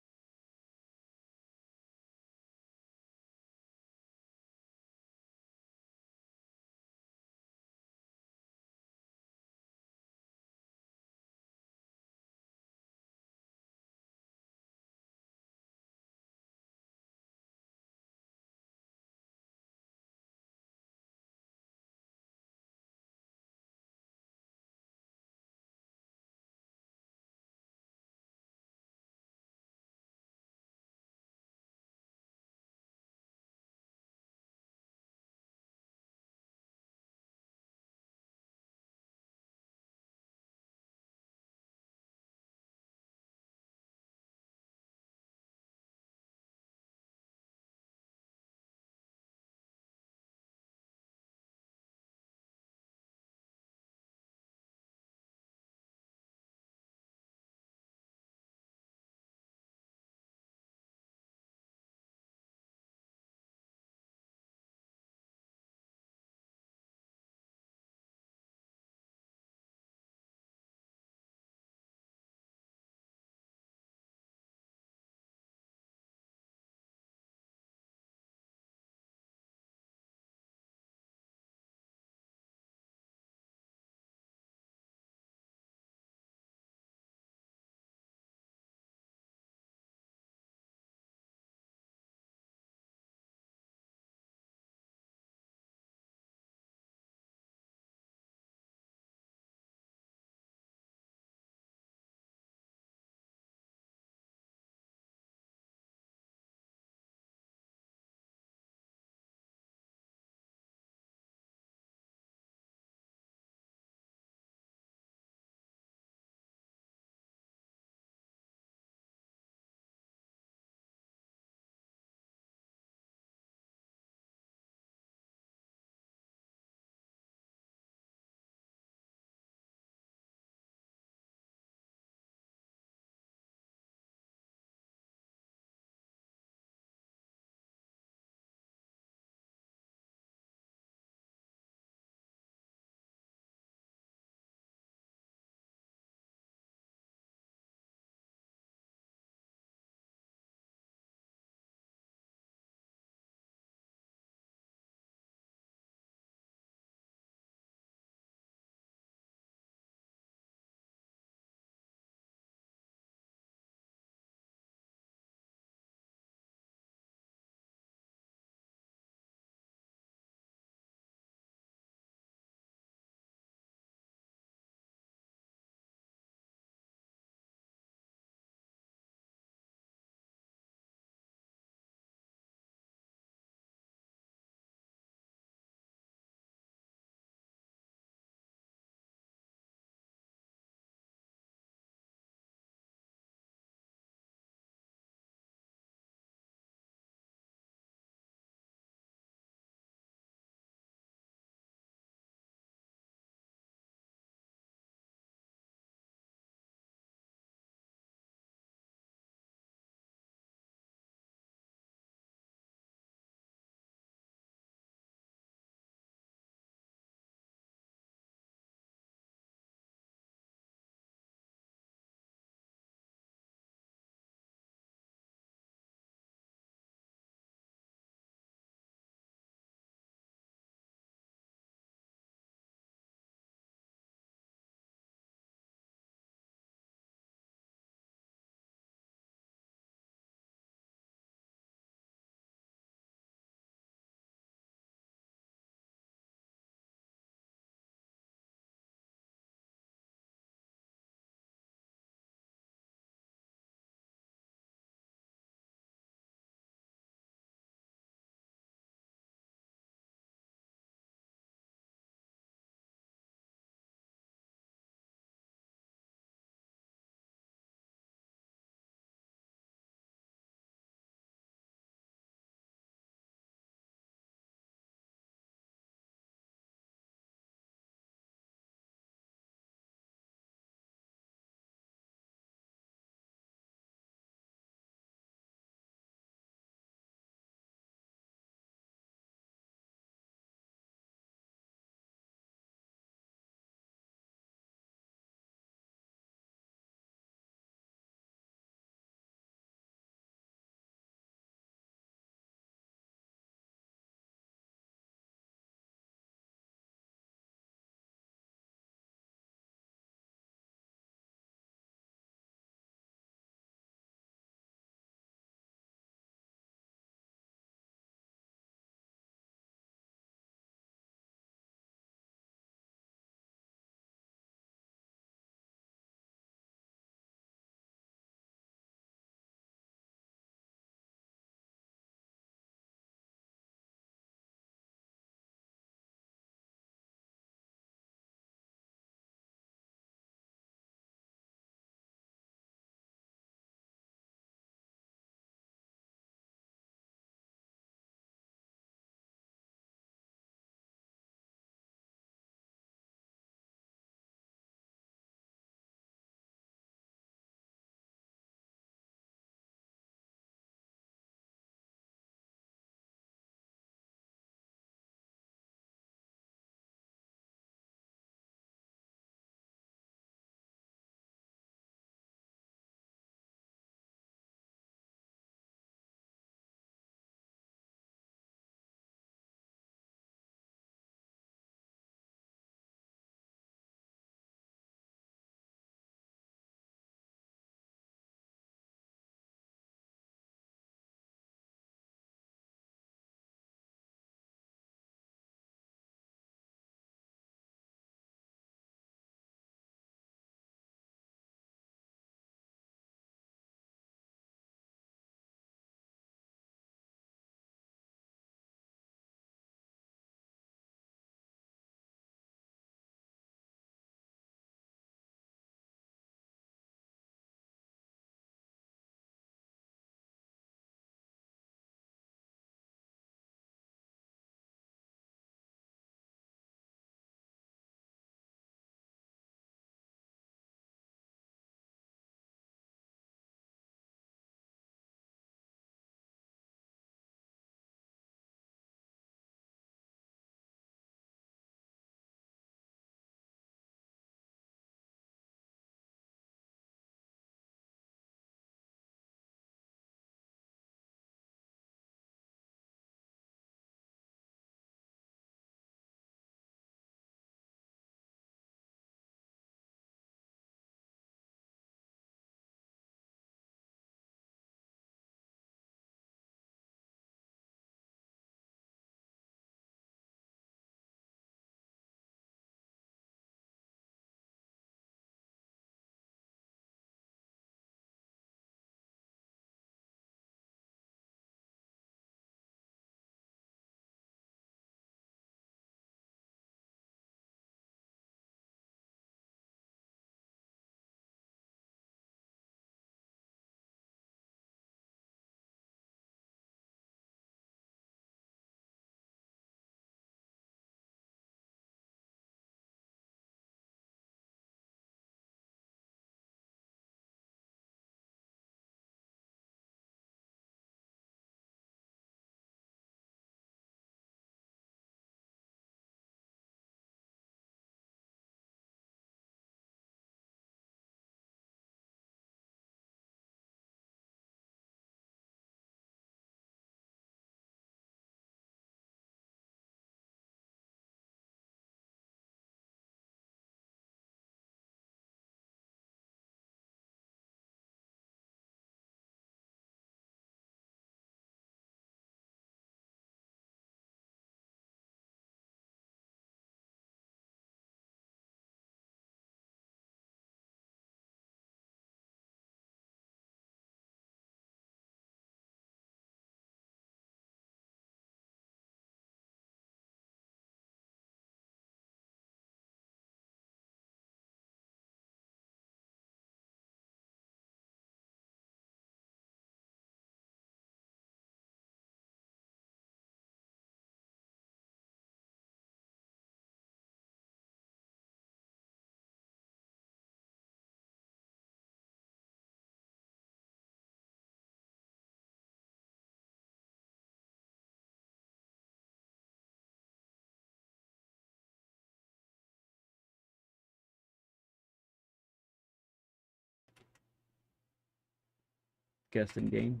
guest in game.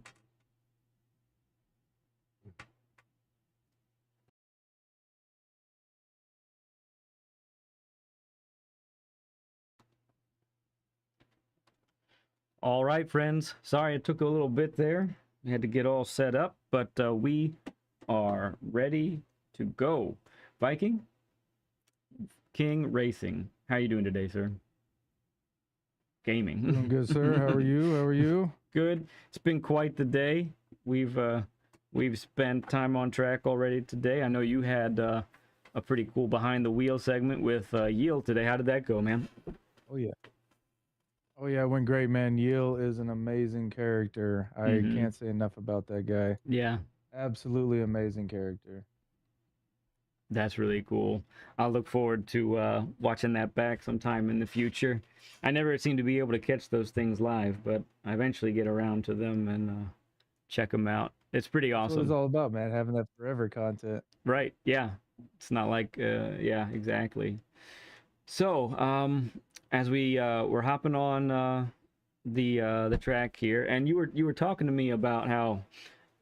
All right, friends. Sorry it took a little bit there. We had to get all set up, but we are ready to go. Viking King Racing. How you doing today, sir? Gaming. Doing good, sir. How are you? How are you? Good. It's been quite the day. We've spent time on track already today. I know you had a pretty cool behind the wheel segment with Yield today. How did that go, man? Oh yeah. Oh yeah, it went great, man. Yale is an amazing character. I Mhm. can't say enough about that guy. Yeah, Absolutely amazing character. that's really cool. I'll look forward to watching that back sometime in the future. I never seem to be able to catch those things live, but I eventually get around to them and check them out. It's pretty That's what it's awesome. all about, man. Having that forever content. Right, yeah. It's not like, yeah, exactly. So, as we're hopping on the track here, and you were talking to me about how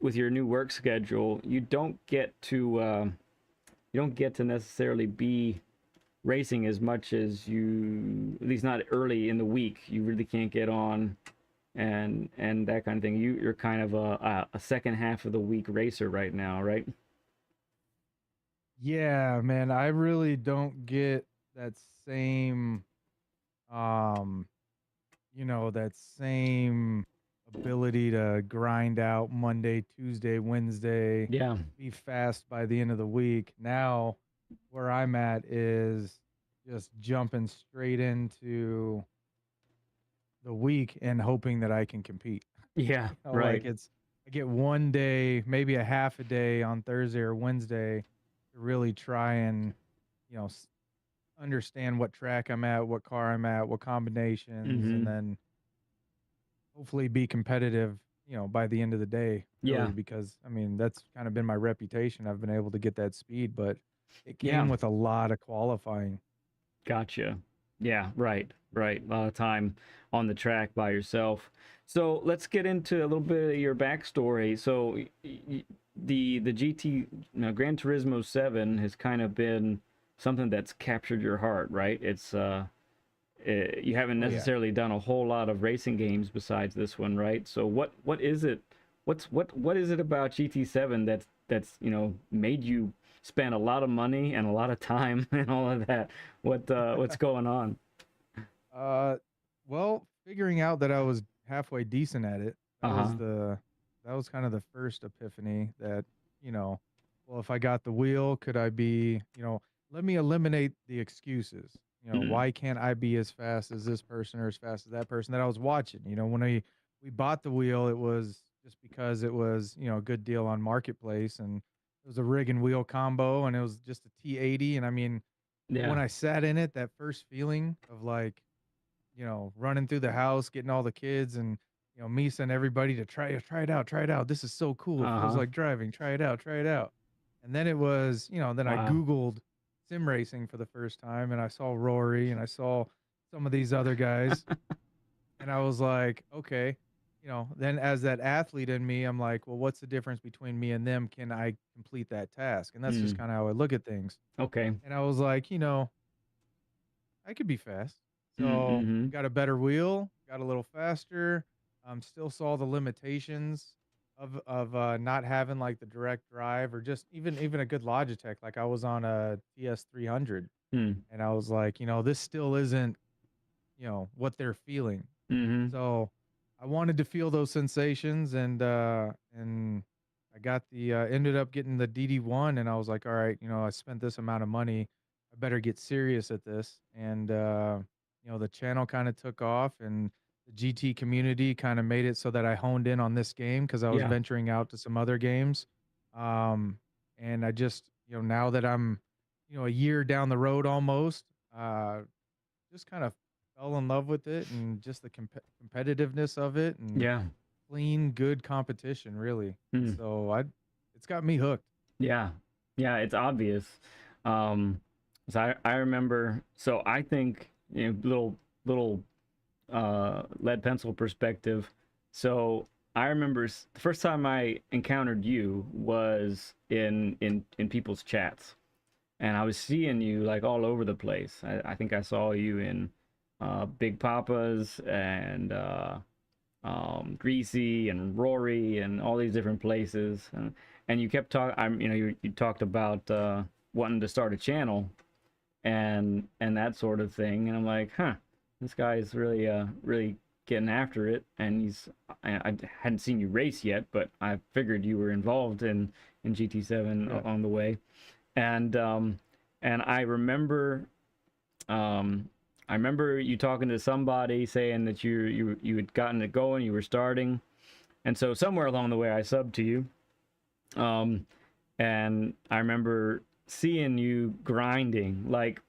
with your new work schedule, you don't get to necessarily be racing as much as you, at least not early in the week. You really can't get on and that kind of thing. You're kind of a second half of the week racer right now, right? Yeah, man. I really don't get that same um that same ability to grind out Monday, Tuesday, Wednesday, Yeah. be fast by the end of the week. Now, where I'm at is just jumping straight into the week and hoping that I can compete. Yeah, Like right. I get one day, maybe a half a day on Thursday or Wednesday to really try and, you know, s- understand what track I'm at, what car I'm at, what combinations, and Mm-hmm. then hopefully be competitive, by the end of the day, really, Yeah. because I mean, that's kind of been my reputation. I've been able to get that speed, but it Yeah. came with a lot of qualifying. Gotcha. Yeah, right, right. A lot of time on the track by yourself. So let's get into a little bit of your backstory. So the GT, Gran Turismo 7 has kind of been something that's captured your heart, right? You haven't Oh yeah. necessarily done a whole lot of racing games besides this one, right? So what is it? What is it about GT7 that's made you spend a lot of money and a lot of time and all of that? What's going on? Uh, well, figuring out that I was halfway decent at it, Uh-huh. that was kind of the first epiphany that, you know, well, if I got the wheel, could I be, let me eliminate the excuses. Mm. Why can't I be as fast as this person or as fast as that person that I was watching? When we bought the wheel, it was just because it was, a good deal on Marketplace, and it was a rig and wheel combo, and it was just a T80. And I mean, when Yeah. I sat in it, that first feeling of like, running through the house, getting all the kids, and me sending everybody to try it out, try it out. This is so cool. It feels Uh-huh. like driving. Try it out, try it out. And then it was, then I Wow. Googled sim racing for the first time, and I saw Rory and I saw some of these other guys, and I was like, okay, then as that athlete in me, I'm like, well, what's the difference between me and them? Can I complete that task? And that's just Mm. kind of how I look at things. Okay. And I was like, I could be fast. So I Mm-hmm. got a better wheel, got a little faster. Still saw the limitations of not having like the direct drive or just even a good Logitech. Like I was on a TS300, Mm. and I was like, this still isn't what they're feeling. Mm-hmm. So I wanted to feel those sensations, and I got the ended up getting the DD1, and I was like, all right, I spent this amount of money, I better get serious at this. And the channel kind of took off, and the GT community kind of made it so that I honed in on this game because I was Yeah. venturing out to some other games. Um, and I just, now that I'm, a year down the road almost, just kind of fell in love with it, and just the competitiveness of it, and Yeah. clean, good competition, really. Mm. So it's got me hooked. Yeah. Yeah, it's obvious. Um, so I remember, so I think, little lead pencil perspective. So I remember the first time I encountered you was in people's chats, and I was seeing you like all over the place. I think I saw you in Big Papa's and Greasy and Rory and all these different places, and you kept talking. You talked about wanting to start a channel and that sort of thing, and I'm like, huh, this guy's really getting after it, and I hadn't seen you race yet, but I figured you were involved in GT7 Yeah. on the way, and I remember I remember you talking to somebody saying that you had gotten it going, you were starting, and so somewhere along the way I subbed to you, and I remember seeing you grinding, like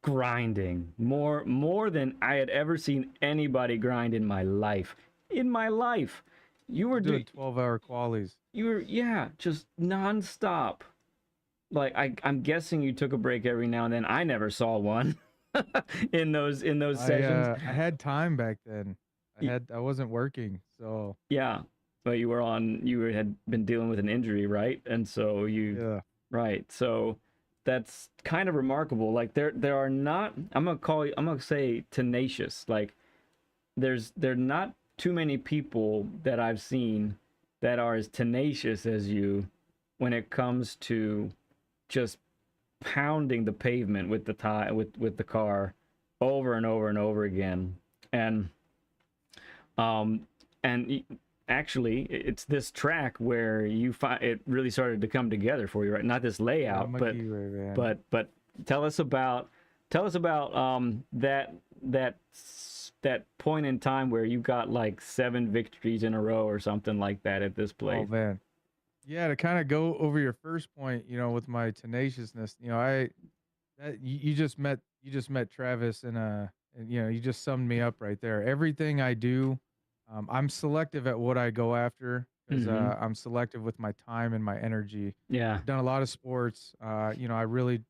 grinding more than I had ever seen anybody grind in my life. In my life, you were doing 12-hour qualies. You were, yeah, just nonstop. Like I'm guessing you took a break every now and then. I never saw one in those sessions. I had time back then. I wasn't working, so Yeah, but you had been dealing with an injury, right? And so yeah. right. So that's kind of remarkable. Like there are not, I'm gonna say tenacious. Like there are not too many people that I've seen that are as tenacious as you when it comes to just pounding the pavement with the car over and over and over again. And actually it's this track where you find it really started to come together for you, right? Not this layout, but tell us about that point in time where you got like 7 victories in a row or something like that at this place. Oh man. Yeah, to kind of go over your first point, with my tenaciousness, you just met Travis and you just summed me up right there. Everything I do, I'm selective at what I go after because I'm selective with my time and my energy. Yeah. I've done a lot of sports. I really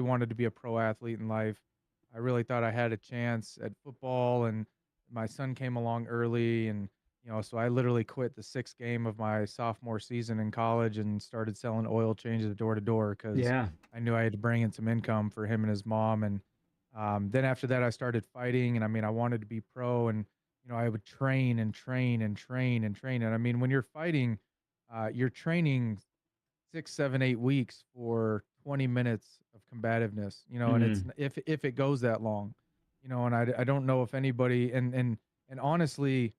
wanted to be a pro athlete in life. I really thought I had a chance at football, and my son came along early, and so I literally quit the 6th game of my sophomore season in college and started selling oil changes door to door because I knew I had to bring in some income for him and his mom. And then after that, I started fighting, and I wanted to be pro, and I would train and train and train and train. And when you're fighting, you're training 6, 7, 8 weeks for 20 minutes of combativeness, and it's if it goes that long, and I don't know if anybody and honestly,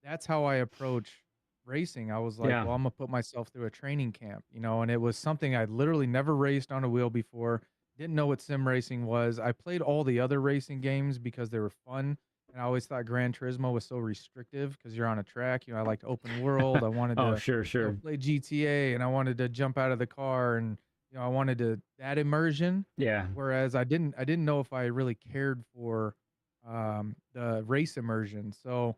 that's how I approach racing. I was like, well, I'm gonna put myself through a training camp, and it was something I'd literally never raced on a wheel before. Didn't know what sim racing was. I played all the other racing games because they were fun, and I always thought Gran Turismo was so restrictive because you're on a track. I liked open world. I wanted to play GTA, and I wanted to jump out of the car, and I wanted that immersion. Yeah. Whereas I didn't know if I really cared for the race immersion. So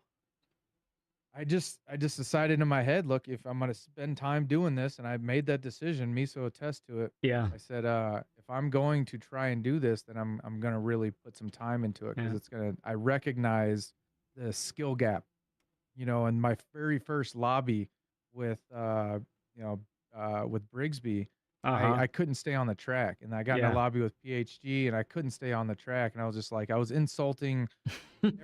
I just decided in my head, look, if I'm gonna spend time doing this, and I made that decision, Miso attests to it. Yeah. I said, if I'm going to try and do this, then I'm gonna really put some time into it because I recognize the skill gap. In my very first lobby with with Brigsby, I couldn't stay on the track, and I got in a lobby with PhD, and I couldn't stay on the track, and I was just like, I was insulting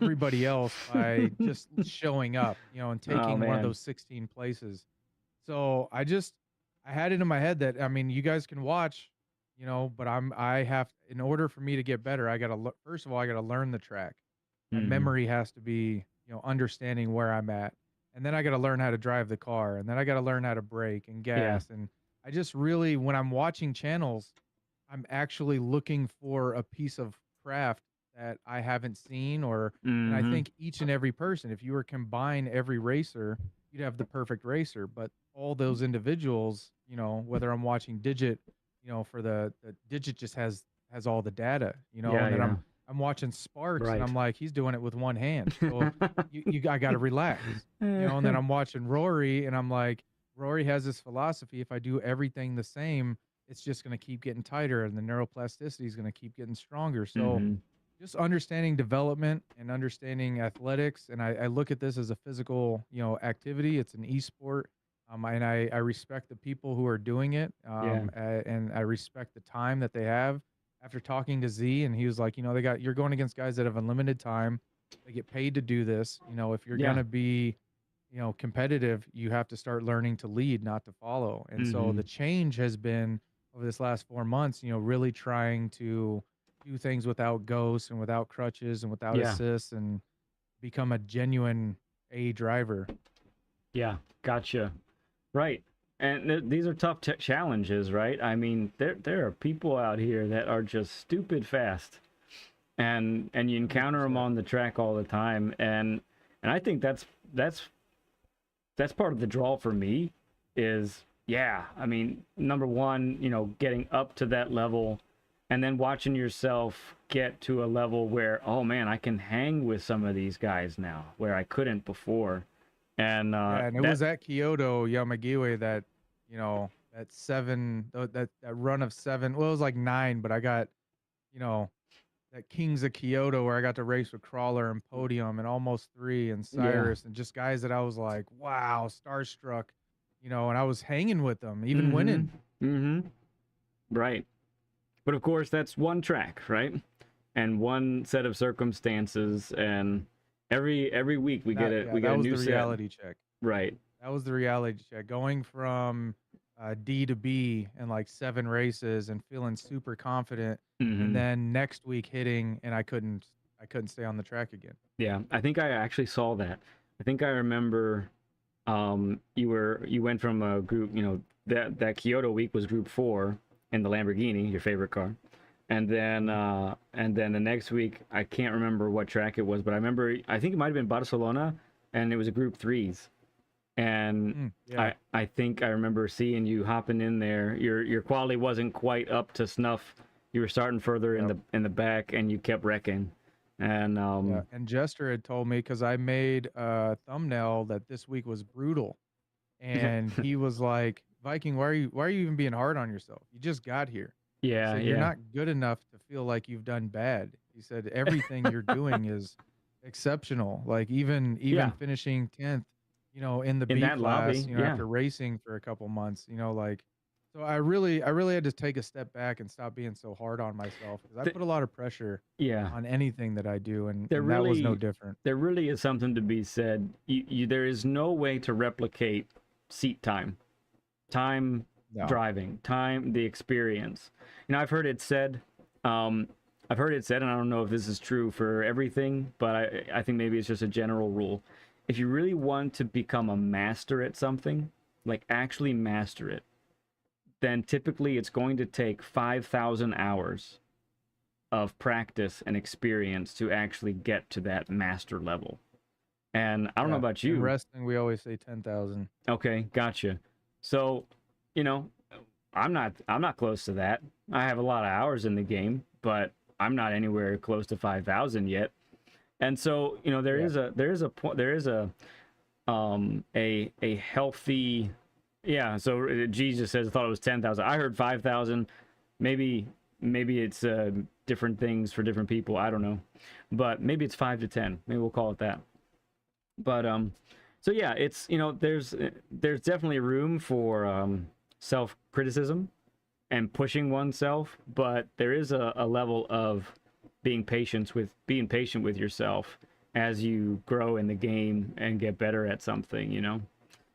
everybody else by just showing up, and taking one of those 16 places. So I had it in my head that you guys can watch, but I have, in order for me to get better, I gotta first of all I gotta learn the track. My memory has to be understanding where I'm at, and then I gotta learn how to drive the car, and then I gotta learn how to brake and gas. And I just really, when I'm watching channels, I'm actually looking for a piece of craft that I haven't seen, and I think each and every person, if you were combine every racer, you'd have the perfect racer. But all those individuals, whether I'm watching Digit, for the Digit just has all the data, and then I'm watching Sparks, and I'm like, he's doing it with one hand. So I got to relax, and then I'm watching Rory, and I'm like, Rory has this philosophy. If I do everything the same, it's just going to keep getting tighter, and the neuroplasticity is going to keep getting stronger. So just understanding development and understanding athletics. And I look at this as a physical, activity. It's an esport. And I respect the people who are doing it. Yeah. And I respect the time that they have. After talking to Z, and he was like, you're going against guys that have unlimited time. They get paid to do this. If you're Yeah. gonna be, competitive, you have to start learning to lead, not to follow. And so the change has been over this last 4 months, really trying to do things without ghosts and without crutches and without Yeah. assists and become a genuine A driver. Yeah. Gotcha. Right. And these are tough challenges, right? I mean, there are people out here that are just stupid fast, and you encounter them 100%. on the track all the time, and I think that's part of the draw for me. Is, yeah, I mean, number one, getting up to that level, and then watching yourself get to a level where, oh man, I can hang with some of these guys now where I couldn't before. And Yeah, and it was at Kyoto Yamagiwe that, that run of 7. Well, it was like 9, but I got, that Kings of Kyoto where I got to race with Crawler and Podium and Almost 3 and Cyrus and just guys that I was like, wow, starstruck, and I was hanging with them, even winning. Right. But of course, that's one track, right? And one set of circumstances, and every week we get a new set. Reality check. Right. That was the reality check. Going from D to B in like 7 races and feeling super confident, and then next week hitting, and I couldn't stay on the track again. Yeah, I think I actually saw that. I think I remember you went from a group, that Kyoto week was group 4 in the Lamborghini, your favorite car. And then the next week, I can't remember what track it was, but I think it might have been Barcelona, and it was a group 3s. And I think I remember seeing you hopping in there. Your quality wasn't quite up to snuff. You were starting further in the back, and you kept wrecking. And and Jester had told me, because I made a thumbnail that this week was brutal, and he was like, Viking, why are you even being hard on yourself? You just got here. Yeah, You're not good enough to feel like you've done bad. He said everything you're doing is exceptional. Like even finishing 10th, in the B that class, lobby, after racing for a couple months, so I really had to take a step back and stop being so hard on myself, because I put a lot of pressure on anything that I do, and that was no different. There really is something to be said. There is no way to replicate seat time, driving, the experience. I've heard it said, and I don't know if this is true for everything, but I think maybe it's just a general rule. If you really want to become a master at something, like actually master it, then typically it's going to take 5,000 hours of practice and experience to actually get to that master level. And I don't know about you. In wrestling, we always say 10,000. Okay, gotcha. So, I'm not close to that. I have a lot of hours in the game, but I'm not anywhere close to 5,000 yet. And so, there is a healthy. Yeah, so Jesus says I thought it was 10,000. I heard 5,000. Maybe it's different things for different people. I don't know, but maybe it's 5 to 10. Maybe we'll call it that. But so yeah, it's there's definitely room for self-criticism and pushing oneself, but there is a level of being patient with yourself as you grow in the game and get better at something.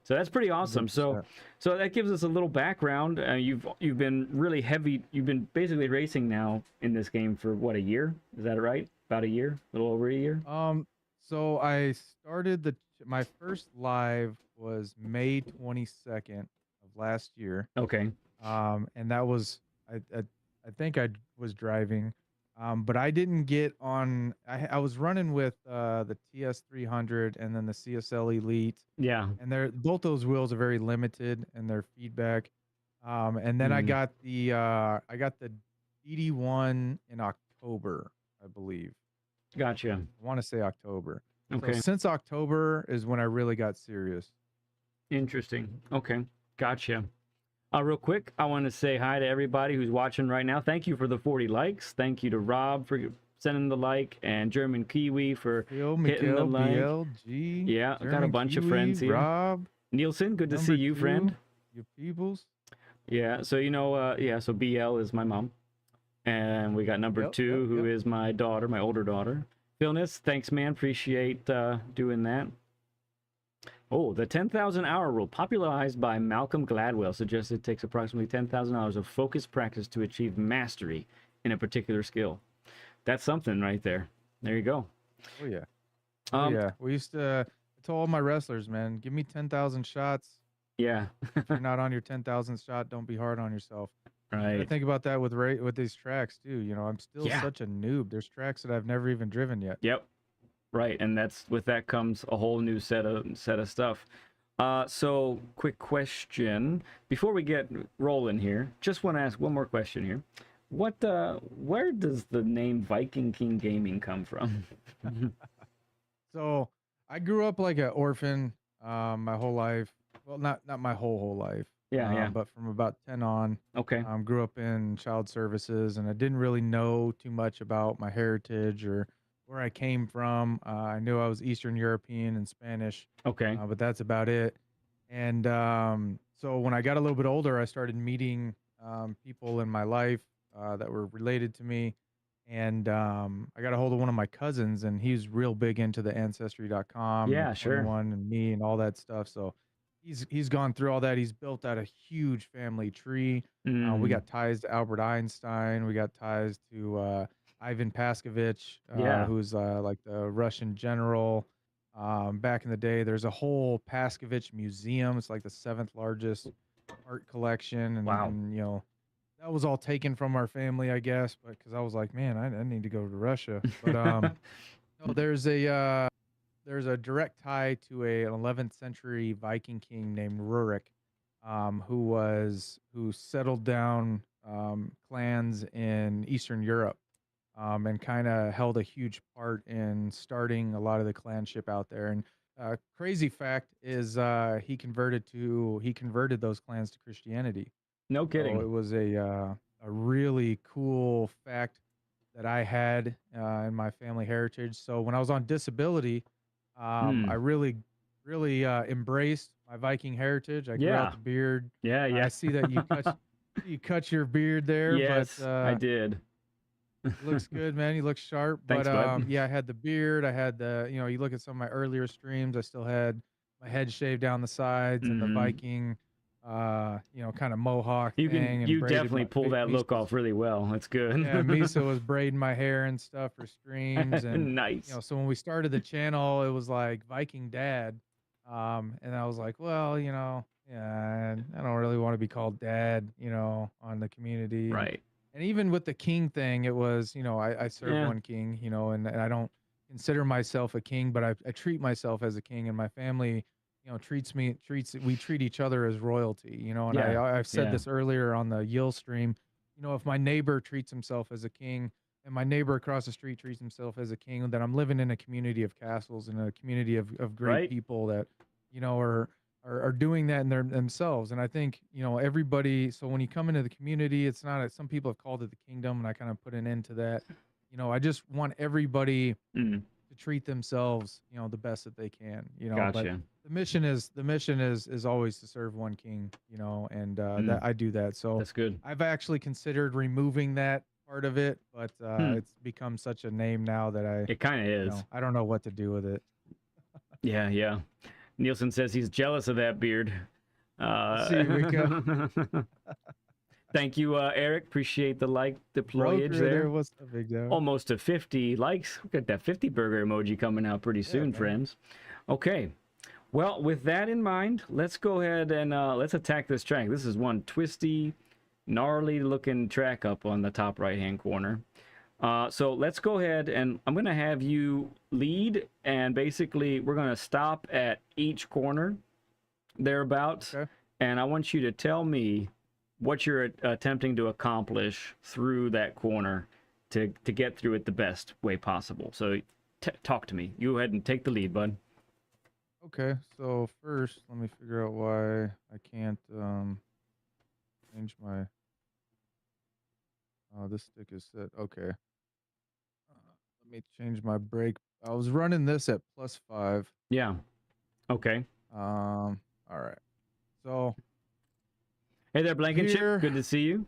So that's pretty awesome. 100%. So that gives us a little background. You've been really heavy. You've been basically racing now in this game for what, a year? Is that right? About a year? A little over a year? So I started my first live was May 22nd of last year. Okay. And that was I think I was driving. But I didn't get on. I was running with the TS300 and then the CSL Elite. Yeah. And both those wheels are very limited in their feedback. And then I got the DD1 in October, I believe. Gotcha. I want to say October. Okay. So since October is when I really got serious. Interesting. Okay. Gotcha. Real quick, I want to say hi to everybody who's watching right now. Thank you for the 40 likes. Thank you to Rob sending the like, and German Kiwi for Phil, hitting the Mikael, like. BLG, Yeah, I got a German bunch of Kiwi, friends here. Rob, Nielsen, good to see number you, 2, friend. you peoples. Yeah, so you know, yeah, so BL is my mom. And we got number 2, who is my daughter, my older daughter. Philness, thanks, man. Appreciate doing that. Oh, the 10,000 hour rule, popularized by Malcolm Gladwell, suggests it takes approximately 10,000 hours of focused practice to achieve mastery in a particular skill. That's something right there. There you go. Oh, yeah. Oh, yeah. We used to, I told all my wrestlers, man, give me 10,000 shots. Yeah. If you're not on your 10,000th shot, don't be hard on yourself. I Right. think about that with these tracks, too. You know, I'm still Yeah. such a noob. There's tracks that I've never even driven yet. Yep. Right, and that's with that comes a whole new set of stuff. So quick question before we get rolling here. Just want to ask one more question here. Where does the name Viking King Gaming come from? So I grew up like an orphan my whole life. Well, not my whole life. Yeah. But from about 10 on, Okay. grew up in child services, and I didn't really know too much about my heritage or where I came from. I knew I was Eastern European and Spanish, Okay. but that's about it. And so when I got a little bit older, I started meeting people in my life that were related to me. And I got a hold of one of my cousins, and he's real big into the ancestry.com and Yeah, the sure. 21 and me and all that stuff. So he's gone through all that. He's built out a huge family tree. We got ties to Albert Einstein. We got ties to Ivan Paskovich, Yeah. who's like the Russian general. Back in the day, there's a whole Paskovich museum. It's like the 7th largest art collection, and, Wow. and you know, that was all taken from our family, I guess, but because I was like, man, I need to go to Russia. But no, there's a direct tie to an 11th century Viking king named Rurik, who settled down clans in Eastern Europe, and kind of held a huge part in starting a lot of the clanship out there. And crazy fact is, he converted those clans to Christianity. No So kidding. it was a really cool fact that I had in my family heritage. So when I was on disability, I really embraced my Viking heritage. I grew out Yeah. the beard. Yeah. I see that you cut your beard there, Yes, but I did. looks good, man. You look sharp. Thanks, But bud. yeah, I had the beard. I had you look at some of my earlier streams, I still had my head shaved down the sides and the Viking kind of mohawk thing, and You braided definitely my pull that look Misa's. off really well. That's good. Yeah, Misa was braiding my hair and stuff for streams, and Nice. so when we started the channel, it was like Viking Dad, and I was like, well, yeah, I don't really want to be called Dad, on the community, Right. and even with the king thing, it was, I serve Yeah. one king, and I don't consider myself a king, but I treat myself as a king, and my family, we treat each other as royalty, and Yeah. I've said Yeah. this earlier on the Yill stream, if my neighbor treats himself as a king and my neighbor across the street treats himself as a king, then I'm living in a community of castles and a community of great Right. people that, are doing that in themselves. And I think, everybody, so when you come into the community, it's not, some people have called it the kingdom, and I kind of put an end to that. I just want everybody to treat themselves, the best that they can, but Gotcha. the mission is always to serve one king, and that I do that. So That's good. I've actually considered removing that part of it, but it's become such a name now that It kind of is. I don't know what to do with it. Yeah. Yeah. Nielsen says he's jealous of that beard. Let's see, we go. Thank you, Eric. Appreciate the like deployage there. What's the big deal? Almost to 50 likes. We've got that 50 burger emoji coming out pretty soon, friends. Okay. Well, with that in mind, let's go ahead and let's attack this track. This is one twisty, gnarly looking track up on the top right hand corner. So let's go ahead, and I'm going to have you lead, and basically we're going to stop at each corner thereabouts. Okay. And I want you to tell me what you're attempting to accomplish through that corner to get through it the best way possible. So talk to me. You go ahead and take the lead, bud. Okay, so first, let me figure out why I can't change my. Oh, this stick is set. Okay. Let me change my brake. I was running this at +5. Yeah. Okay. All right. So Hey there, Blankenship. here, Good to see you.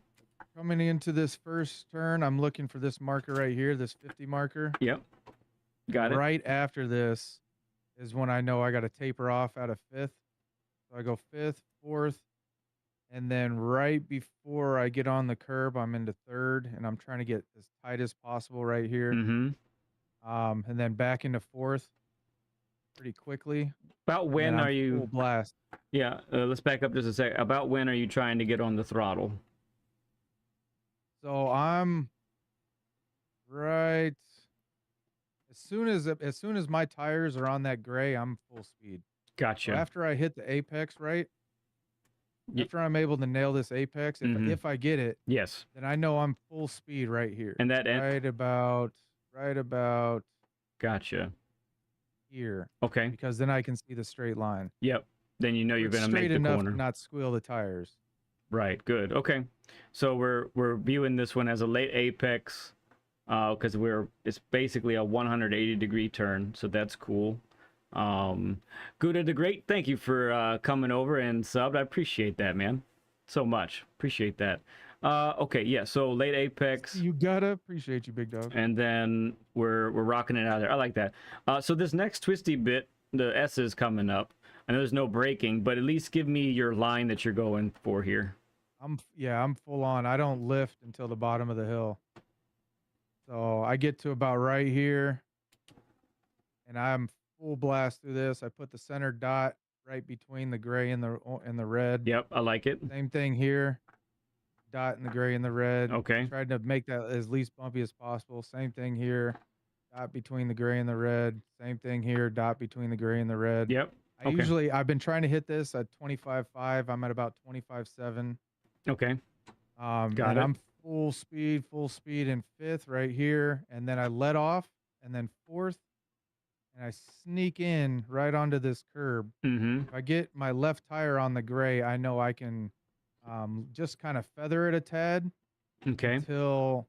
coming into this first turn, I'm looking for this marker right here, this 50 marker. Yep. Got it. Right after this is when I know I got to taper off out of 5th. So I go 5th, 4th, and then right before I get on the curb, I'm into 3rd, and I'm trying to get as tight as possible right here. Mm-hmm. And then back into 4th pretty quickly. About when and are I'm you? full blast? Yeah. Let's back up just a sec. About when are you trying to get on the throttle? So I'm right as soon as my tires are on that gray, I'm full speed. Gotcha. So after I hit the apex, right? Ye- After I'm able to nail this apex, if I get it, Yes. then I know I'm full speed right here. And that right about Gotcha. here, Okay. because then I can see the straight line. Yep. Then you know you're going to make Straight the enough corner. to not squeal the tires. Right. Good. Okay. So we're viewing this one as a late apex, because it's basically a 180-degree turn. So that's cool. Gouda the Great, thank you for coming over and subbed. I appreciate that, man, so much. Appreciate that. Okay, yeah. So late apex. You gotta appreciate you, big dog. And then we're rocking it out there. I like that. So this next twisty bit, the S is coming up. I know there's no braking, but at least give me your line that you're going for here. I'm full on. I don't lift until the bottom of the hill. So I get to about right here, and I'm full blast through this. I put the center dot right between the gray and the red. Yep, I like it. Same thing here. Dot in the gray and the red. Okay. Tried to make that as least bumpy as possible. Same thing here. Dot between the gray and the red. Same thing here. Dot between the gray and the red. Yep. I've been trying to hit this at 25.5. I'm at about 25.7. Okay. And I'm full speed in 5th right here. And then I let off, and then 4th, and I sneak in right onto this curb. Mm-hmm. If I get my left tire on the gray, I know I can just kind of feather it a tad. Okay. Until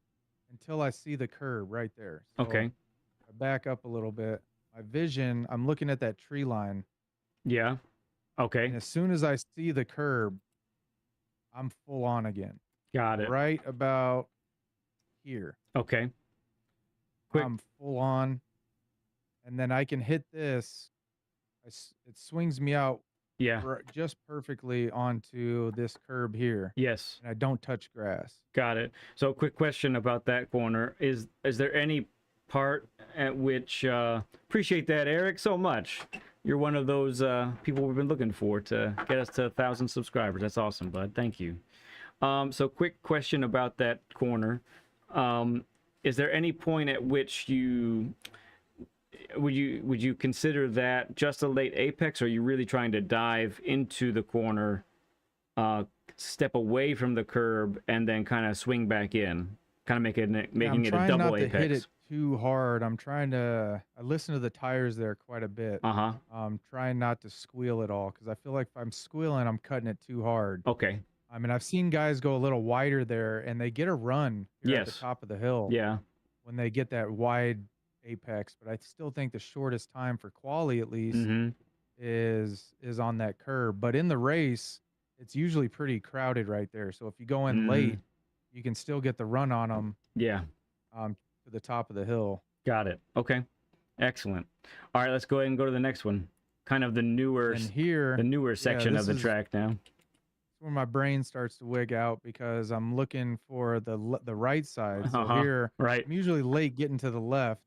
I see the curb right there. So Okay. I back up a little bit. My vision, I'm looking at that tree line. Yeah. Okay. And as soon as I see the curb, I'm full on again. Got it. Right about here. Okay. Quick. I'm full on. And then I can hit this. It swings me out Yeah. just perfectly onto this curb here. Yes. And I don't touch grass. Got it. So quick question about that corner. Is there any part at which appreciate that, Eric, so much. You're one of those people we've been looking for to get us to 1,000 subscribers. That's awesome, bud. Thank you. So quick question about that corner. Is there any point at which would you consider that just a late apex, or are you really trying to dive into the corner, step away from the curb, and then kind of swing back in, kind of making it a double apex? I'm trying not to hit it too hard. I listen to the tires there quite a bit. I'm trying not to squeal at all, because I feel like if I'm squealing, I'm cutting it too hard. Okay. I mean, I've seen guys go a little wider there, and they get a run at the top of the hill. Yeah. When they get that wide apex, but I still think the shortest time for quali, at least, is on that curb. But in the race, it's usually pretty crowded right there. So if you go in late, you can still get the run on them. Yeah. To the top of the hill. Got it. Okay. Excellent. All right, let's go ahead and go to the next one. Kind of the newer section of the track now. Where my brain starts to wig out, because I'm looking for the right side. So here, I'm usually late getting to the left,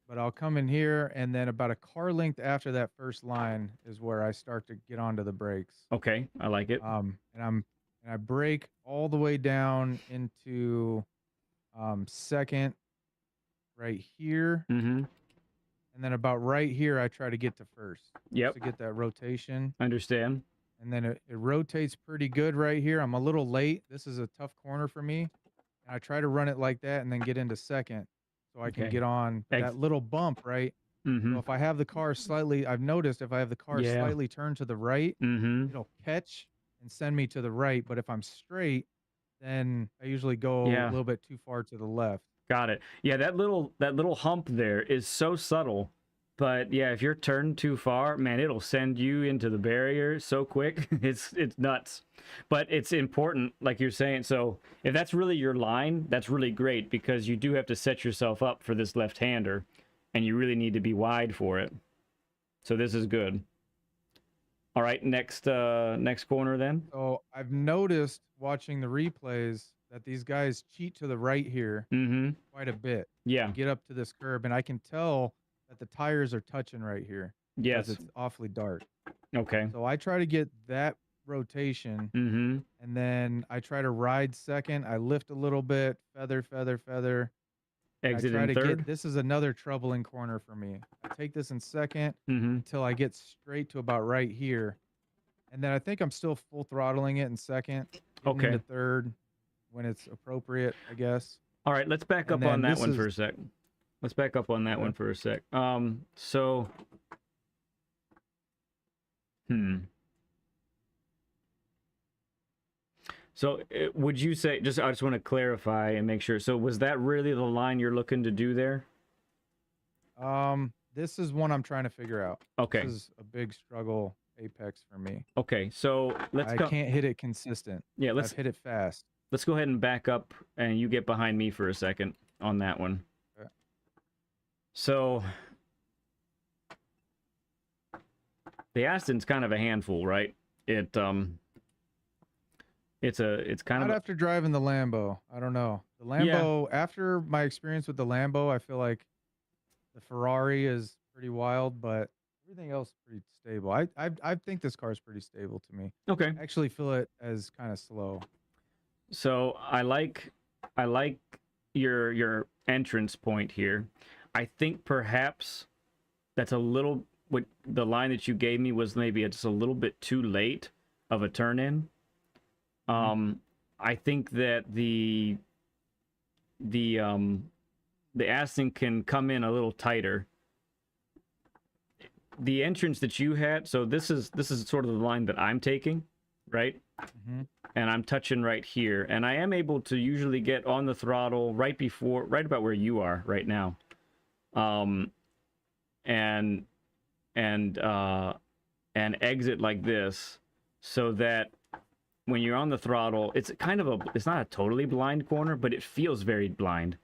but I'll come in here, and then about a car length after that first line is where I start to get onto the brakes. Okay, I like it. And I brake all the way down into second right here. And then about right here, I try to get to first. Yep. To get that rotation. Understand. And then it rotates pretty good right here. I'm a little late. This is a tough corner for me. And I try to run it like that and then get into second, so I can get on that little bump, right? So if I have the car slightly, I've noticed if I have the car slightly turned to the right, it'll catch and send me to the right. But if I'm straight, then I usually go a little bit too far to the left. Got it. Yeah, that little hump there is so subtle. But yeah, if you're turned too far, man, it'll send you into the barrier so quick. It's nuts. But it's important, like you're saying. So if that's really your line, that's really great because you do have to set yourself up for this left-hander, and you really need to be wide for it. So this is good. All right, next corner then. So I've noticed watching the replays that these guys cheat to the right here quite a bit. Yeah. To get up to this curb, and I can tell that the tires are touching right here. Yes. Because it's awfully dark. Okay. So I try to get that rotation, and then I try to ride second. I lift a little bit, feather, feather, feather. Exit I try in to third. get, this is another troubling corner for me. I take this in second until I get straight to about right here. And then I think I'm still full throttling it in second. Okay. Into third when it's appropriate, I guess. All right, let's back up on that one for a sec. Let's back up on that one for a sec. So So would you say, I just want to clarify and make sure. So was that really the line you're looking to do there? This is one I'm trying to figure out. Okay. This is a big struggle apex for me. Okay, so I can't hit it consistent. Yeah, I've hit it fast. Let's go ahead and back up, and you get behind me for a second on that one. Okay. So the Aston's kind of a handful, right? It's kind Not of after driving the Lambo. I don't know. The Lambo, after my experience with the Lambo, I feel like the Ferrari is pretty wild, but everything else is pretty stable. I think this car is pretty stable to me. Okay. I actually feel it as kind of slow. So I like your entrance point here. I think perhaps that's a little, what the line that you gave me was maybe just a little bit too late of a turn in. I think that the Aston can come in a little tighter. The entrance that you had, so this is sort of the line that I'm taking, right? And I'm touching right here, and I am able to usually get on the throttle right about where you are right now, and exit like this, so that when you're on the throttle, it's not a totally blind corner, but it feels very blind.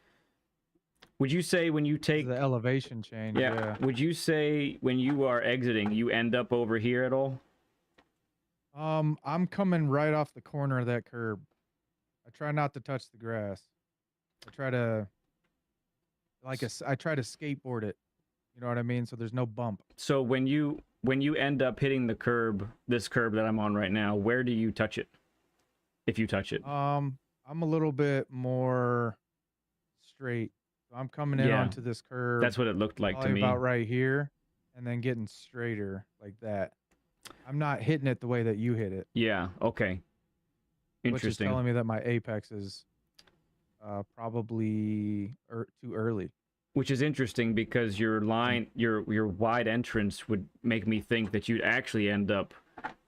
Would you say when you take the elevation change? Yeah. Would you say when you are exiting, you end up over here at all? I'm coming right off the corner of that curb. I try not to touch the grass. I try to skateboard it. You know what I mean? So there's no bump. So when you end up hitting the curb, this curb that I'm on right now, where do you touch it? If you touch it. I'm a little bit more straight. So I'm coming in onto this curb. That's what it looked like to me. About right here, and then getting straighter like that. I'm not hitting it the way that you hit it. Yeah. Okay. Interesting. Which is telling me that my apex is probably too early. Which is interesting because your line, your wide entrance would make me think that you'd actually end up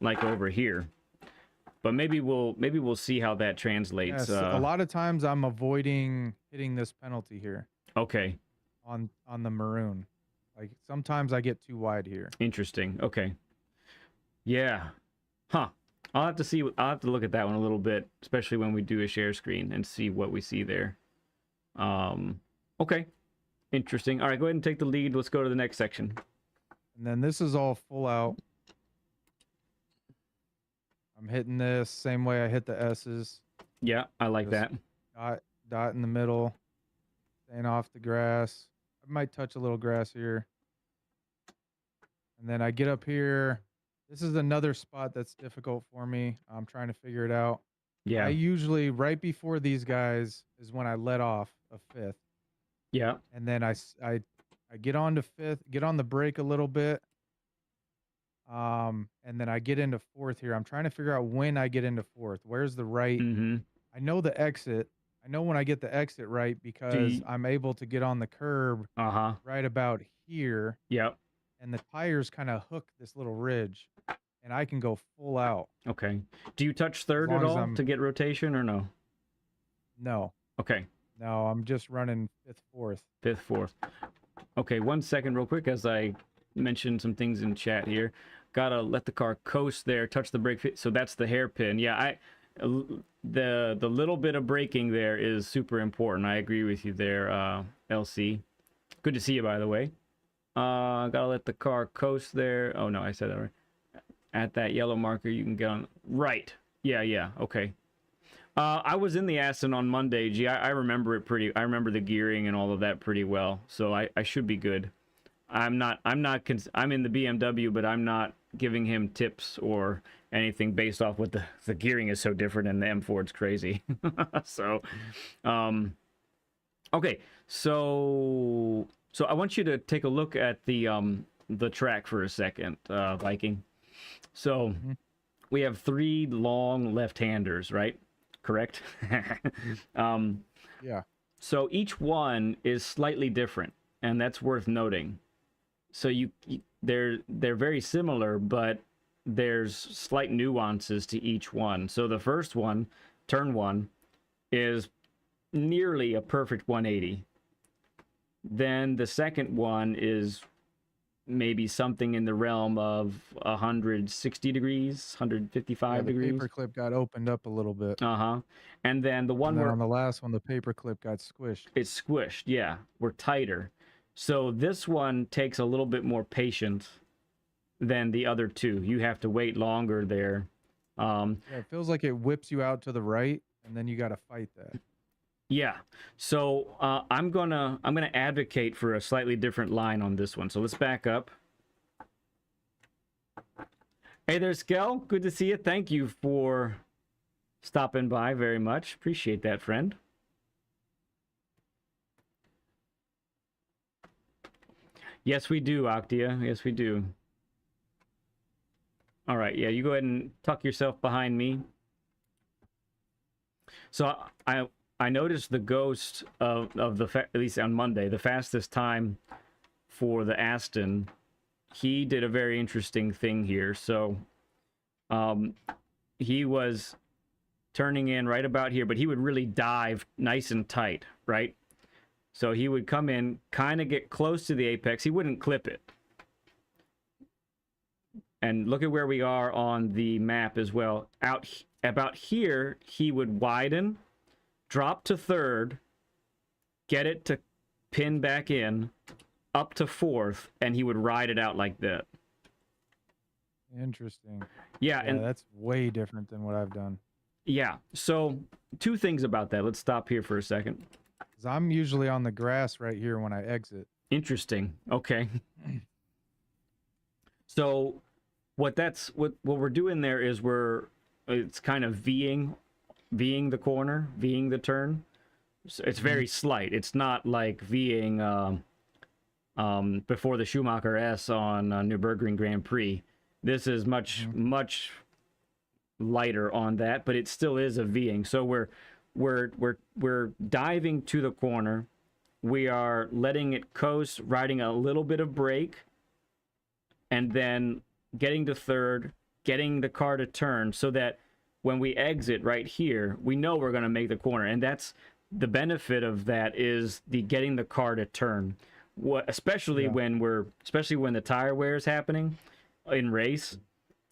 like over here. But maybe we'll see how that translates. Yes, a lot of times I'm avoiding hitting this penalty here. Okay. On the maroon, like sometimes I get too wide here. Interesting. Okay. Yeah. Huh. I'll have to look at that one a little bit, especially when we do a share screen and see what we see there. Okay. Interesting. All right, go ahead and take the lead. Let's go to the next section. And then this is all full out. I'm hitting this same way I hit the S's. Yeah, I like that. Dot in the middle. Staying off the grass. I might touch a little grass here. And then I get up here. This is another spot that's difficult for me. I'm trying to figure it out. Yeah. I usually, right before these guys, is when I let off a fifth. Yeah. And then I get on to fifth, get on the brake a little bit. And then I get into fourth here. I'm trying to figure out when I get into fourth. Where's the right? I know the exit. I know when I get the exit right because I'm able to get on the curb right about here. Yep. And the tires kind of hook this little ridge, and I can go full out. Okay. Do you touch third at all to get rotation or no? No. Okay. No, I'm just running fifth, fourth. Fifth, fourth. Okay, 1 second real quick as I mentioned some things in chat here. Gotta let the car coast there, touch the brake. So that's the hairpin. Yeah, the little bit of braking there is super important. I agree with you there, LC. Good to see you, by the way. Gotta let the car coast there. Oh no, I said that right. At that yellow marker, you can get on. Right. Yeah. Okay. I was in the Aston on Monday. Gee, I remember it pretty. I remember the gearing and all of that pretty well. So I should be good. I'm in the BMW, but I'm not giving him tips or anything based off what the gearing is so different, and the M4 it's crazy. So, okay. So I want you to take a look at the track for a second, Viking. So we have 3 long left-handers, right? Correct? Yeah. So each one is slightly different, and that's worth noting. So they're very similar, but there's slight nuances to each one. So the first one, turn 1, is nearly a perfect 180. Then the second one is maybe something in the realm of 160 degrees, 155 degrees. The paperclip got opened up a little bit. And then the one And then where on the last one, the paperclip got squished. it's squished, yeah, we're tighter. So this one takes a little bit more patience than the other 2. You have to wait longer there. Yeah, it feels like it whips you out to the right, and then you got to fight that. Yeah. So I'm gonna advocate for a slightly different line on this one. So let's back up. Hey there, Skel. Good to see you. Thank you for stopping by very much. Appreciate that, friend. Yes, we do, Octia. Yes, we do. All right. Yeah, you go ahead and tuck yourself behind me. So I noticed the ghost of at least on Monday, the fastest time for the Aston. He did a very interesting thing here. So he was turning in right about here, but he would really dive nice and tight, right? So he would come in, kind of get close to the apex. He wouldn't clip it. And look at where we are on the map as well. About here, he would widen, drop to third, get it to pin back in, up to fourth, and he would ride it out like that. Interesting. Yeah, and that's way different than what I've done. Yeah, so 2 things about that. Let's stop here for a second. 'Cause I'm usually on the grass right here when I exit. Interesting. Okay. So what we're doing there is it's kind of V'ing the corner, V'ing the turn. So it's very slight. It's not like V'ing before the Schumacher S on Nürburgring Grand Prix. This is much lighter on that, but it still is a V'ing. So we're diving to the corner. We are letting it coast, riding a little bit of brake, and then getting to third, getting the car to turn so that when we exit right here, we know we're going to make the corner. And that's the benefit of that, is the getting the car to turn. Especially when the tire wear is happening in race,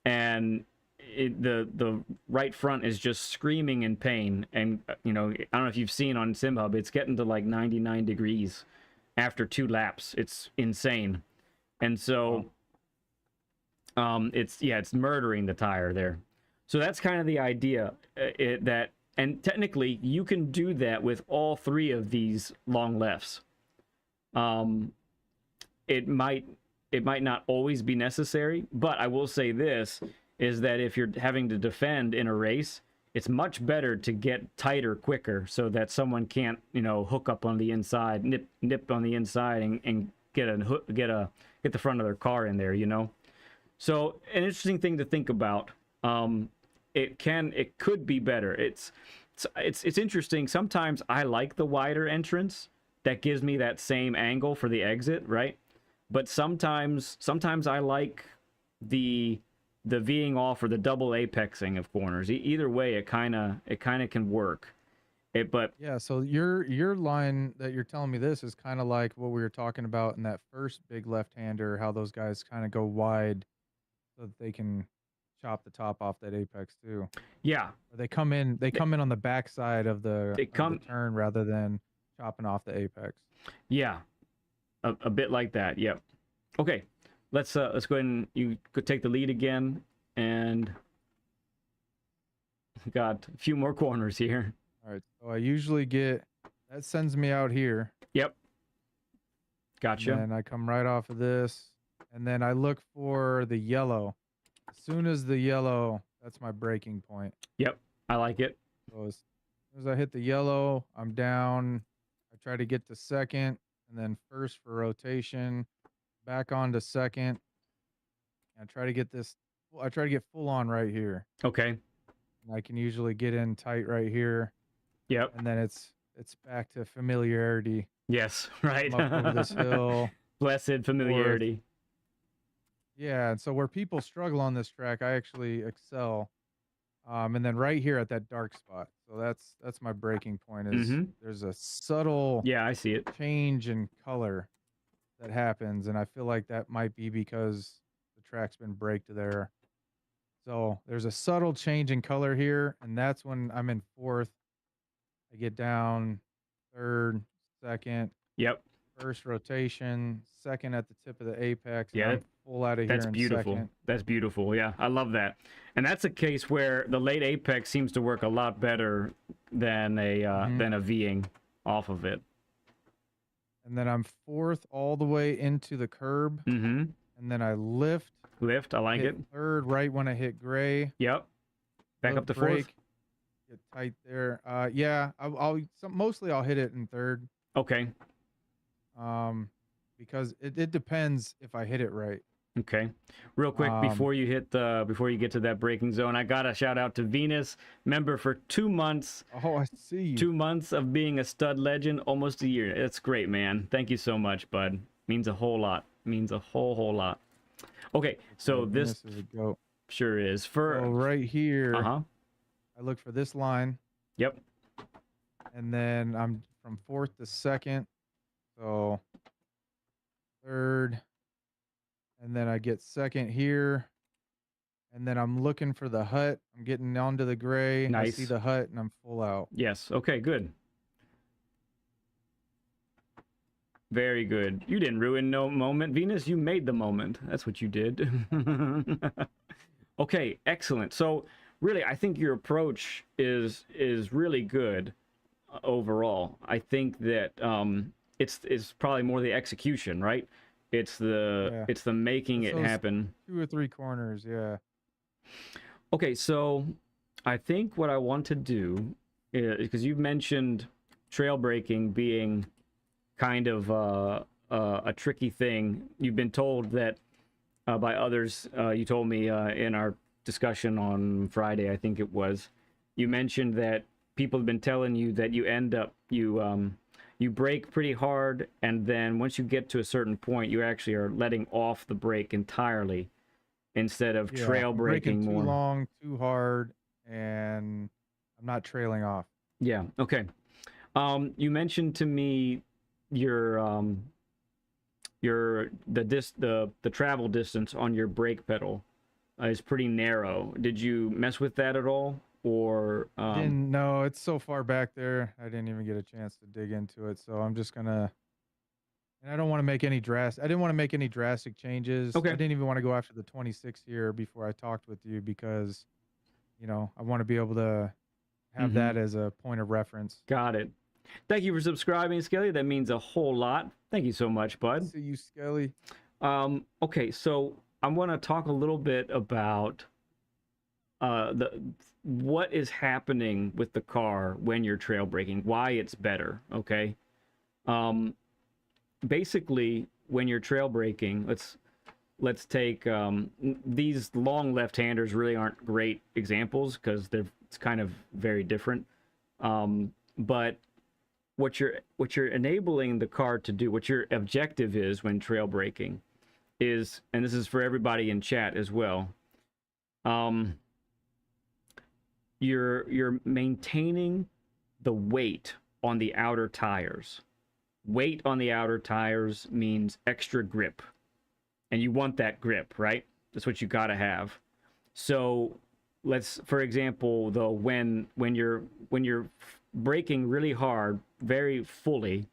and the right front is just screaming in pain. And I don't know if you've seen on SimHub, it's getting to like 99 degrees after 2 laps. It's insane. And so it's murdering the tire there. So that's kind of the idea, and technically you can do that with all 3 of these long lefts. It might not always be necessary, but I will say this, is that if you're having to defend in a race, it's much better to get tighter quicker so that someone can't, hook up on the inside, nip on the inside and get the front of their car in there, So an interesting thing to think about. It could be better. It's interesting. Sometimes I like the wider entrance. That gives me that same angle for the exit, right? But sometimes I like the V'ing off or the double apexing of corners. Either way, it kind of can work. But Yeah, so your line that you're telling me this is kind of like what we were talking about in that first big left-hander, how those guys kind of go wide so that they can chop the top off that apex too. yeah, Or they come in on the backside of they the come, turn rather than chopping off the apex. yeah, a bit like that. Yep. Okay, let's go ahead and you could take the lead again, and got a few more corners here. All right, so I usually get that sends me out here. Yep. Gotcha. And then I come right off of this, and then I look for the yellow. As soon as the yellow, that's my breaking point. Yep, I like it. So as soon as I hit the yellow, I'm down. I try to get to second, and then first for rotation, back on to second. And I try to get this. I try to get full on right here. Okay. And I can usually get in tight right here, Yep. and then it's back to familiarity. Yes. Right. Come up over this hill. Blessed familiarity. Yeah, and so where people struggle on this track, I actually excel. And then right here at that dark spot. So that's my breaking point is there's a subtle Yeah, I see it. change in color that happens, and I feel like that might be because the track's been braked there. So there's a subtle change in color here, and that's when I'm in fourth. I get down third, second, Yep. first rotation, second at the tip of the apex. Yeah, I'm full out of here. That's in beautiful. second. That's beautiful. Yeah, I love that. And that's a case where the late apex seems to work a lot better than a Ving off of it. And then I'm fourth all the way into the curb. Mm-hmm. And then I lift. Lift. I like hit it. Third right when I hit gray. Yep. Back up to fourth. Get tight there. Yeah. Mostly I'll hit it in third. Okay. Because it depends if I hit it right. Okay. Real quick before you get to that braking zone, I got a shout out to Venus, member for 2 months. Oh, I see you. 2 months of being a stud legend, almost a year. It's great, man. Thank you so much, bud. Means a whole lot. Means a whole lot. Okay, so this is a goat. Sure is. For right here, I look for this line. Yep. And then I'm from fourth to second. So third. And then I get second here. And then I'm looking for the hut. I'm getting onto the gray. Nice. I see the hut and I'm full out. Yes. Okay, good. Very good. You didn't ruin no moment, Venus. You made the moment. That's what you did. Okay, excellent. So really, I think your approach is really good overall. I think that it's probably more the execution, right? It's the making it happen. 2 or 3 corners, yeah. Okay, so I think what I want to do is, because you've mentioned trail braking being kind of a tricky thing. You've been told that by others. You told me in our discussion on Friday, I think it was, you mentioned that people have been telling you that you end up you brake pretty hard, and then once you get to a certain point, you actually are letting off the brake entirely instead of trail braking more. Too long, too hard, and I'm not trailing off. Yeah. Okay. You mentioned to me the travel distance on your brake pedal is pretty narrow. Did you mess with that at all, or no, it's so far back there. I didn't even get a chance to dig into it, so I'm just gonna. And I don't want to make any I didn't want to make any drastic changes. Okay. I didn't even want to go after the 26 here before I talked with you because, I want to be able to have that as a point of reference. Got it. Thank you for subscribing, Skelly. That means a whole lot. Thank you so much, bud. See you, Skelly. Okay, so I want to talk a little bit about what is happening with the car when you're trail braking, why it's better. Okay. Basically, when you're trail braking, let's take these long left-handers really aren't great examples because it's kind of very different. But what you're enabling the car to do, what your objective is when trail braking is, and this is for everybody in chat as well, you're maintaining the weight on the outer tires. Weight on the outer tires means extra grip. And you want that grip, right? That's what you got to have. So let's, for example, though, when you're braking really hard, very fully,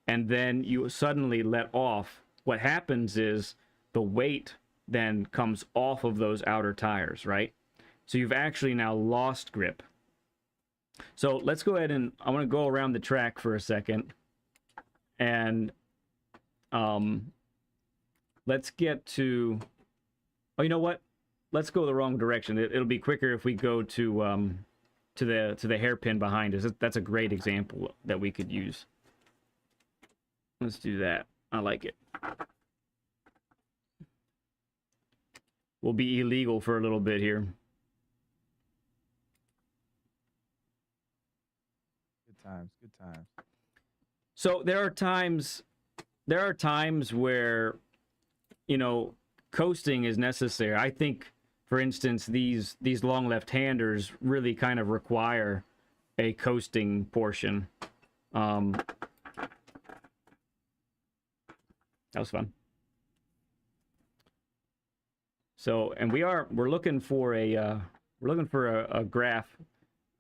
and then you suddenly let off, what happens is the weight then comes off of those outer tires, right? So you've actually now lost grip. So let's go ahead and I want to go around the track for a second, and let's get to, oh, you know what? Let's go the wrong direction. It'll be quicker if we go to the hairpin behind us. That's a great example that we could use. Let's do that. I like it. We'll be illegal for a little bit here. Good times, good times. So there are times where, you know, coasting is necessary. I think, for instance, these long left-handers really kind of require a coasting portion. That was fun. So, and we're looking for a graph.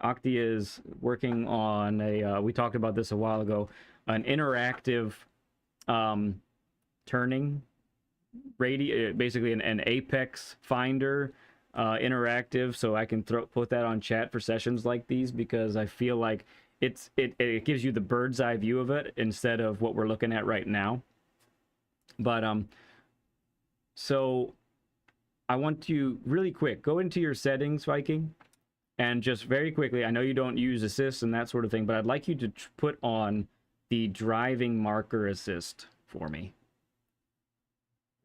Octia is working on we talked about this a while ago, an interactive turning basically an apex finder, interactive, so I can put that on chat for sessions like these, because I feel like it gives you the bird's eye view of it instead of what we're looking at right now. But so I want to really quick go into your settings, Viking, and just very quickly, I know you don't use assist and that sort of thing, but I'd like you to put on the driving marker assist for me.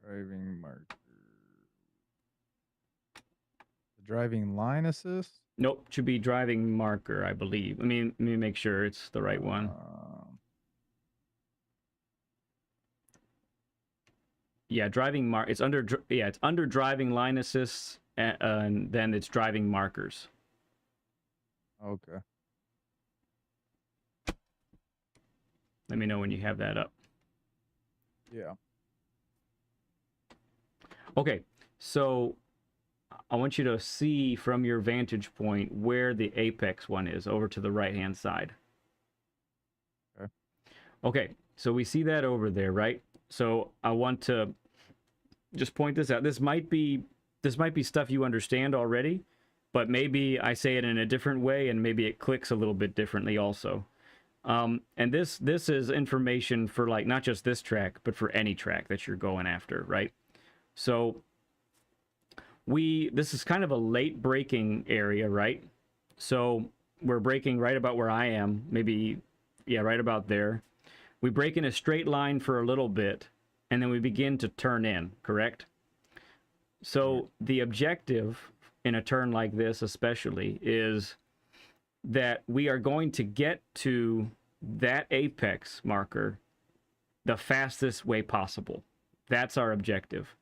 Driving marker. The driving line assist? Nope, should be driving marker, I believe. Let me make sure it's the right one. Yeah, driving it's under it's under driving line assists, and then it's driving markers. Okay. Let me know when you have that up. Yeah. Okay, so I want you to see from your vantage point where the apex one is, over to the right-hand side. Okay. Okay, so we see that over there, right? So I want to just point this out. This might be stuff you understand already, but maybe I say it in a different way, and maybe it clicks a little bit differently also. And this is information for, like, not just this track, but for any track that you're going after, right? So this is kind of a late braking area, right? So we're braking right about where I am, maybe, yeah, right about there. We brake in a straight line for a little bit, and then we begin to turn in, correct? So the objective in a turn like this especially is that we are going to get to that apex marker the fastest way possible. That's our objective.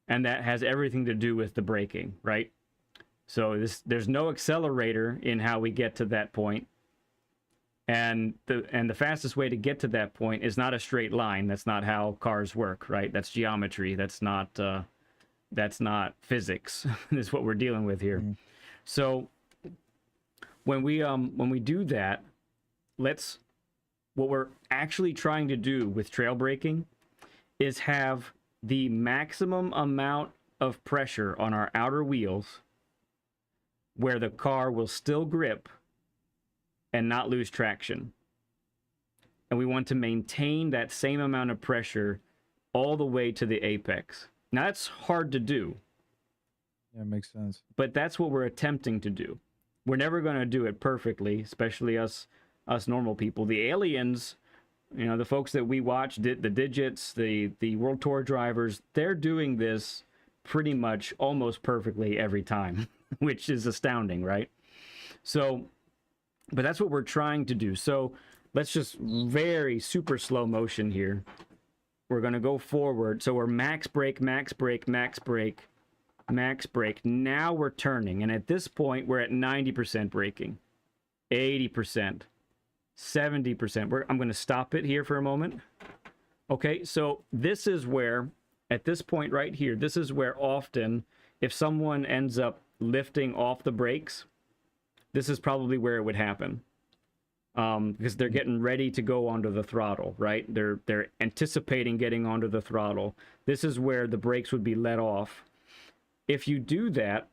And that has everything to do with the braking, right? So there's no accelerator in how we get to that point. And the fastest way to get to that point is not a straight line. That's not how cars work, right? That's geometry. That's not physics. Is what we're dealing with here. Mm-hmm. So when we do that, what we're actually trying to do with trail braking is have the maximum amount of pressure on our outer wheels where the car will still grip and not lose traction. And we want to maintain that same amount of pressure all the way to the apex. Now, that's hard to do. Yeah, makes sense. But that's what we're attempting to do. We're never going to do it perfectly, especially us normal people. The aliens, you know, the folks that we watch, the Digits, the World Tour drivers, they're doing this pretty much almost perfectly every time, which is astounding, right? So, but that's what we're trying to do. So let's just very super slow motion here. We're going to go forward. So we're max brake, max brake, max brake, max brake. Now we're turning. And at this point, we're at 90% braking. 80%, 70%. I'm going to stop it here for a moment. Okay, so this is where, at this point right here, this is where often, if someone ends up lifting off the brakes, this is probably where it would happen. Because they're getting ready to go onto the throttle, right? They're anticipating getting onto the throttle. This is where the brakes would be let off. If you do that,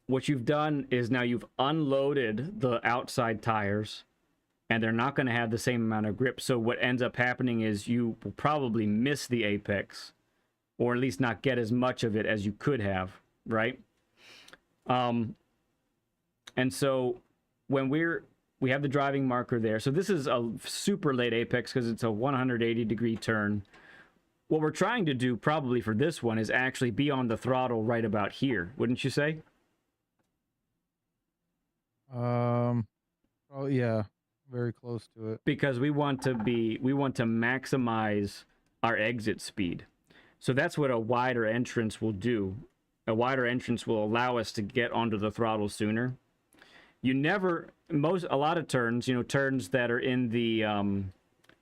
what you've done is now you've unloaded the outside tires, and they're not going to have the same amount of grip. So what ends up happening is you will probably miss the apex, or at least not get as much of it as you could have, right? And so when we have the driving marker there. So this is a super late apex because it's a 180-degree turn. What we're trying to do probably for this one is actually be on the throttle right about here, wouldn't you say? Oh yeah, very close to it. Because we want to maximize our exit speed. So that's what a wider entrance will do. A wider entrance will allow us to get onto the throttle sooner. You never, a lot of turns, turns that are in the,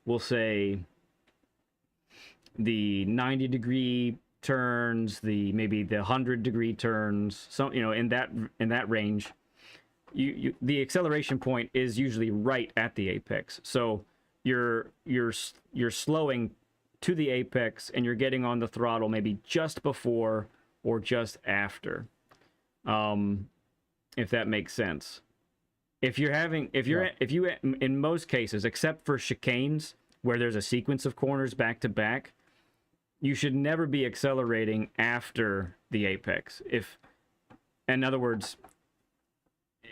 we'll say, the 90-degree turns, maybe the 100-degree turns, so in that range, the acceleration point is usually right at the apex. So you're slowing to the apex and you're getting on the throttle maybe just before or just after, if that makes sense. In most cases, except for chicanes where there's a sequence of corners back to back, you should never be accelerating after the apex. In other words,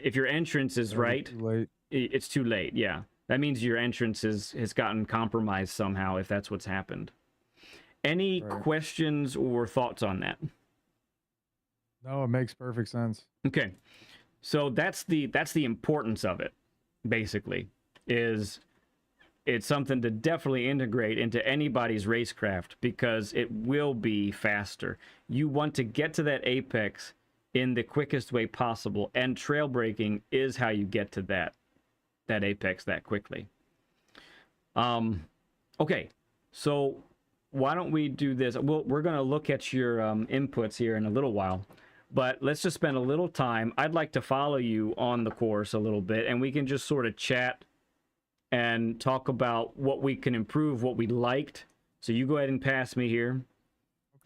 if your entrance is right, it's too late. Yeah, that means your entrance has gotten compromised somehow, if that's what's happened. Any questions or thoughts on that? No, it makes perfect sense. Okay. So that's the importance of it, basically, is it's something to definitely integrate into anybody's racecraft because it will be faster. You want to get to that apex in the quickest way possible, and trail braking is how you get to that apex that quickly. Okay, so why don't we do this? We're going to look at your inputs here in a little while. But let's just spend a little time. I'd like to follow you on the course a little bit, and we can just sort of chat and talk about what we can improve, what we liked. So you go ahead and pass me here.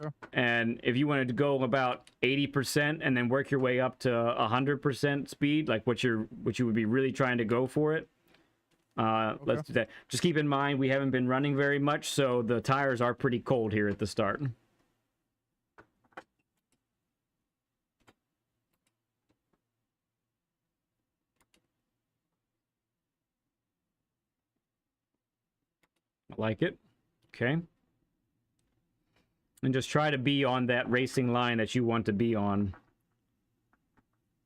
Okay. And if you wanted to go about 80% and then work your way up to 100% speed, like what you would be really trying to go for it, let's do that. Just keep in mind, we haven't been running very much, so the tires are pretty cold here at the start. Like it. Okay. And just try to be on that racing line that you want to be on,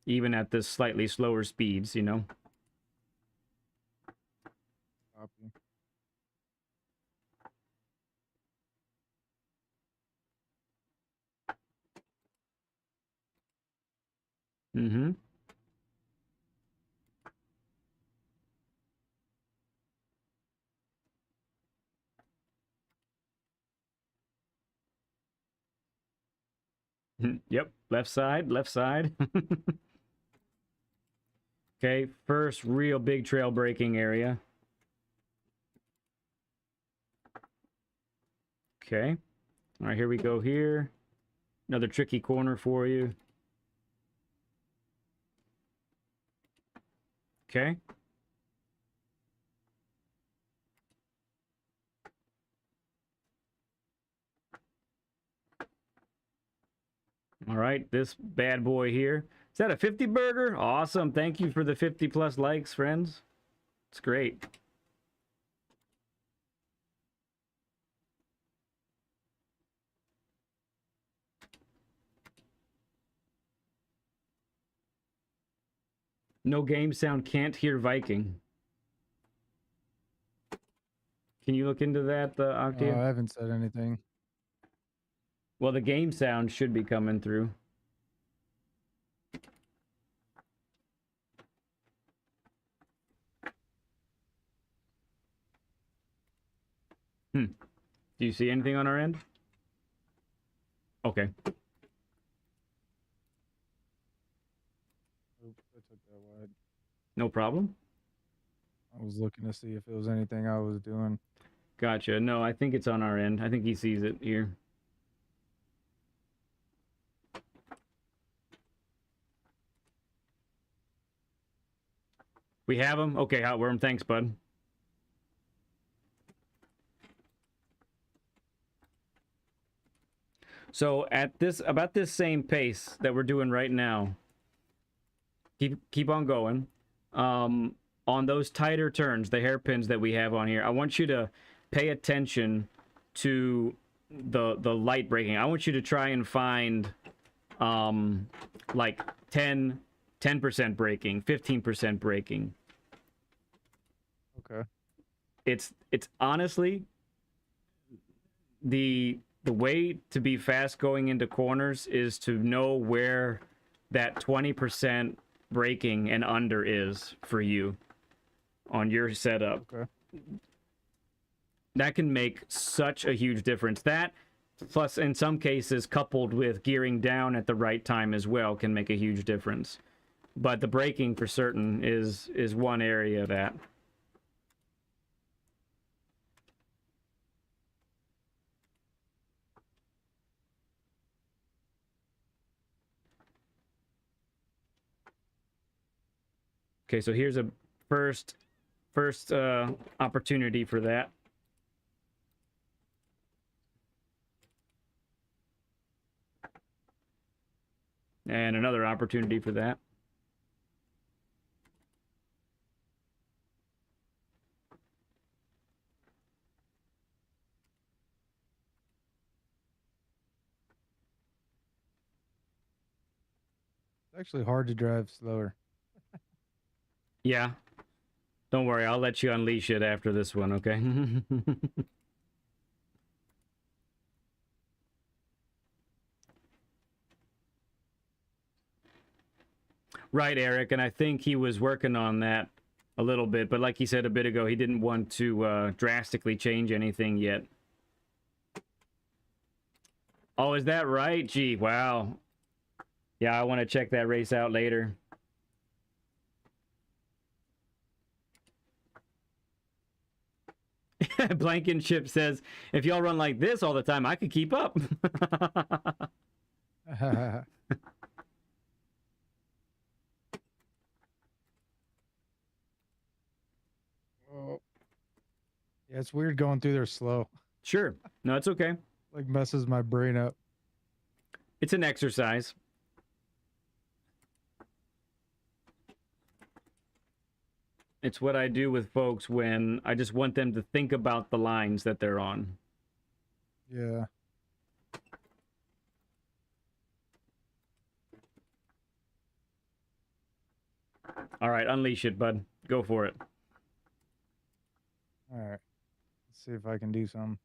even at this slightly slower speeds, Copy. Mm-hmm. Yep, left side. Okay, first real big trail braking area. Okay, all right, here we go here. Another tricky corner for you. Okay. All right, this bad boy here. Is that a 50 burger? Awesome. Thank you for the 50 plus likes, friends. It's great. No game sound, can't hear Viking. Can you look into that, Octave? I haven't said anything. Well, the game sound should be coming through. Do you see anything on our end? Okay. Oops, I took that wide. No problem. I was looking to see if it was anything I was doing. Gotcha. No, I think it's on our end. I think he sees it here. We have him? Okay, Hotworm. Thanks, bud. So at this, about this same pace that we're doing right now, keep on going. On those tighter turns, the hairpins that we have on here, I want you to pay attention to the light braking. I want you to try and find like 10% braking, 15% braking. Okay. It's honestly the way to be fast going into corners is to know where that 20% braking and under is for you on your setup. Okay. That can make such a huge difference. That, plus in some cases, coupled with gearing down at the right time as well, can make a huge difference. But the braking for certain is one area of that. Okay, so here's a first opportunity for that. And another opportunity for that. It's actually hard to drive slower. Yeah. Don't worry, I'll let you unleash it after this one, okay? Right, Eric, and I think he was working on that a little bit, but like he said a bit ago, he didn't want to drastically change anything yet. Oh, is that right? Gee, wow. Yeah, I want to check that race out later. Blankenship says, if y'all run like this all the time, I could keep up. Oh. Yeah, it's weird going through there slow. Sure. No, it's okay. Like messes my brain up. It's an exercise. It's what I do with folks when I just want them to think about the lines that they're on. Yeah. All right, unleash it, bud. Go for it. All right. Let's see if I can do something.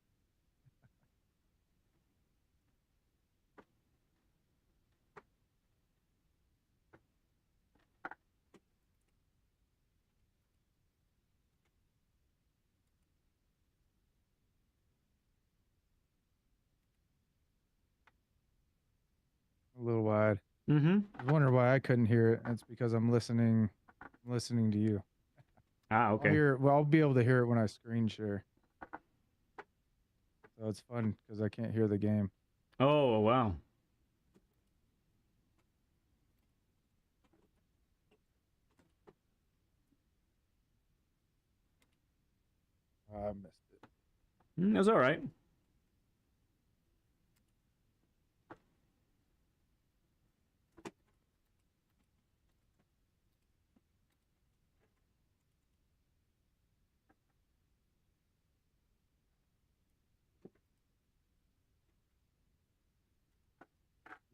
A little wide. Mm-hmm. I wonder why I couldn't hear it. It's because I'm listening to you. Ah, okay. I'll be able to hear it when I screen share. So it's fun because I can't hear the game. Oh, wow. I missed it. That's all right.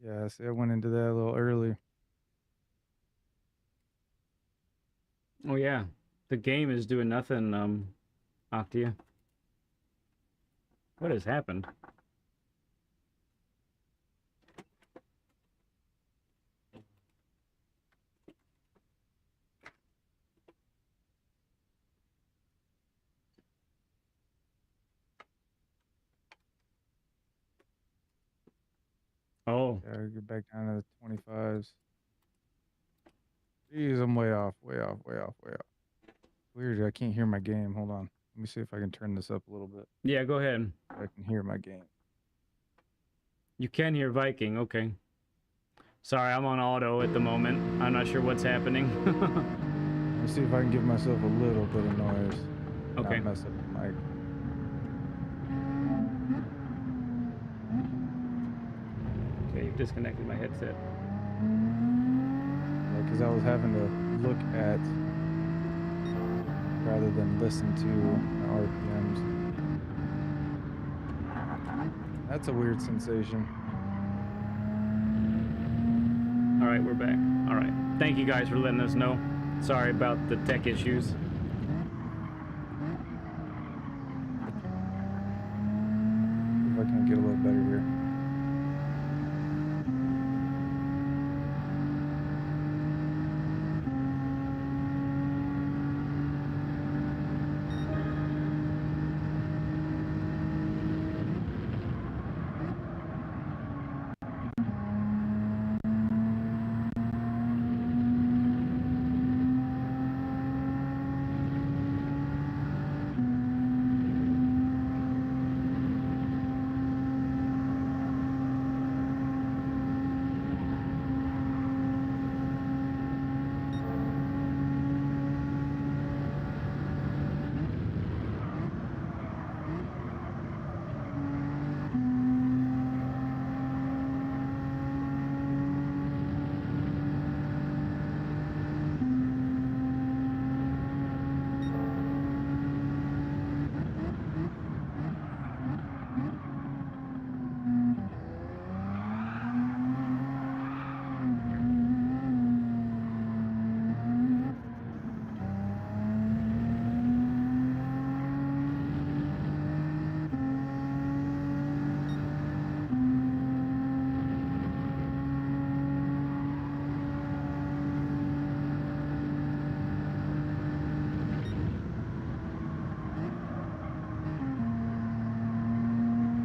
Yeah, see, I went into that a little early. Oh, yeah. The game is doing nothing, Octia. What has happened? Oh, Yeah, get back down to the 25s. Jeez, I'm way off, way off, way off, way off. Weird, I can't hear my game. Hold on. Let me see if I can turn this up a little bit. yeah, go ahead. I can hear my game. You can hear Viking, okay. Sorry, I'm on auto at the moment. I'm not sure what's happening. Let me see if I can give myself a little bit of noise. Okay. Not mess up the mic. Okay, you've disconnected my headset. Yeah, because I was having to look at rather than listen to my RPMs. That's a weird sensation. All right, we're back. All right. Thank you guys for letting us know. Sorry about the tech issues. See if I can get a little better here.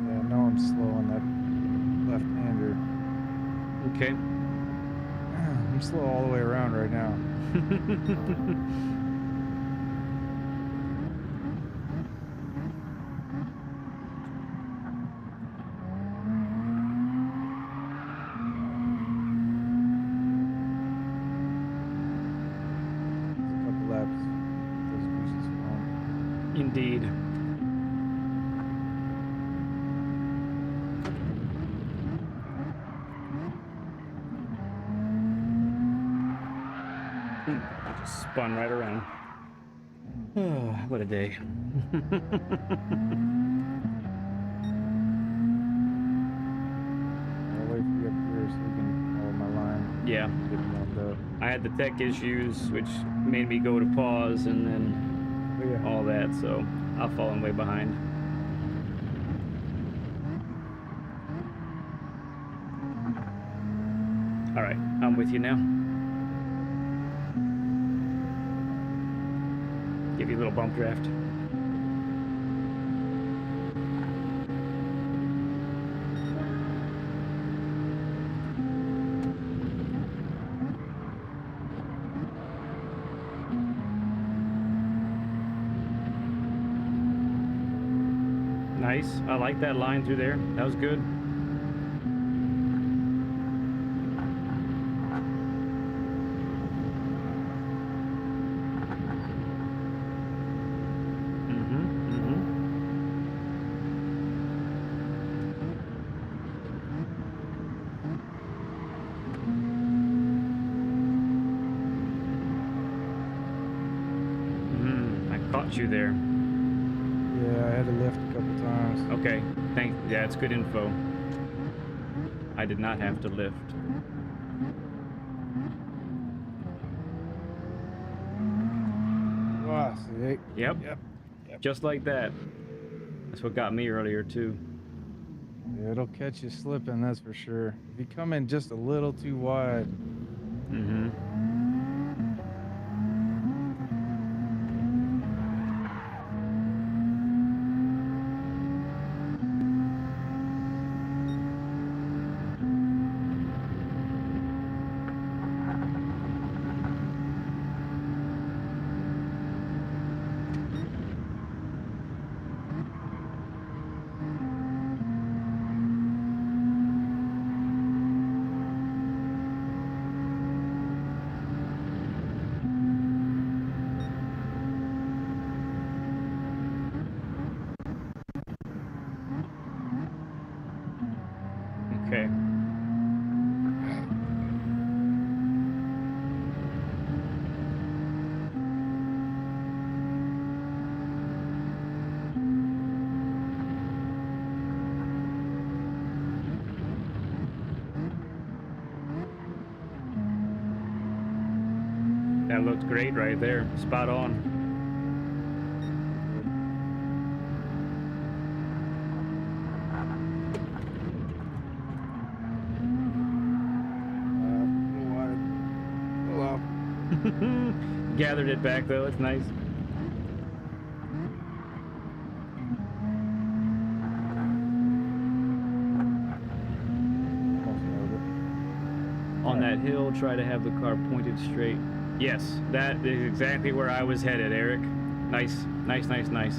Yeah, I know I'm slow on that left-hander. Okay. I'm slow all the way around right now. There's a couple laps. Those juices flowing. Indeed. Just spun right around. Oh, what a day. I'll wait for you up here so you can follow my line. Yeah. Get warmed up. I had the tech issues, which made me go to pause and then But yeah, all that, so I'll fall way behind. All right, I'm with you now. Give you a little bump draft. Nice. I like that line through there. That was good. Caught you there. yeah, I had to lift a couple times. Okay, thanks. Yeah, it's good info. I did not have to lift. Ah, see, Yep. Yep. Just like that. That's what got me earlier too. Yeah, it'll catch you slipping, that's for sure. If you come in just a little too wide. Mm-hmm. That looked great right there. Spot on. Gathered it back though. It's nice. On that hill, try to have the car pointed straight. Yes, that is exactly where I was headed, Eric. Nice, nice, nice, nice.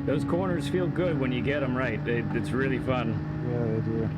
Those corners feel good when you get them right. It's really fun. Yeah, they do.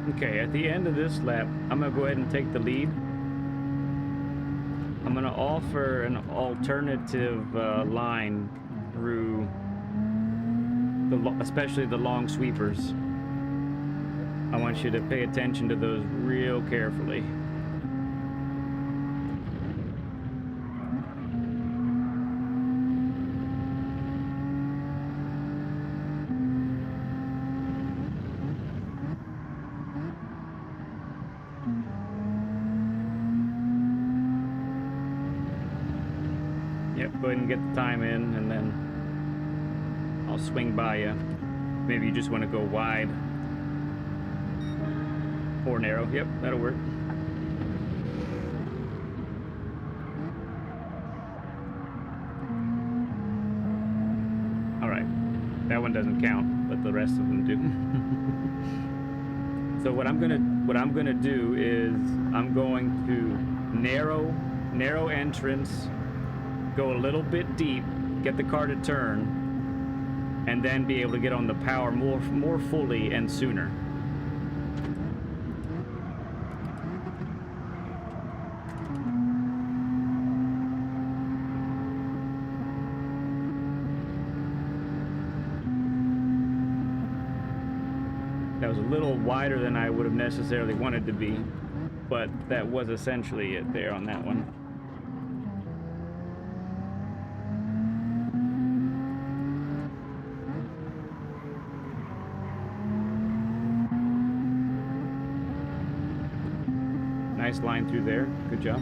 Okay, at the end of this lap, I'm gonna go ahead and take the lead. I'm gonna offer an alternative line through especially the long sweepers. I want you to pay attention to those real carefully. Go ahead and get the time in, and then I'll swing by you. Maybe you just want to go wide or narrow. Yep, that'll work. All right, that one doesn't count, but the rest of them do. So what I'm gonna do is I'm going to narrow entrance. Go a little bit deep, get the car to turn, and then be able to get on the power more fully and sooner. That was a little wider than I would have necessarily wanted to be, but that was essentially it there on that one. Nice line through there. Good job.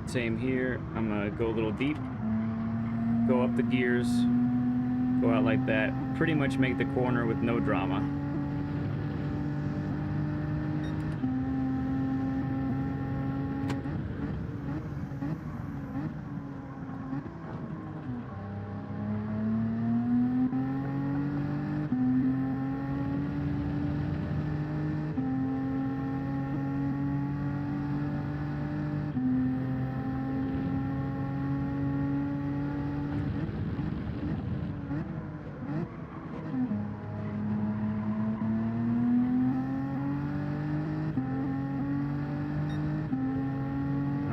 Same here. I'm gonna go a little deep, go up the gears, go out like that. Pretty much make the corner with no drama.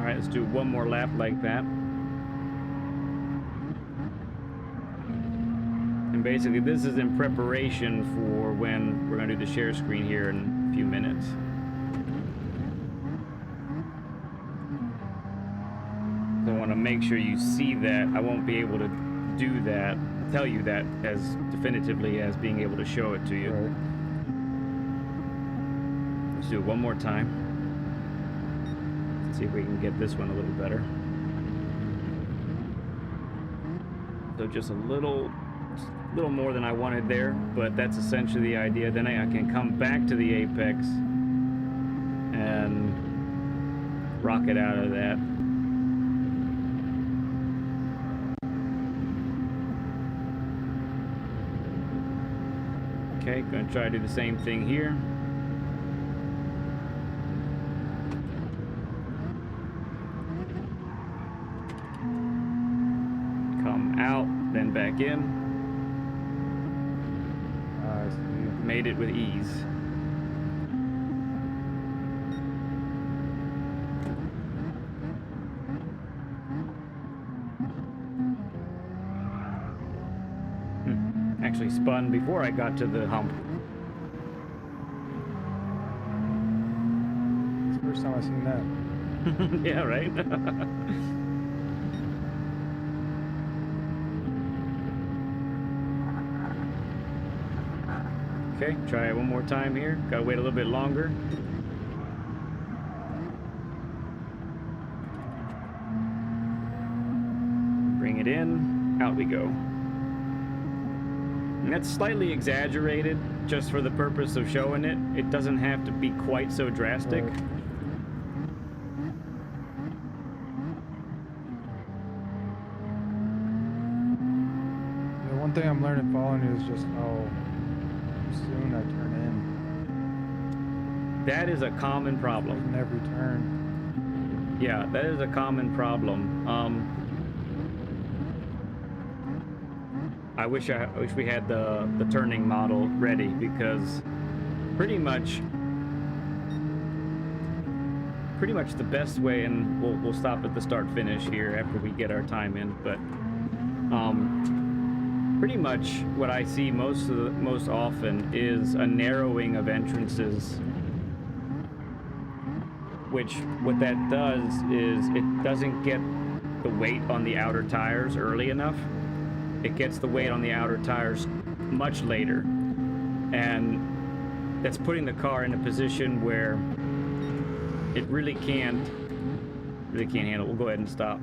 right, let's do one more lap like that. And basically, this is in preparation for when we're going to do the share screen here in a few minutes. So I want to make sure you see that. I won't be able to do that, tell you that as definitively as being able to show it to you. Right. Let's do it one more time. Let's see if we can get this one a little better. So just a little more than I wanted there, but that's essentially the idea. Then I can come back to the apex and rocket out of that. Okay, gonna try to do the same thing here. Come out, then back in. I see. Made it with ease. Actually spun before I got to the hump. It's the first time I've seen that. Yeah, right? Okay, try it one more time here. Gotta wait a little bit longer. Bring it in. Out we go. And that's slightly exaggerated just for the purpose of showing it. It doesn't have to be quite so drastic. Right. Yeah, one thing I'm learning following you is just how soon I turn in. That is a common problem. In every turn. Yeah, that is a common problem. I wish we had the turning model ready, because pretty much the best way, and we'll stop at the start finish here after we get our time in, but pretty much what I see most often is a narrowing of entrances, which what that does is it doesn't get the weight on the outer tires early enough. It gets the weight on the outer tires much later, and that's putting the car in a position where it really can't handle. We'll go ahead and stop,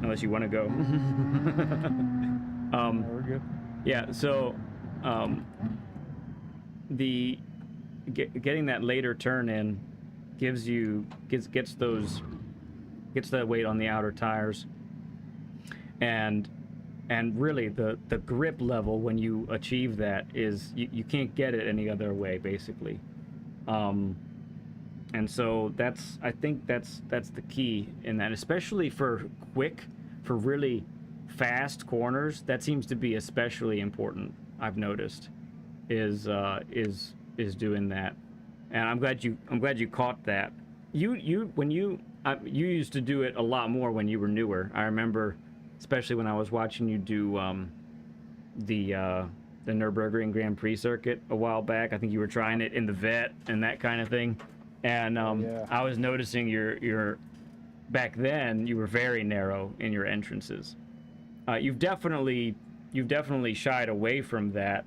unless you want to go. We're good. Yeah. So, getting that later turn in gets that weight on the outer tires. And really the grip level when you achieve that is you can't get it any other way, basically. And so I think that's the key in that, especially for really fast corners. That seems to be especially important. I've noticed is doing that, and I'm glad you caught that. You used to do it a lot more when you were newer. I remember, especially when I was watching you do the Nürburgring Grand Prix circuit a while back. I think you were trying it in the vet and that kind of thing. And Yeah. I was noticing your back then you were very narrow in your entrances. You've definitely shied away from that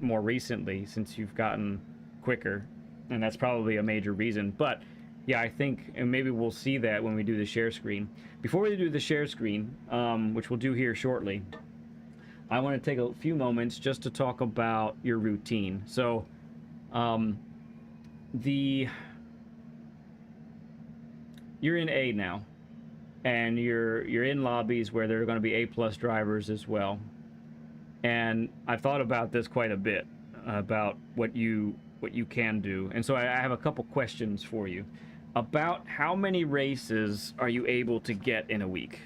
more recently since you've gotten quicker, and that's probably a major reason. But yeah, I think, and maybe we'll see that when we do the share screen. Before we do the share screen, which we'll do here shortly, I want to take a few moments just to talk about your routine. So, you're in A now, and you're in lobbies where there are going to be A+ drivers as well. And I've thought about this quite a bit, about what you can do. And so I have a couple questions for you. About how many races are you able to get in a week?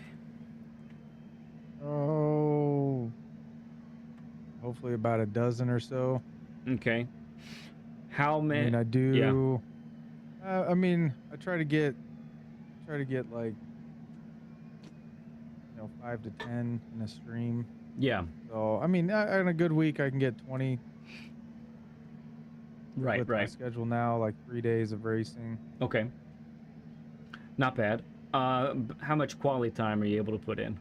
Oh, hopefully about a dozen or so. Okay. How many? I mean, I do. Yeah. I mean, I try to get try to get like 5 to 10 in a stream. Yeah. So I mean, in a good week, I can get 20 Right. with my Right. schedule now, like 3 days of racing. Okay. Not bad. How much quality time are you able to put in?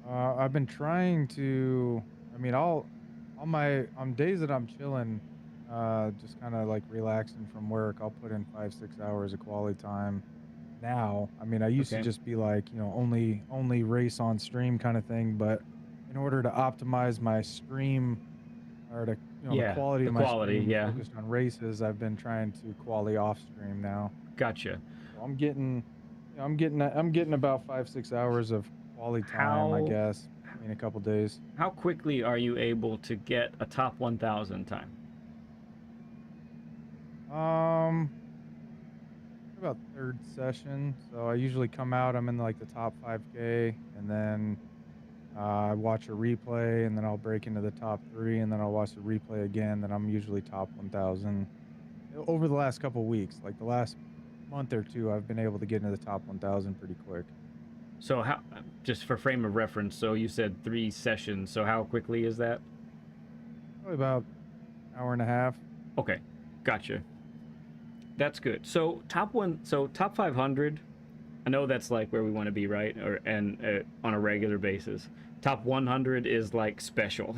I've been trying to. I mean, on days that I'm chilling, just kind of like relaxing from work, I'll put in 5-6 hours of quality time. Now, I mean, I used to Okay. just be like, only race on stream kind of thing, but in order to optimize my stream or to, the Yeah. quality The of my quality. stream Yeah. focused on races, I've been trying to quality off stream now. Gotcha. So I'm getting about 5-6 hours of quality time, I How guess, in a couple days. how quickly are you able to get a top 1,000 time? Um, about third session. So I usually come out, I'm in like the top 5K, and then I watch a replay, and then I'll break into the top 3, and then I'll watch the replay again. Then I'm usually top 1,000. Over the last couple weeks, like the last month or two, I've been able to get into the top 1,000 pretty quick. So how, just for frame of reference, so you said 3 sessions. So how quickly is that? Probably about an hour and a half. Okay, gotcha. That's good. So top 500. I know that's like where we want to be, right? On a regular basis. Top 100 is like special.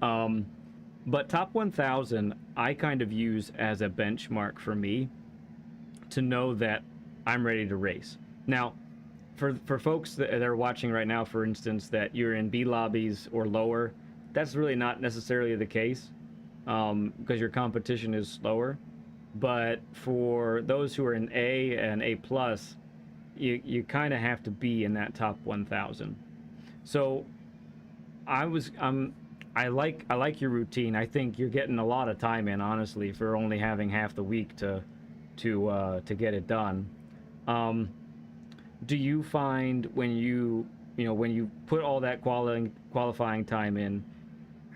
But top 1,000, I kind of use as a benchmark for me to know that I'm ready to race. Now, for folks that are watching right now, for instance, that you're in B lobbies or lower, that's really not necessarily the case, because your competition is slower. But for those who are in A and A plus, you kind of have to be in that top 1,000. So I like your routine. I think you're getting a lot of time in, honestly, for only having half the week to get it done. Do you find when you put all that qualifying time in,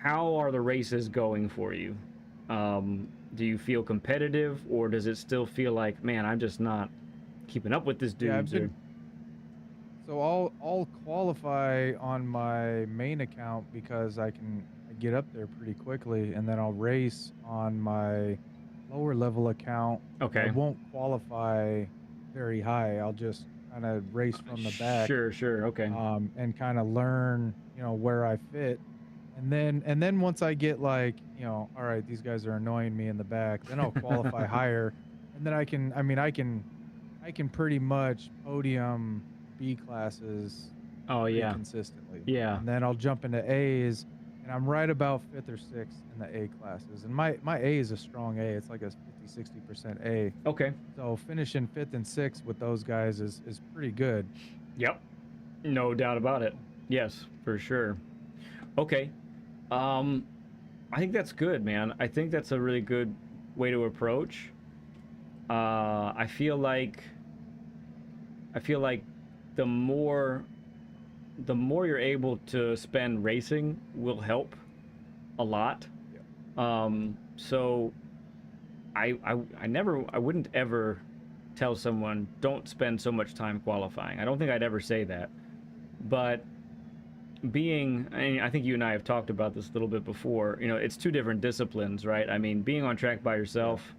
how are the races going for you? Do you feel competitive, or does it still feel like, man, I'm just not keeping up with this dude? Yeah, so I'll qualify on my main account because I get up there pretty quickly, and then I'll race on my lower level account. Okay. I won't qualify very high. I'll just kind of race from the back. Sure. Okay. And kind of learn, where I fit. And then once I get like, all right, these guys are annoying me in the back, then I'll qualify higher. And then I can pretty much podium B classes consistently. Yeah. And then I'll jump into A's, and I'm right about 5th or 6th in the A classes. And my A is a strong A. It's like a 50-60% A. Okay. So finishing 5th and 6th with those guys is pretty good. Yep. No doubt about it. Yes, for sure. Okay. I think that's good, man. I think that's a really good way to approach. I feel like the more you're able to spend racing will help a lot. Yeah. So I wouldn't ever tell someone don't spend so much time qualifying. I don't think I'd ever say that. But I think you and I have talked about this a little bit before. It's two different disciplines, right? I mean, being on track by yourself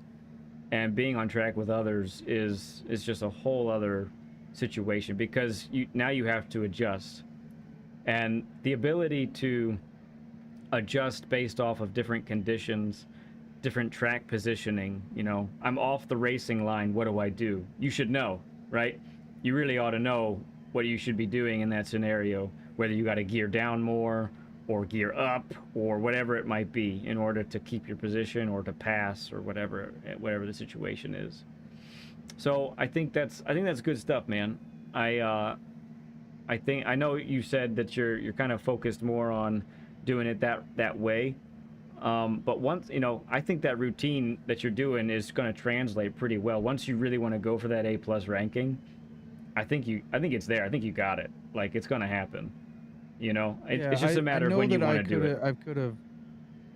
and being on track with others is just a whole other situation, because now you have to adjust, and the ability to adjust based off of different conditions, different track positioning. I'm off the racing line, what do I do? You should know, right? You really ought to know what you should be doing in that scenario, whether you got to gear down more or gear up or whatever it might be, in order to keep your position or to pass or whatever the situation is. So I think that's good stuff, man. I know you said that you're kind of focused more on doing it that way. But once, I think that routine that you're doing is going to translate pretty well. Once you really want to go for that A+ ranking, I think it's there. I think you got it. Like, it's going to happen. It's just a matter of when you want to do it. I could have,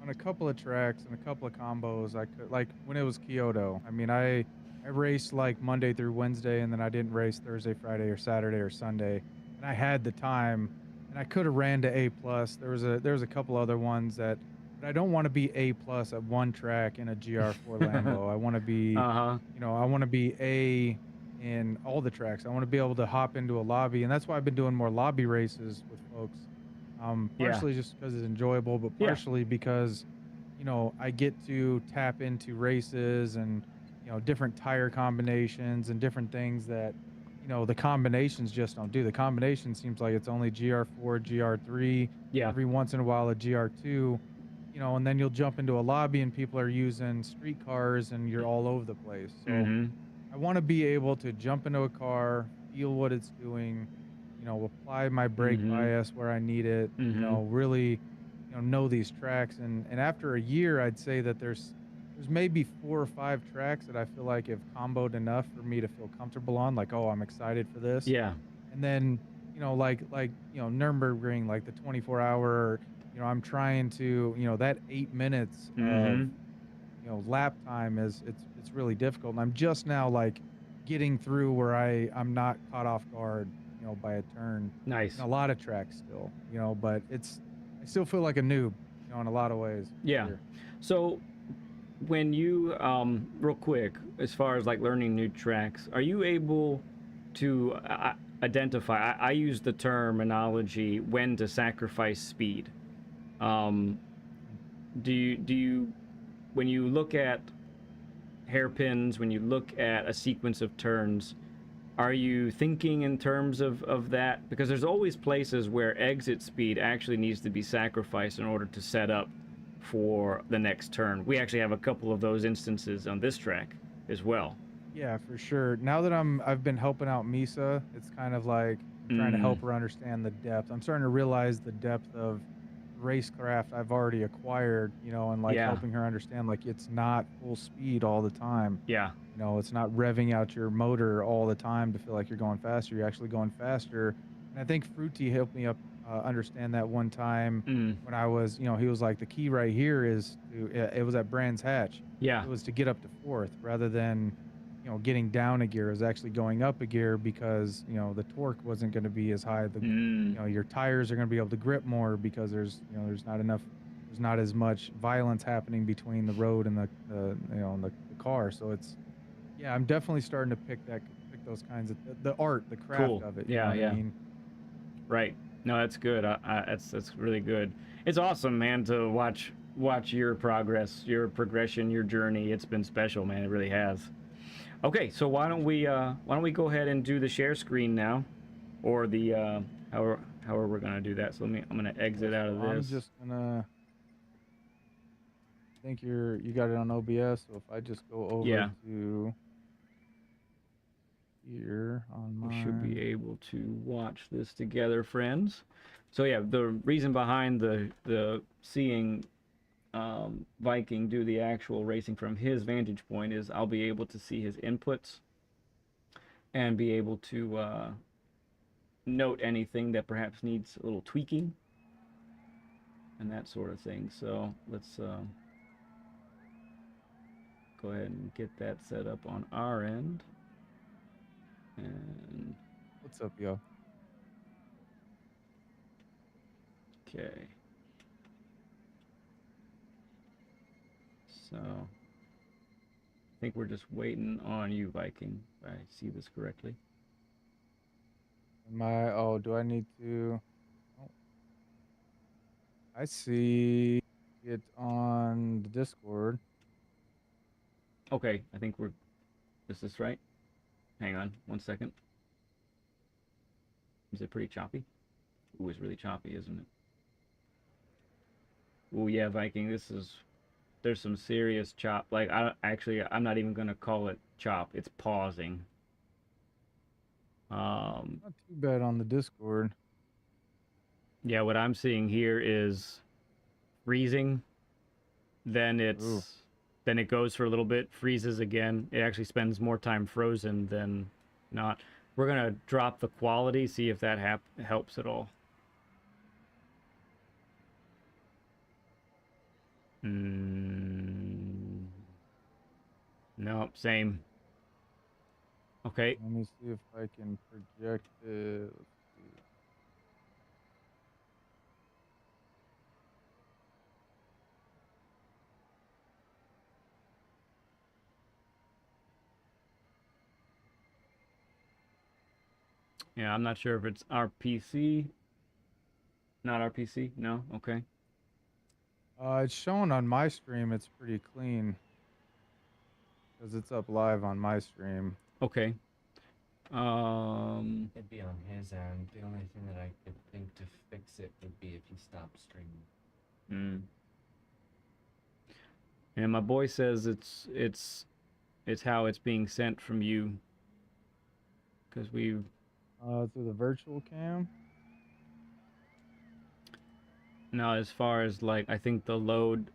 on a couple of tracks and a couple of combos, I could, like when it was Kyoto. I mean, I I raced like Monday through Wednesday, and then I didn't race Thursday, Friday, or Saturday or Sunday. And I had the time, and I could have ran to A plus. There was a couple other ones that, but I don't want to be A plus at one track in a GR4 Lambo. I want to be, Uh-huh. I want to be A in all the tracks. I want to be able to hop into a lobby, and that's why I've been doing more lobby races with folks. Yeah. Partially just because it's enjoyable, but Yeah. partially because, I get to tap into races and different tire combinations and different things that, the combinations just don't do. The combination seems like it's only GR4, GR3, Yeah. every once in a while a GR2, and then you'll jump into a lobby and people are using street cars and you're all over the place. So Mm-hmm. I want to be able to jump into a car, feel what it's doing, apply my brake Mm-hmm. bias where I need it, Mm-hmm. really, know these tracks. And after a year, I'd say that there's maybe 4 or 5 tracks that I feel like have comboed enough for me to feel comfortable on, like, oh, I'm excited for this. Yeah. And then, Nürburgring, like the 24-hour, I'm trying to, that 8 minutes of Mm-hmm. lap time it's really difficult. And I'm just now like getting through where I'm not caught off guard, by a turn Nice. in a lot of tracks still, but I still feel like a noob, in a lot of ways. Yeah. Here. So when you real quick, as far as like learning new tracks, are you able to identify, I use the terminology when to sacrifice speed. Do you when you look at hairpins, when you look at a sequence of turns, are you thinking in terms of that? Because there's always places where exit speed actually needs to be sacrificed in order to set up for the next turn. We actually have a couple of those instances on this track as well. Yeah, for sure. Now that I've been helping out Misa, it's kind of like I'm trying to help her understand the depth. I'm starting to realize the depth of racecraft I've already acquired, and like Yeah. helping her understand like it's not full speed all the time. Yeah. It's not revving out your motor all the time to feel like you're going faster. You're actually going faster. And I think Fruity helped me understand that one time when I was, he was like, the key right here is it was at Brands Hatch. Yeah. It was to get up to 4th rather than, getting down a gear. It was actually going up a gear because, the torque wasn't going to be as high. Your tires are going to be able to grip more because there's not as much violence happening between the road and the car. So yeah, I'm definitely starting to pick those kinds of the art, the craft Cool. of it. Yeah, You know what I mean? Right. No, that's good. That's really good. It's awesome, man, to watch your progress, your progression, your journey. It's been special, man. It really has. Okay, so why don't we go ahead and do the share screen now, or the however we're gonna do that. So I'm gonna exit out of this. I'm just gonna. I think you got it on OBS. So if I just go over to here on mine, we should be able to watch this together, friends. So yeah, the reason behind the seeing Viking do the actual racing from his vantage point is I'll be able to see his inputs and be able to note anything that perhaps needs a little tweaking and that sort of thing. So let's go ahead and get that set up on our end. And what's up, yo? okay. So I think we're just waiting on you, Viking, if I see this correctly. Do I need to? Oh, I see it on the Discord. Okay, I think is this right? Hang on 1 second. Is it pretty choppy? Ooh, it's really choppy, isn't it? Ooh, yeah, Viking, there's some serious chop. Like, I'm not even gonna call it chop. It's pausing. Not too bad on the Discord. Yeah, what I'm seeing here is freezing. Then it goes for a little bit, freezes again. It actually spends more time frozen than not. We're gonna drop the quality, see if that helps at all. Nope, same. Okay. Let me see if I can project it. Let's see. Yeah, I'm not sure if it's our PC. Not our PC. No. Okay. It's showing on my stream. It's pretty clean because it's up live on my stream. Okay. It'd be on his end. The only thing that I could think to fix it would be if he stopped streaming. Mm. And my boy says it's how it's being sent from you, because we Through the virtual cam. now, as far as like, I think the load,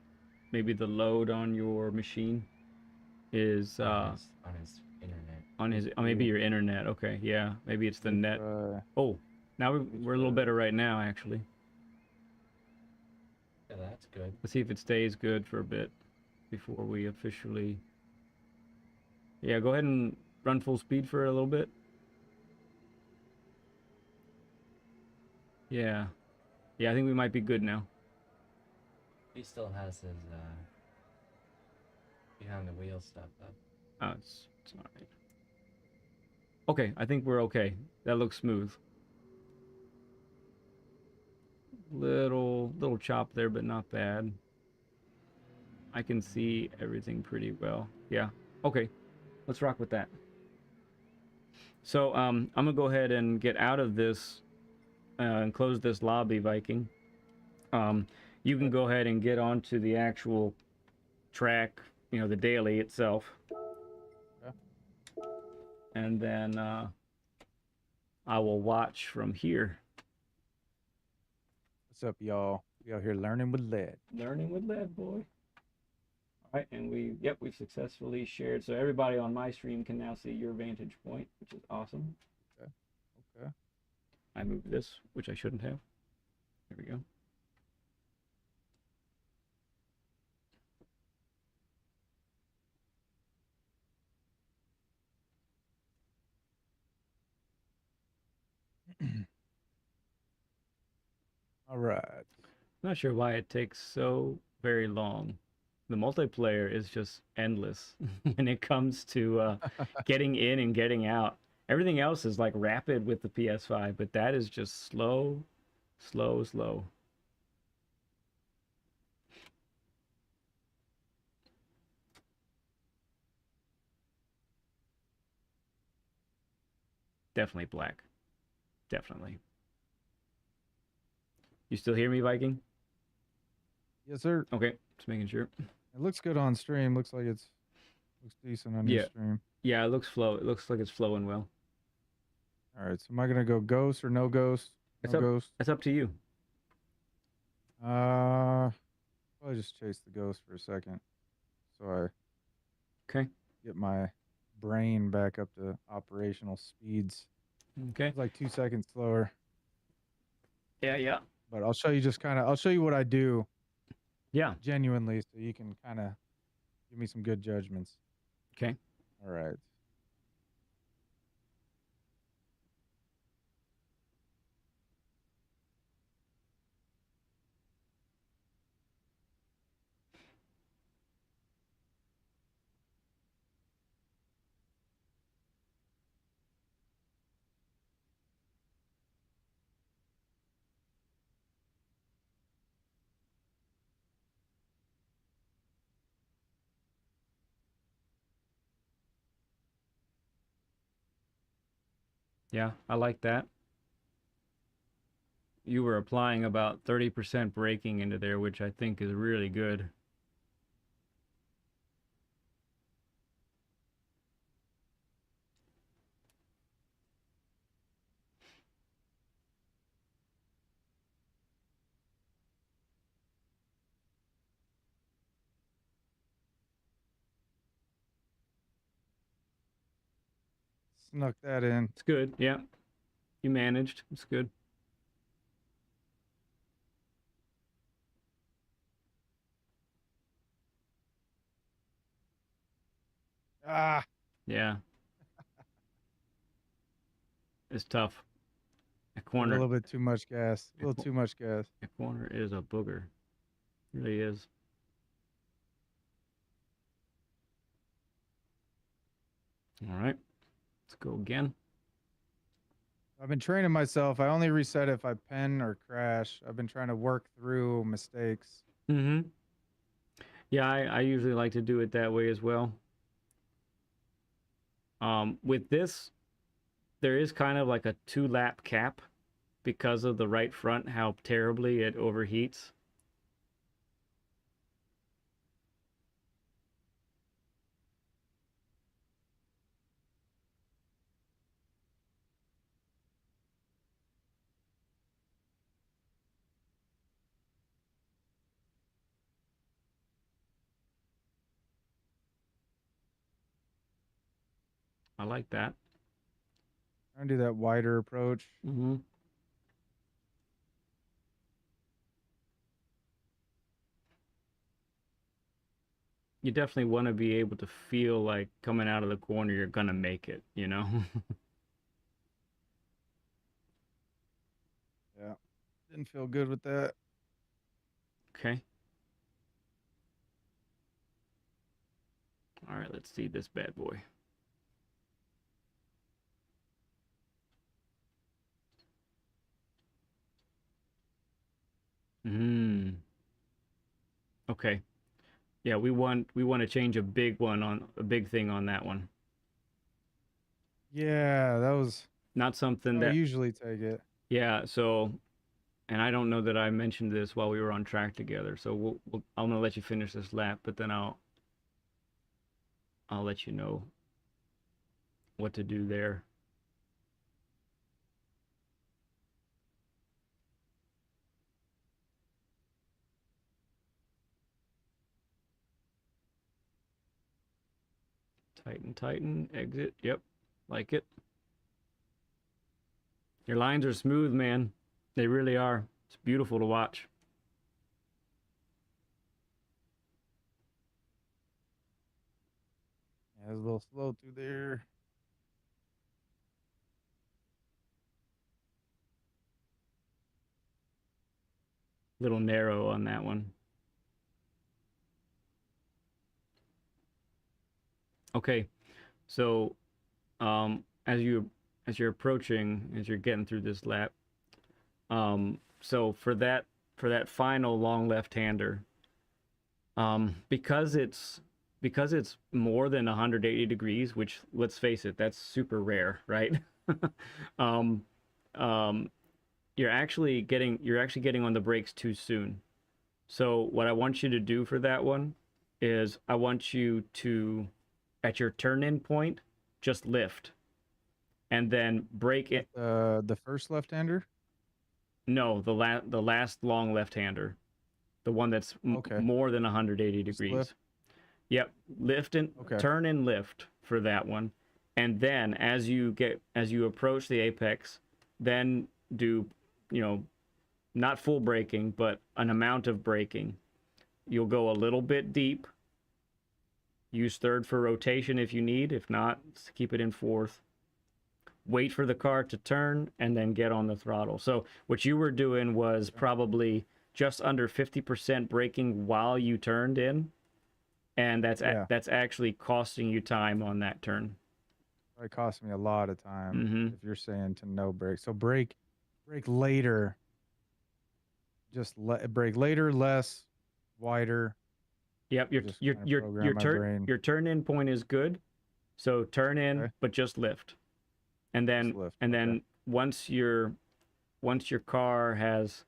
maybe the load on your machine is on his internet. on his, maybe your internet. Okay, yeah, maybe it's the net. Oh, now we're a little better right now, actually. Yeah, that's good. Let's see if it stays good for a bit before we officially. Yeah, go ahead and run full speed for a little bit. Yeah, yeah, I think we might be good now. He still has his behind the wheel stuff up. Oh, it's all right. Okay, I think we're okay. That looks smooth. Little chop there, but not bad. I can see everything pretty well. Yeah. Okay. Let's rock with that. So I'm gonna go ahead and get out of this and close this lobby, Viking. You can go ahead and get onto the actual track, you know, the daily itself. Okay. And then I will watch from here. What's up, y'all? We out here learning with lead. Learning with lead, boy. All right, and we've successfully shared. So everybody on my stream can now see your vantage point, which is awesome. Okay. Okay. I moved this, which I shouldn't have. There we go. All right. Not sure why it takes so very long. The multiplayer is just endless when it comes to getting in and getting out. Everything else is like rapid with the PS5, but that is just slow, slow, slow. Definitely black. Definitely. You still hear me, Viking? Yes, sir. Okay, just making sure. It looks good on stream. Looks like looks decent on your stream. Yeah, it looks It looks like it's flowing well. All right. So am I gonna go ghost or no ghost? No ghost. It's up to you. Probably just chase the ghost for a second, so I Okay. get my brain back up to operational speeds. Okay. It's like 2 seconds slower. Yeah, yeah. But I'll show you I'll show you what I do. Yeah. Genuinely, so you can kind of give me some good judgments. Okay. All right. Yeah, I like that. You were applying about 30% braking into there, which I think is really good. Snuck that in. It's good. Yeah. You managed. It's good. Ah. Yeah. is tough. A A corner, little bit too much gas. A little too much gas. a corner is a booger. It really is. All right, let's go again. I've been training myself. I only reset if I pen or crash. I've been trying to work through mistakes. Mm-hmm. Yeah, I usually like to do it that way as well. With this, there is kind of like a 2-lap cap because of the right front, how terribly it overheats. I like that. Trying to do that wider approach. Mm-hmm. You definitely want to be able to feel like coming out of the corner, you're gonna make it, you know? Yeah. Didn't feel good with that. Okay. All right, let's see this bad boy. Hmm. Okay. Yeah, we want to change a big thing on that one. Yeah, that was Not something how I that usually take it. yeah, so and I don't know that I mentioned this while we were on track together. So I'm gonna let you finish this lap, but then I'll let you know what to do there. Tighten, exit. Yep, like it. Your lines are smooth, man. They really are. It's beautiful to watch. Yeah, it was a little slow through there. Little narrow on that one. Okay, so as you're approaching, as you're getting through this lap, so for that final long left-hander, because it's more than 180 degrees, which let's face it, that's super rare, right? um, um, you're actually getting on the brakes too soon. So what I want you to do for that one is I want you to, at your turn-in point, just lift and then brake it. The first left-hander? No, the last long left-hander, the one that's Okay. more than 180 Just degrees. lift. Yep, lift and Okay. turn and lift for that one, and then as you approach the apex, then do, you know, not full braking, but an amount of braking. You'll go a little bit deep. Use third for rotation if you need. If not, keep it in fourth. Wait for the car to turn and then get on the throttle. So what you were doing was probably just under 50% braking while you turned in, and that's actually costing you time on that turn. It cost me a lot of time. Mm-hmm. If you're saying to no brake, so brake later. Just brake later, less, wider. Yep, Just kind of program my brain. your turn in point is good. So turn in, Okay. but just lift. And then Just lift. and Okay. then once your car has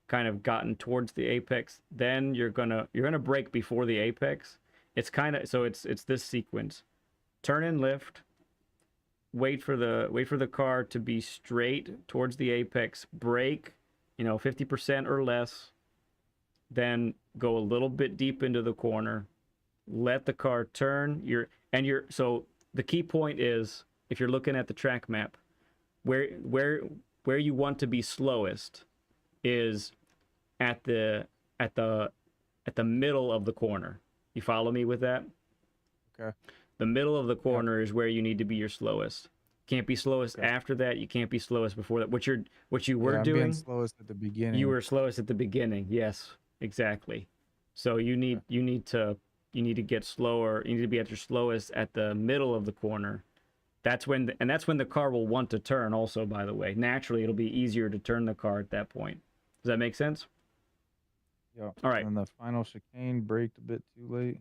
kind of gotten towards the apex, then you're gonna brake before the apex. It's kind of, so it's this sequence: turn and lift, wait for the car to be straight towards the apex, brake, 50% or less, then go a little bit deep into the corner, let the car turn. So the key point is, if you're looking at the track map, where you want to be slowest is at the middle of the corner. You follow me with that? Okay. The middle of the corner is where you need to be your slowest. Can't be slowest Okay. after that. You can't be slowest before that. What you Yeah, were I'm being doing, slowest at the beginning. you were slowest at the beginning. Yes, exactly. So you need to get slower. You need to be at your slowest at the middle of the corner. That's when the car will want to turn. Also, by the way, naturally it'll be easier to turn the car at that point. Does that make sense? Yeah. All right. And the final chicane braked a bit too late.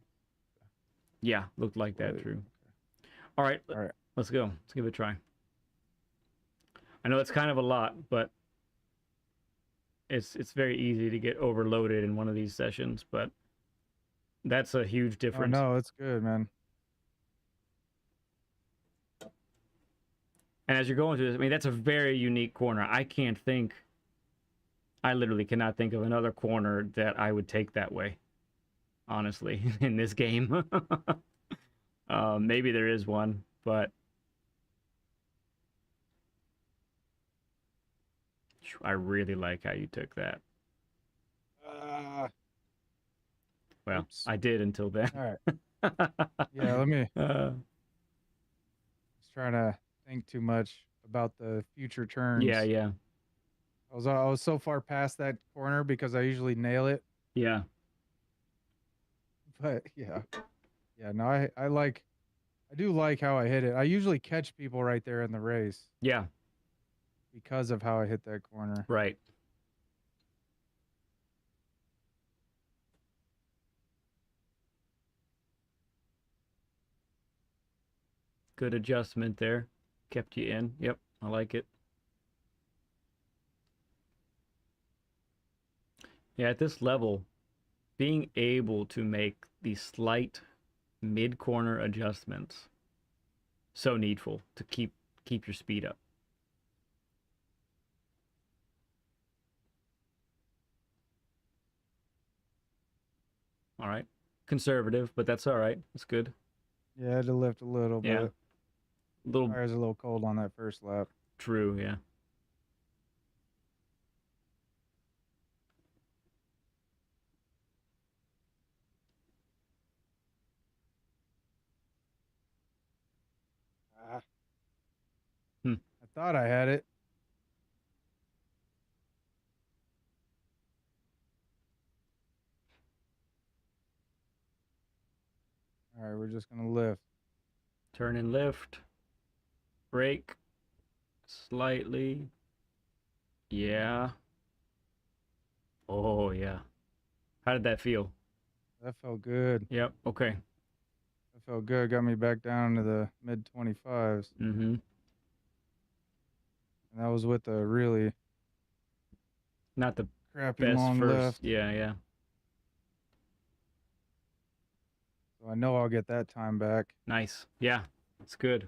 Yeah, looked like that. Wait, True. okay. All right. All right. Let's go. Let's give it a try. I know it's kind of a lot, but it's very easy to get overloaded in one of these sessions, but that's a huge Oh difference. no, it's good, man. And as you're going through this, I mean, that's a very unique corner. I literally cannot think of another corner that I would take that way, honestly, in this game. Maybe there is one, but I really like how you took that. Well, Oops. I did until then. All right. Yeah, let me. Uh, Just trying to think too much about the future turns. yeah. I was so far past that corner because I usually nail it. Yeah. But yeah. No, I do like how I hit it. I usually catch people right there in the race. Yeah. Because of how I hit that corner. Right. Good adjustment there. Kept you in. Yep. I like it. Yeah, at this level, being able to make these slight mid-corner adjustments, so needful to keep your speed up. All right. Conservative, but that's all right. It's good. Yeah, I had to lift a little bit. Little Tires a little cold on that first lap. true, yeah. I thought I had it. All right, we're just gonna lift. Turn and lift. Brake. Slightly. Yeah. Oh, yeah. How did that feel? That felt good. Yep. Okay. That felt good. Got me back down to the mid 25s. Mm-hmm. And that was with a really Not the crappy best long first. lift. Yeah. So I know I'll get that time back. Nice. Yeah. It's good.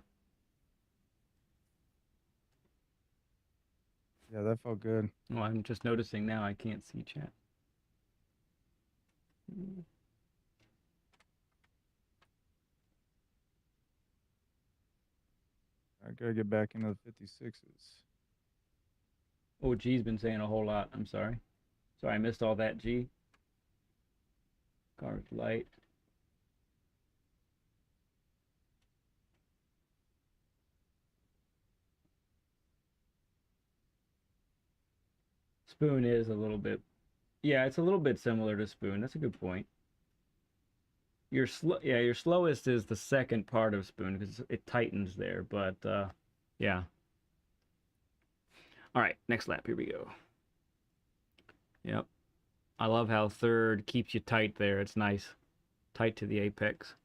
Yeah, that felt good. Well, I'm just noticing now I can't see chat. I gotta get back into the 56s. Oh, G's been saying a whole lot. I'm sorry. Sorry, I missed all that, G. Car's light. Spoon is a little bit. Yeah, it's a little bit similar to Spoon. That's a good point. Your slowest is the second part of Spoon because it tightens there, but yeah. All right, next lap. Here we go. Yep. I love how third keeps you tight there. It's nice. Tight to the apex.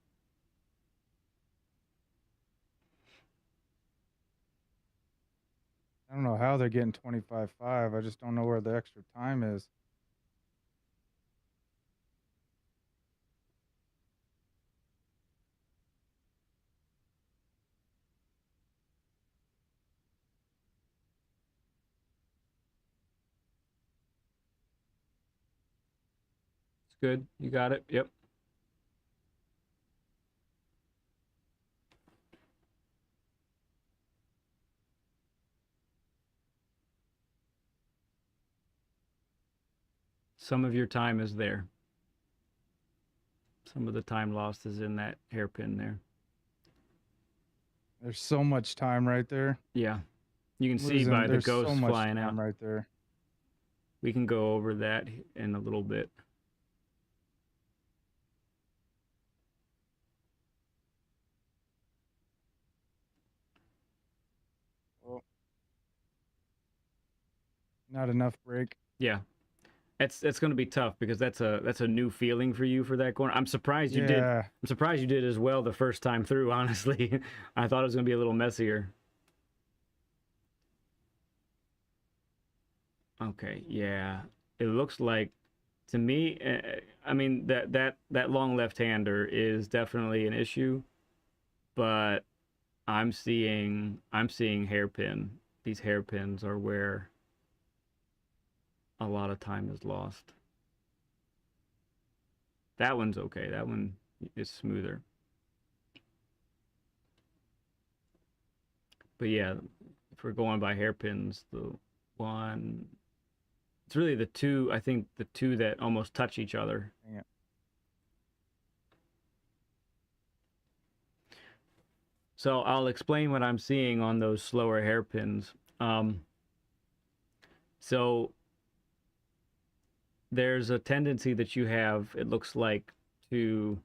I don't know how they're getting 25.5. I just don't know where the extra time is. It's good. You got it. Yep. Some of your time is there. Some of the time lost is in that hairpin there. There's so much time right there. Yeah. You can see by the There's so ghosts much flying out. time right there. We can go over that in a little bit. Oh. Not enough brake. Yeah. It's going to be tough because that's a new feeling for you for that corner. I'm surprised you did. Yeah. I'm surprised you did as well the first time through, honestly. I thought it was going to be a little messier. Okay, yeah. It looks like to me, I mean that long left-hander is definitely an issue, but I'm seeing hairpin. These hairpins are where a lot of time is lost. That one's okay. That one is smoother. But yeah, if we're going by hairpins, the one, it's really the two, I think the two that almost touch each other. Yeah. So I'll explain what I'm seeing on those slower hairpins. So there's a tendency that you have, it looks like, to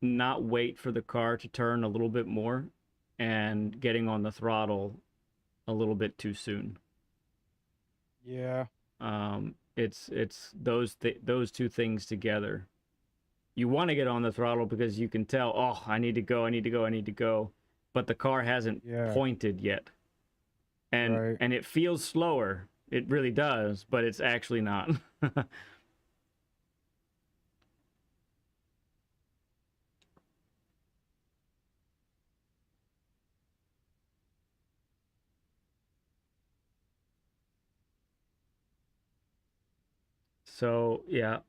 not wait for the car to turn a little bit more and getting on the throttle a little bit too soon. Yeah. It's those two things together. You want to get on the throttle because you can tell, oh, I need to go, but the car hasn't pointed yet, and it feels slower. It really does, but it's actually not. So yeah,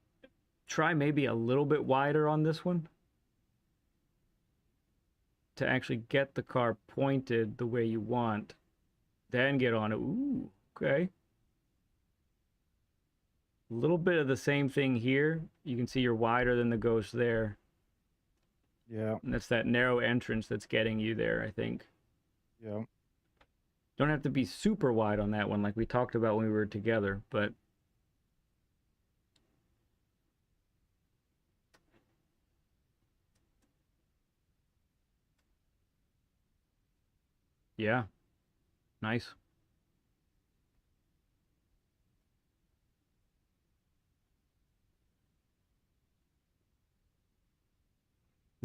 try maybe a little bit wider on this one to actually get the car pointed the way you want. Then get on it. Ooh, okay. A little bit of the same thing here. You can see you're wider than the ghost there. Yeah. And that's that narrow entrance that's getting you there, I think. Yeah. Don't have to be super wide on that one like we talked about when we were together, but yeah. Nice.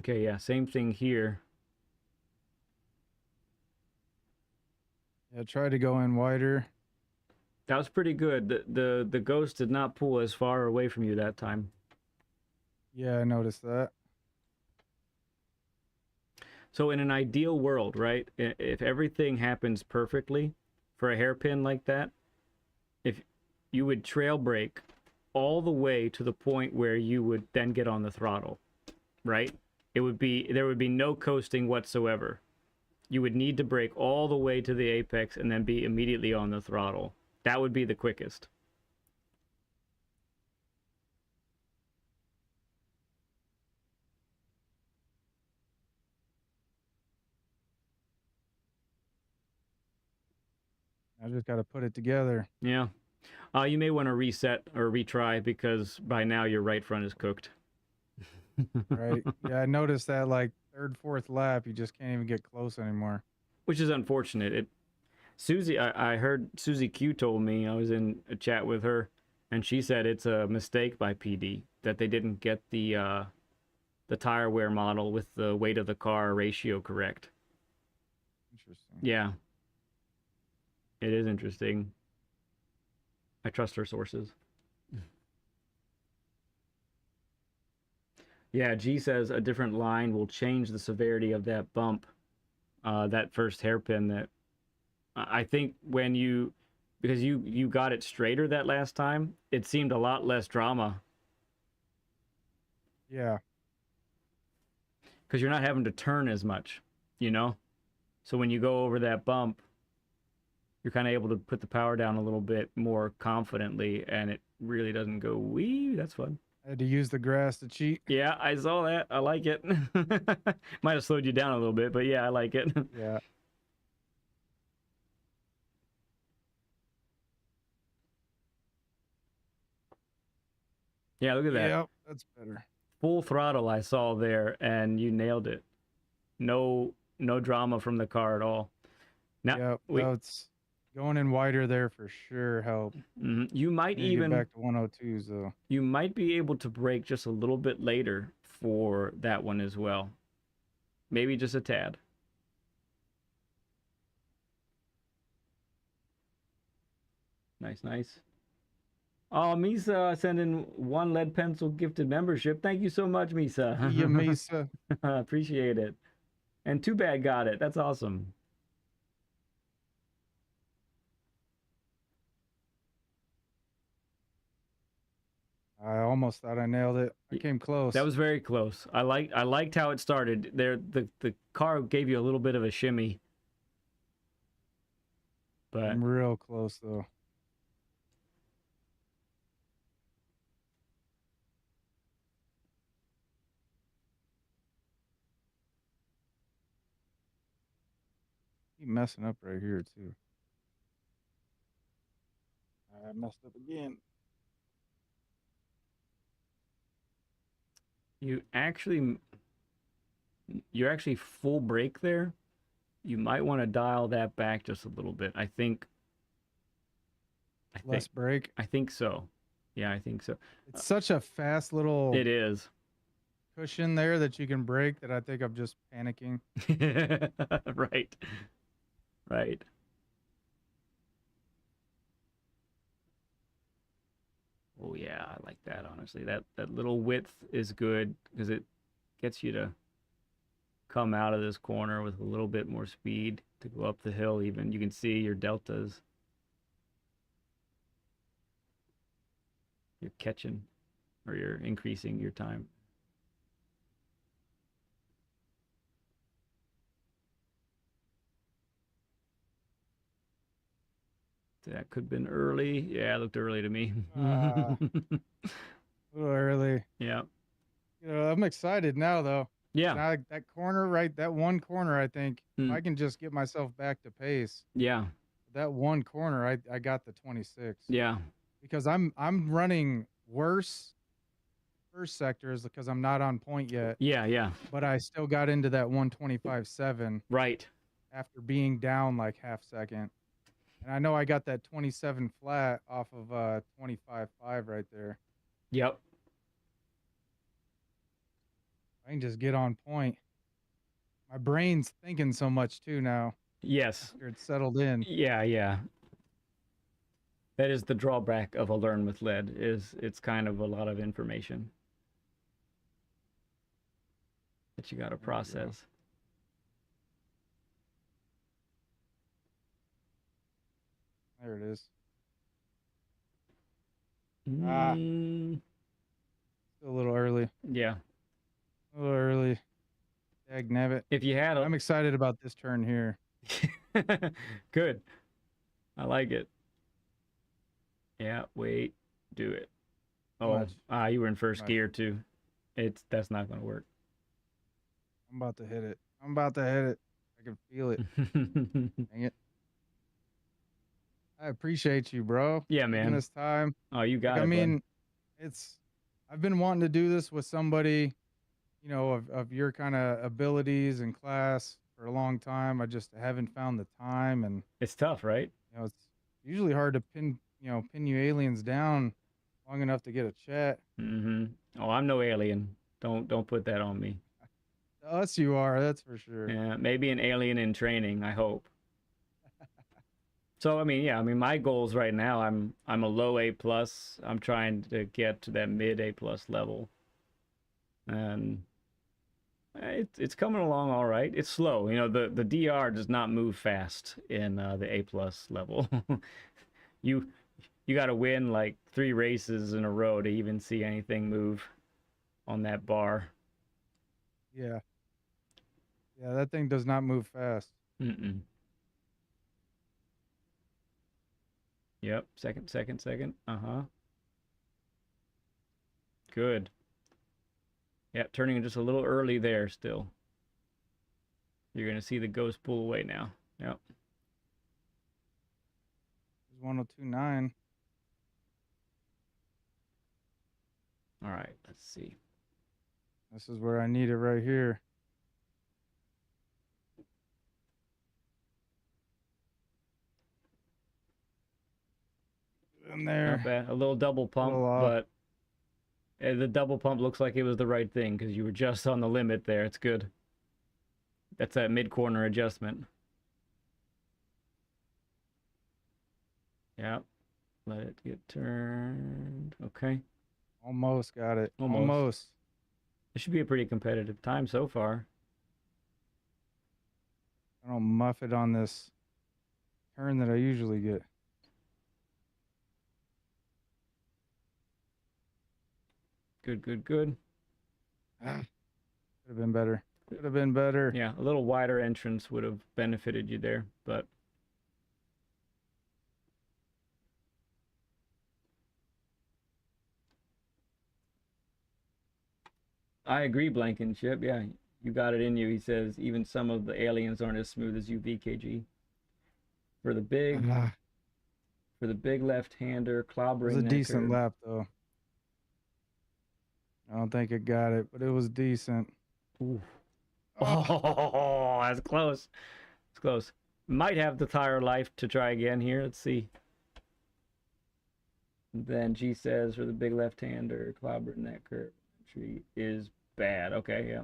Okay, yeah, same thing here. Yeah, try to go in wider. That was pretty good. The ghost did not pull as far away from you that time. Yeah, I noticed that. So in an ideal world, right? If everything happens perfectly for a hairpin like that, if you would trail brake all the way to the point where you would then get on the throttle, right? There would be no coasting whatsoever. You would need to brake all the way to the apex and then be immediately on the throttle. That would be the quickest. I just got to put it together. Yeah. You may want to reset or retry because by now your right front is cooked. Right. Yeah, I noticed that like third, fourth lap, you just can't even get close anymore. Which is unfortunate. Susie, I heard Susie Q told me, I was in a chat with her, and she said it's a mistake by PD that they didn't get the tire wear model with the weight of the car ratio correct. Interesting. Yeah. It is interesting. I trust her sources. Yeah, G says a different line will change the severity of that bump, that first hairpin. That I think when because you got it straighter that last time, it seemed a lot less drama. Yeah. Because you're not having to turn as much, you know? So when you go over that bump, you're kind of able to put the power down a little bit more confidently, and it really doesn't go wee. That's fun. I had to use the grass to cheat. Yeah, I saw that. I like it. Might have slowed you down a little bit, but yeah, I like it. Yeah. Yeah, look at that. Yep, that's better. Full throttle I saw there, and you nailed it. No drama from the car at all. Now, Yep, no, it's going in wider there for sure helped. you might Need to even get back to 102s though. you might be able to brake just a little bit later for that one as well. Maybe just a tad. Nice. Oh, Misa sending 1 lead pencil gifted membership. Thank you so much, Misa. Yeah, Mesa. Appreciate it. And Too Bad got it. That's awesome. I almost thought I nailed it. I came close. That was very close. I liked how it started. There, the car gave you a little bit of a shimmy, but I'm real close though. Keep messing up right here too. I messed up again. you're actually full brake there. You might want to dial that back just a little bit. I think Less brake. I think so. Yeah, I think so. It's such a fast little It is. cushion there that you can brake that I think I'm just panicking. Right. Oh yeah, I like that, honestly. That little width is good because it gets you to come out of this corner with a little bit more speed to go up the hill even. You can see your deltas. You're catching or you're increasing your time. That could have been early. Yeah, it looked early to me. A little early. Yeah. You know, I'm excited now though. Yeah. Now, that corner, right? That one corner, I think if I can just get myself back to pace. Yeah. That one corner, I got the 26. Yeah. Because I'm running worse first sectors because I'm not on point yet. Yeah. But I still got into that 125.7. Right. After being down like half second. And I know I got that 27 flat off of 25.5 right there. Yep. I can just get on point. My brain's thinking so much too now. Yes. After it's settled in. Yeah. That is the drawback of a learn with lead, is it's kind of a lot of information that you got to process. There it is. Still a little early. Yeah. A little early. Dagnabbit. If you had I'm excited about this turn here. Good. I like it. Yeah, wait. Do it. Oh, you were in first gear too. That's not going to work. I'm about to hit it. I can feel it. Dang it. I appreciate you, bro. Yeah, man. Taking this time. Oh, you got it. I mean, I've been wanting to do this with somebody, you know, of your kind of abilities and class for a long time. I just haven't found the time, and it's tough, right? You know, it's usually hard to pin you aliens down long enough to get a chat. Oh, I'm no alien. Don't put that on me. To us, you are. That's for sure. Yeah, maybe an alien in training. I hope. So I mean, my goals right now. I'm a low A+. I'm trying to get to that mid A+ level, and it's coming along all right. It's slow. You know, the DR does not move fast in the A+ level. You got to win like 3 races in a row to even see anything move on that bar. Yeah, that thing does not move fast. Come Yep, second. Good. Yeah, turning just a little early there still. You're going to see the ghost pull away now. Yep. There's 1029. All right, let's see. This is where I need it right here. In there. Not bad. A little double pump, but the double pump looks like it was the right thing because you were just on the limit there. It's good. That's that mid-corner adjustment. Yep. Let it get turned. Okay. Almost got it. Almost. It should be a pretty competitive time so far. I don't muff it on this turn that I usually get. Good, good, good. Could have been better. Could have been better. Yeah, a little wider entrance would have benefited you there, but I agree, Blankenship. Yeah, you got it in you. He says even some of the aliens aren't as smooth as you, VKG. For the big left-hander, clobbering. It was a decent lap though. I don't think it got it, but it was decent. Ooh. Oh, that's close. It's close. Might have the tire life to try again here. Let's see. Then G says for the big left-hander, clobbering that curve entry is bad. Okay, yeah.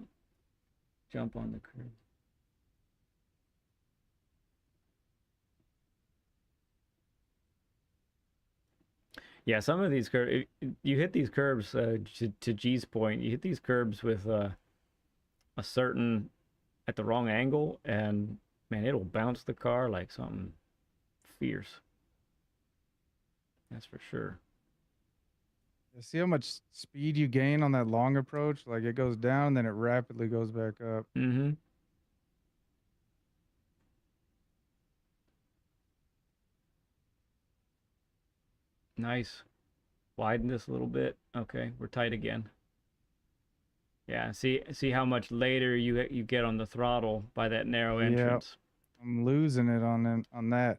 Jump on the curve. Yeah, some of these curves, you hit these curves, to G's point, you hit these curves with a certain, at the wrong angle, and man, it'll bounce the car like something fierce. That's for sure. See how much speed you gain on that long approach? Like it goes down, then it rapidly goes back up. Mm-hmm. Nice. Widen this a little bit. Okay, we're tight again. Yeah, see how much later you get on the throttle by that narrow entrance. Yep. I'm losing it on that.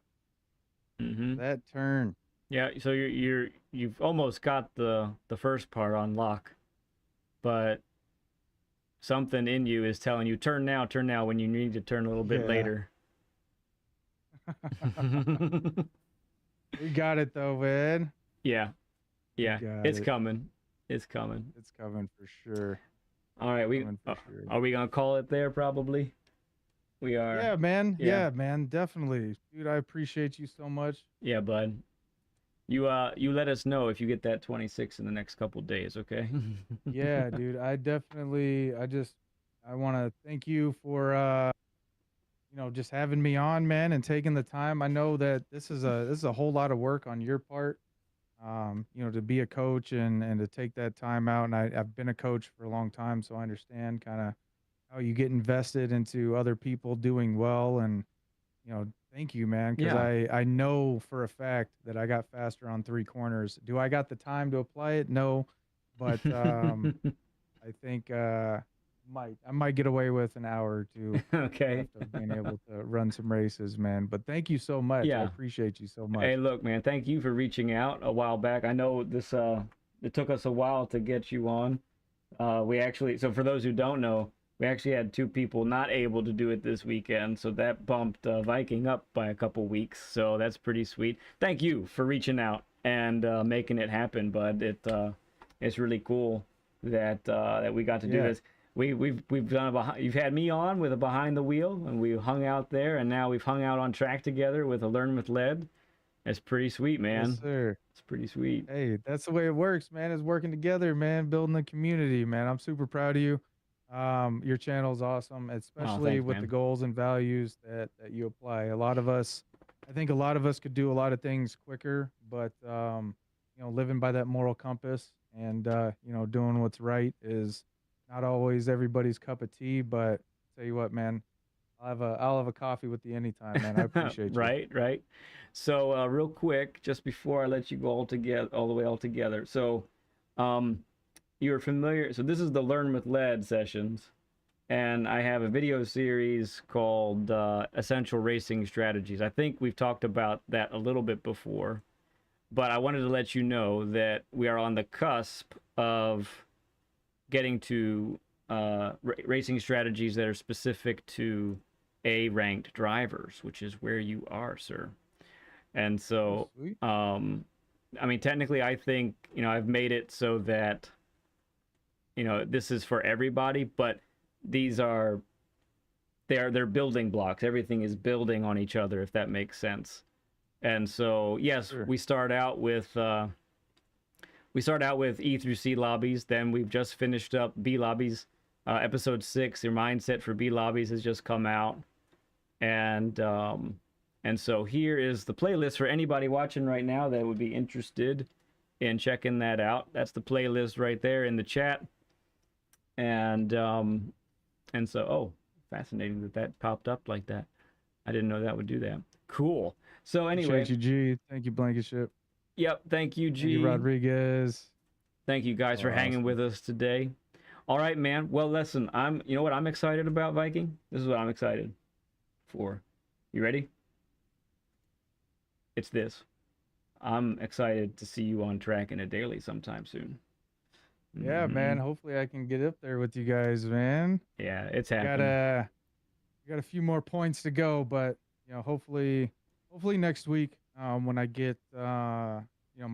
Mm-hmm. That turn. Yeah, so you've almost got the first part on lock, but something in you is telling you turn now when you need to turn a little bit later. We got it though, man. Yeah. It's coming. It's coming. It's coming for sure. All right, are we gonna call it there? Probably. We are. Yeah, man. Yeah, man. Definitely, dude. I appreciate you so much. Yeah, bud. You let us know if you get that 26 in the next couple days, okay? Yeah, dude. I want to thank you for just having me on, man, and taking the time. I know that this is a whole lot of work on your part. To be a coach and to take that time out, and I've been a coach for a long time, so I understand kind of how you get invested into other people doing well, and thank you, man, because I know for a fact that I got faster on 3 corners. Do I got the time to apply it? No, but I think I might get away with an hour or two. Okay. Of being able to run some races, man. But thank you so much. Yeah. I appreciate you so much. Hey, look, man, thank you for reaching out a while back. I know this it took us a while to get you on. So for those who don't know, we actually had 2 people not able to do it this weekend, so that bumped Viking up by a couple weeks. So that's pretty sweet. Thank you for reaching out and making it happen, bud. It's really cool that we got to do this. We've done you've had me on with a behind the wheel, and we hung out there, and now we've hung out on track together with a Learn with Lead. It's pretty sweet, man. Yes, sir. It's pretty sweet. Hey, that's the way it works, man. It's working together, man. Building a community, man. I'm super proud of you. Your channel's awesome, especially with the goals and values that you apply. I think a lot of us could do a lot of things quicker, but living by that moral compass and doing what's right is not always everybody's cup of tea. But tell you what, man, I'll have a coffee with you anytime, man. I appreciate you. Right. So real quick, just before I let you go all the way all together. So you're familiar, so this is the Learn with Lead sessions, and I have a video series called Essential Racing Strategies. I think we've talked about that a little bit before, but I wanted to let you know that we are on the cusp of getting to racing strategies that are specific to A-ranked drivers, which is where you are, sir. And so, Sweet. I mean, technically, I think, I've made it so that, this is for everybody, but they're building blocks. Everything is building on each other, if that makes sense. And so, yes, Sure. we start out with E through C lobbies. Then we've just finished up B lobbies. Episode 6, your mindset for B lobbies has just come out. And so here is the playlist for anybody watching right now that would be interested in checking that out. That's the playlist right there in the chat. And so, oh, fascinating that popped up like that. I didn't know that would do that. Cool. So anyway, Appreciate you, G. Thank you, Blankenship. Yep. Thank you, G. Thank you, Rodriguez. Thank you guys for hanging Awesome. with us today. All right, man. Well, listen, you know what I'm excited about, Viking? This is what I'm excited for. You ready? It's this. I'm excited to see you on track in a daily sometime soon. Yeah, man. Hopefully I can get up there with you guys, man. Yeah, it's happening. Got a few more points to go, but hopefully next week, when I get my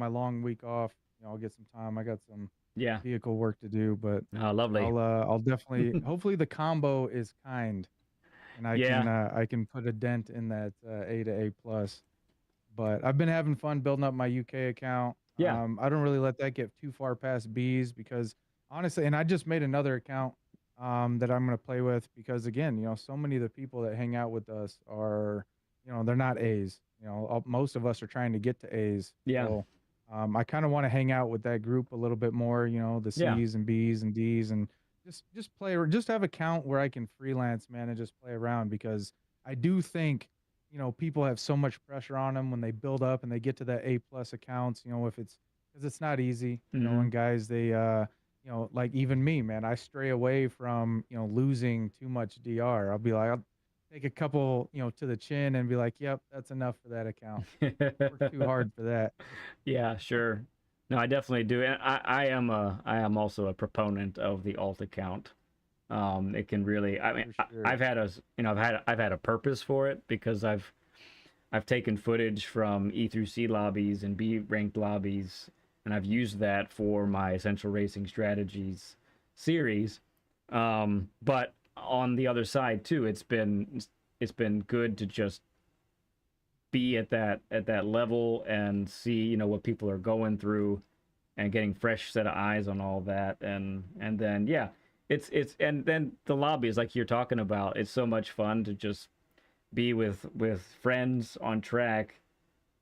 long week off, I'll get some time. I got some vehicle work to do, but lovely. I'll definitely hopefully the combo is kind, and I can put a dent in that A to A plus. But I've been having fun building up my UK account. Yeah. I don't really let that get too far past B's because honestly, and I just made another account that I'm going to play with because again, so many of the people that hang out with us are, they're not A's. Most of us are trying to get to A's. Yeah. So, I kind of want to hang out with that group a little bit more, the C's and B's and D's and just play or just have a account where I can freelance, man, and just play around because I do think people have so much pressure on them when they build up and they get to that A plus accounts, if it's because it's not easy, and guys, they, like even me, man, I stray away from, losing too much DR. I'll be like, I'll take a couple, to the chin and be like, yep, that's enough for that account. Work too hard for that. Yeah, sure. No, I definitely do. And I am also a proponent of the alt account. It can really, I mean, For sure. I've had a purpose for it because I've taken footage from E through C lobbies and B ranked lobbies, and I've used that for my Essential Racing Strategies series. But on the other side too, it's been good to just be at that level and see what people are going through and getting fresh set of eyes on all that, and then it's and then the lobbies like you're talking about, it's so much fun to just be with friends on track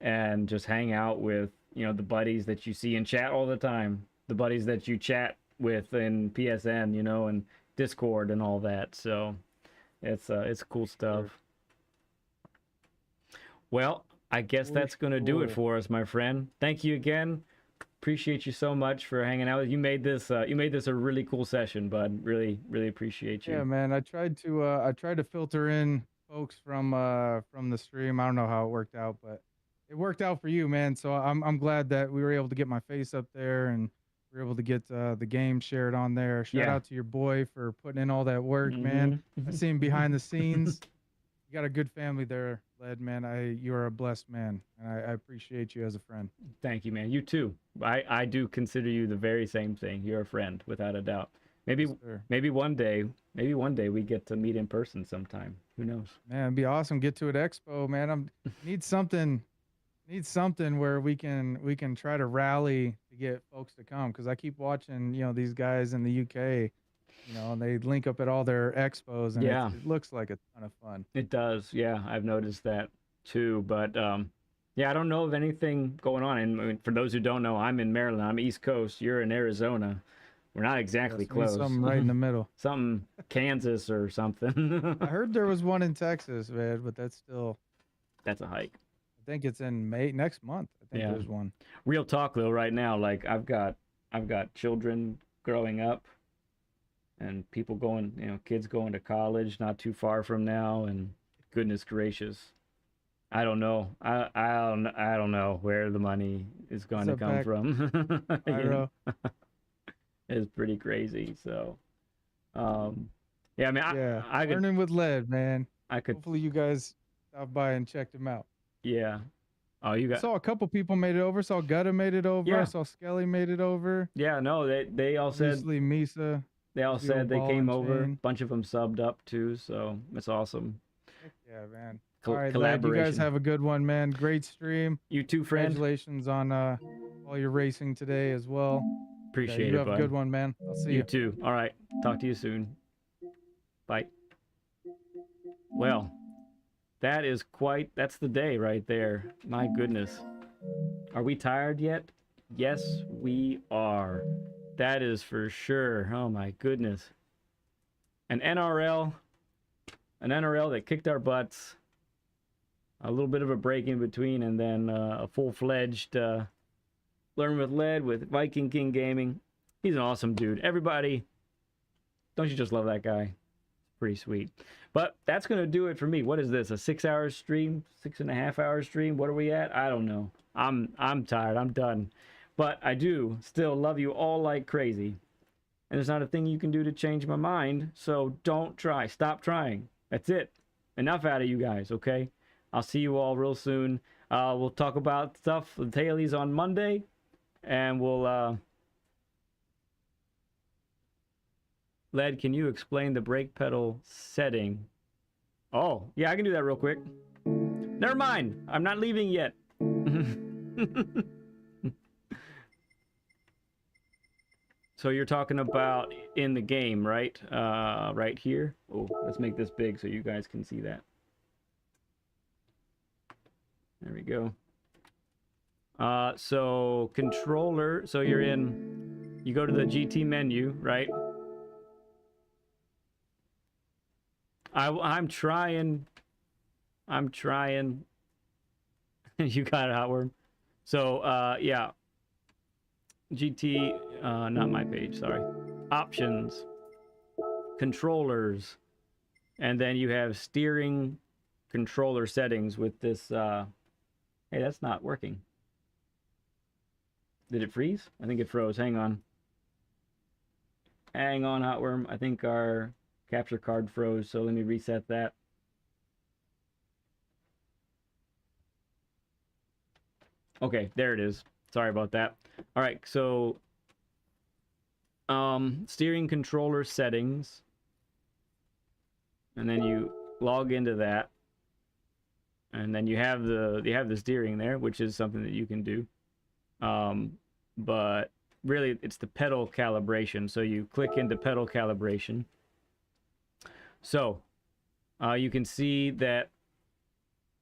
and just hang out with the buddies that you see in chat all the time, the buddies that you chat with in PSN, and Discord and all that. So it's cool stuff. Well, I guess that's going to do it for us, my friend. Thank you again. Appreciate you so much for hanging out. You made this a really cool session, bud. Really, really appreciate you. Yeah, man. I tried to filter in folks from the stream. I don't know how it worked out, but it worked out for you, man. So I'm glad that we were able to get my face up there and we were able to get the game shared on there. Shout out to your boy for putting in all that work, man. I see him behind the scenes. You got a good family there, Led, man. You are a blessed man, and I appreciate you as a friend. Thank you, man. You too. I do consider you the very same thing. You're a friend, without a doubt. Maybe one day we get to meet in person sometime. Who knows? Man, it'd be awesome. Get to an expo, man. Need something where we can try to rally to get folks to come because I keep watching these guys in the UK. And they link up at all their expos, and it looks like a ton of fun. It does, yeah. I've noticed that too, but I don't know of anything going on. And I mean, for those who don't know, I'm in Maryland. I'm East Coast. You're in Arizona. We're not exactly close. Something right in the middle. Something Kansas or something. I heard there was one in Texas, man, but that's a hike. I think it's in May next month. I think there's one. Real talk though, right now, like I've got children growing up, and people going, you know, kids going to college not too far from now, and goodness gracious, I don't know. I don't know where the money is going What's to up, come Pac? from. You know, Pyro. it's pretty crazy. So, yeah, I mean, Yeah, I could, learning with lead, man. I could, Hopefully you guys stopped by and checked him out. yeah. Oh, you I got, saw a couple people made it over. Saw Gutta made it over. I yeah, saw Skelly made it over. yeah. No, they all said Obviously Misa. they all There's the old said they ball came and over. A chain. bunch of them subbed up too, so it's awesome. Heck yeah, man. All right, lad. You Collaboration. guys have a good one, man. Great stream. You too, friend. Congratulations on all your racing today as well. Appreciate you it, have bud. a good one, man. I'll see You you. too. All right. Talk to you soon. Bye. Well, that's the day right there. My goodness. Are we tired yet? Yes, we are. That is for sure. Oh my goodness. An NRL that kicked our butts. A little bit of a break in between, and then a full-fledged Learn with Lead with Viking King Gaming. He's an awesome dude. Everybody, don't you just love that guy? Pretty sweet. But that's going to do it for me. What is this? A 6-hour stream? 6.5-hour stream? What are we at? I don't know. I'm tired. I'm done. But I do still love you all like crazy. And there's not a thing you can do to change my mind. So don't try. Stop trying. That's it. Enough out of you guys, okay? I'll see you all real soon. We'll talk about stuff with tailies on Monday. And we'll... Led, can you explain the brake pedal setting? Oh, yeah, I can do that real quick. Never mind. I'm not leaving yet. So you're talking about in the game, right? Right here. Oh, let's make this big so you guys can see that. There we go. So controller. So you go to the GT menu, right? I'm trying. You got it, Hotworm. So, yeah. GT, not my page, sorry. Options. Controllers. And then you have steering controller settings with this, hey, that's not working. Did it freeze? I think it froze. Hang on. Hang on, Hotworm. I think our capture card froze, so let me reset that. Okay, there it is. Sorry about that. All right, so steering controller settings, and then you log into that, and then you have the steering there, which is something that you can do. But really, it's the pedal calibration. So you click into pedal calibration. So, you can see that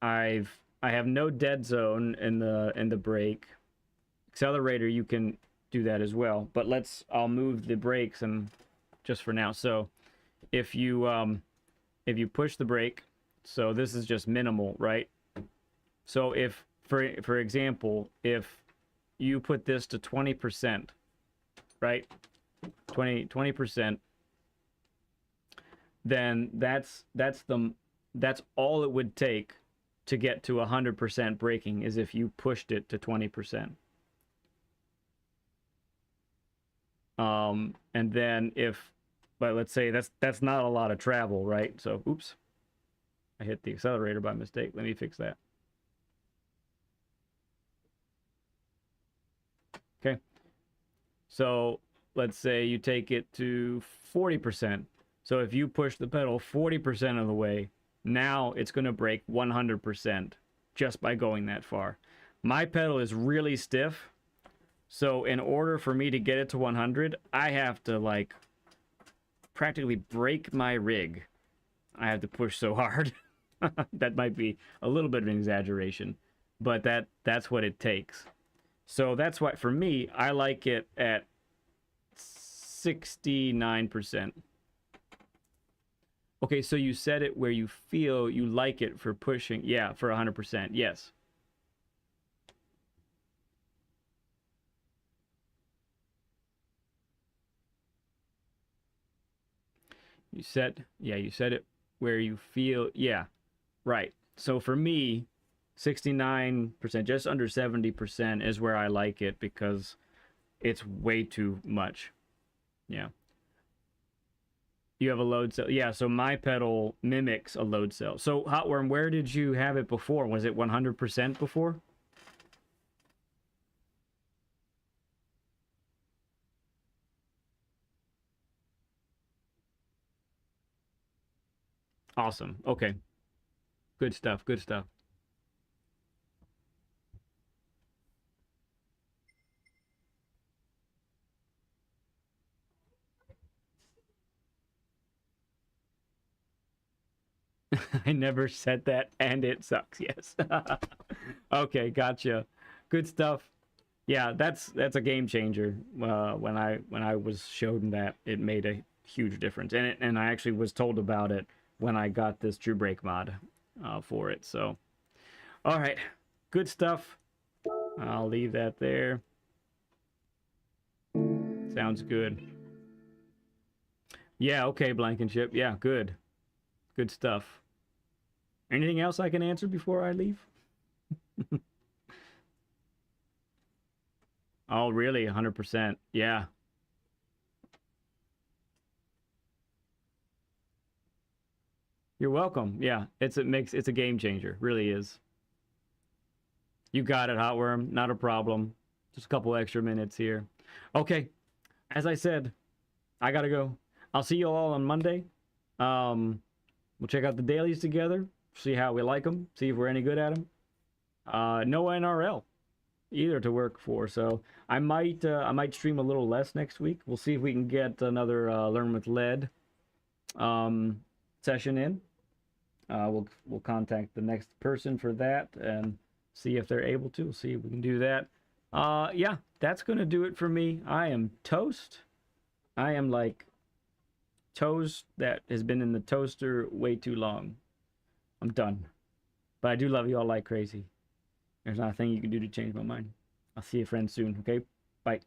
I have no dead zone in the brake. Accelerator, you can do that as well. But I'll move the brakes and just for now. So, if you push the brake, so this is just minimal, right? So if for example, if you put this to 20%, right? 20%. Then that's all it would take to get to 100% braking is if you pushed it to 20%. And then but let's say that's not a lot of travel, right? So, oops, I hit the accelerator by mistake. Let me fix that. Okay. So let's say you take it to 40%. So if you push the pedal 40% of the way, now it's going to brake 100% just by going that far. My pedal is really stiff. So in order for me to get it to 100, I have to like practically break my rig. I have to push so hard. That might be a little bit of an exaggeration, but that's what it takes. So that's why for me, I like it at 69%. Okay, so you set it where you feel you like it for pushing. Yeah, for 100%. Yes. You said it where you feel, yeah, right. So for me, 69%, just under 70% is where I like it because it's way too much. Yeah. You have a load cell. Yeah, so my pedal mimics a load cell. So Hotworm, where did you have it before? Was it 100% before? Awesome. Okay. Good stuff. Good stuff. I never said that, and it sucks. Yes. Okay, gotcha. Good stuff. Yeah, that's a game changer. When I was shown that, it made a huge difference, and I actually was told about it when I got this True Brake mod for it. So, all right, good stuff. I'll leave that there. Sounds good. Yeah, okay, Blankenship. Yeah, good. Good stuff. Anything else I can answer before I leave? Oh, really? 100%. Yeah. You're welcome. Yeah, it's a game changer. Really is. You got it, Hotworm. Not a problem. Just a couple extra minutes here. Okay. As I said, I gotta go. I'll see you all on Monday. We'll check out the dailies together. See how we like them. See if we're any good at them. No NRL either to work for, so I might stream a little less next week. We'll see if we can get another Learn with Lead session in. We'll contact the next person for that and see if they're able to. We'll see if we can do that. Yeah, that's gonna do it for me. I am toast. I am like toast that has been in the toaster way too long. I'm done. But I do love you all like crazy. There's not a thing you can do to change my mind. I'll see you friends soon, okay? Bye.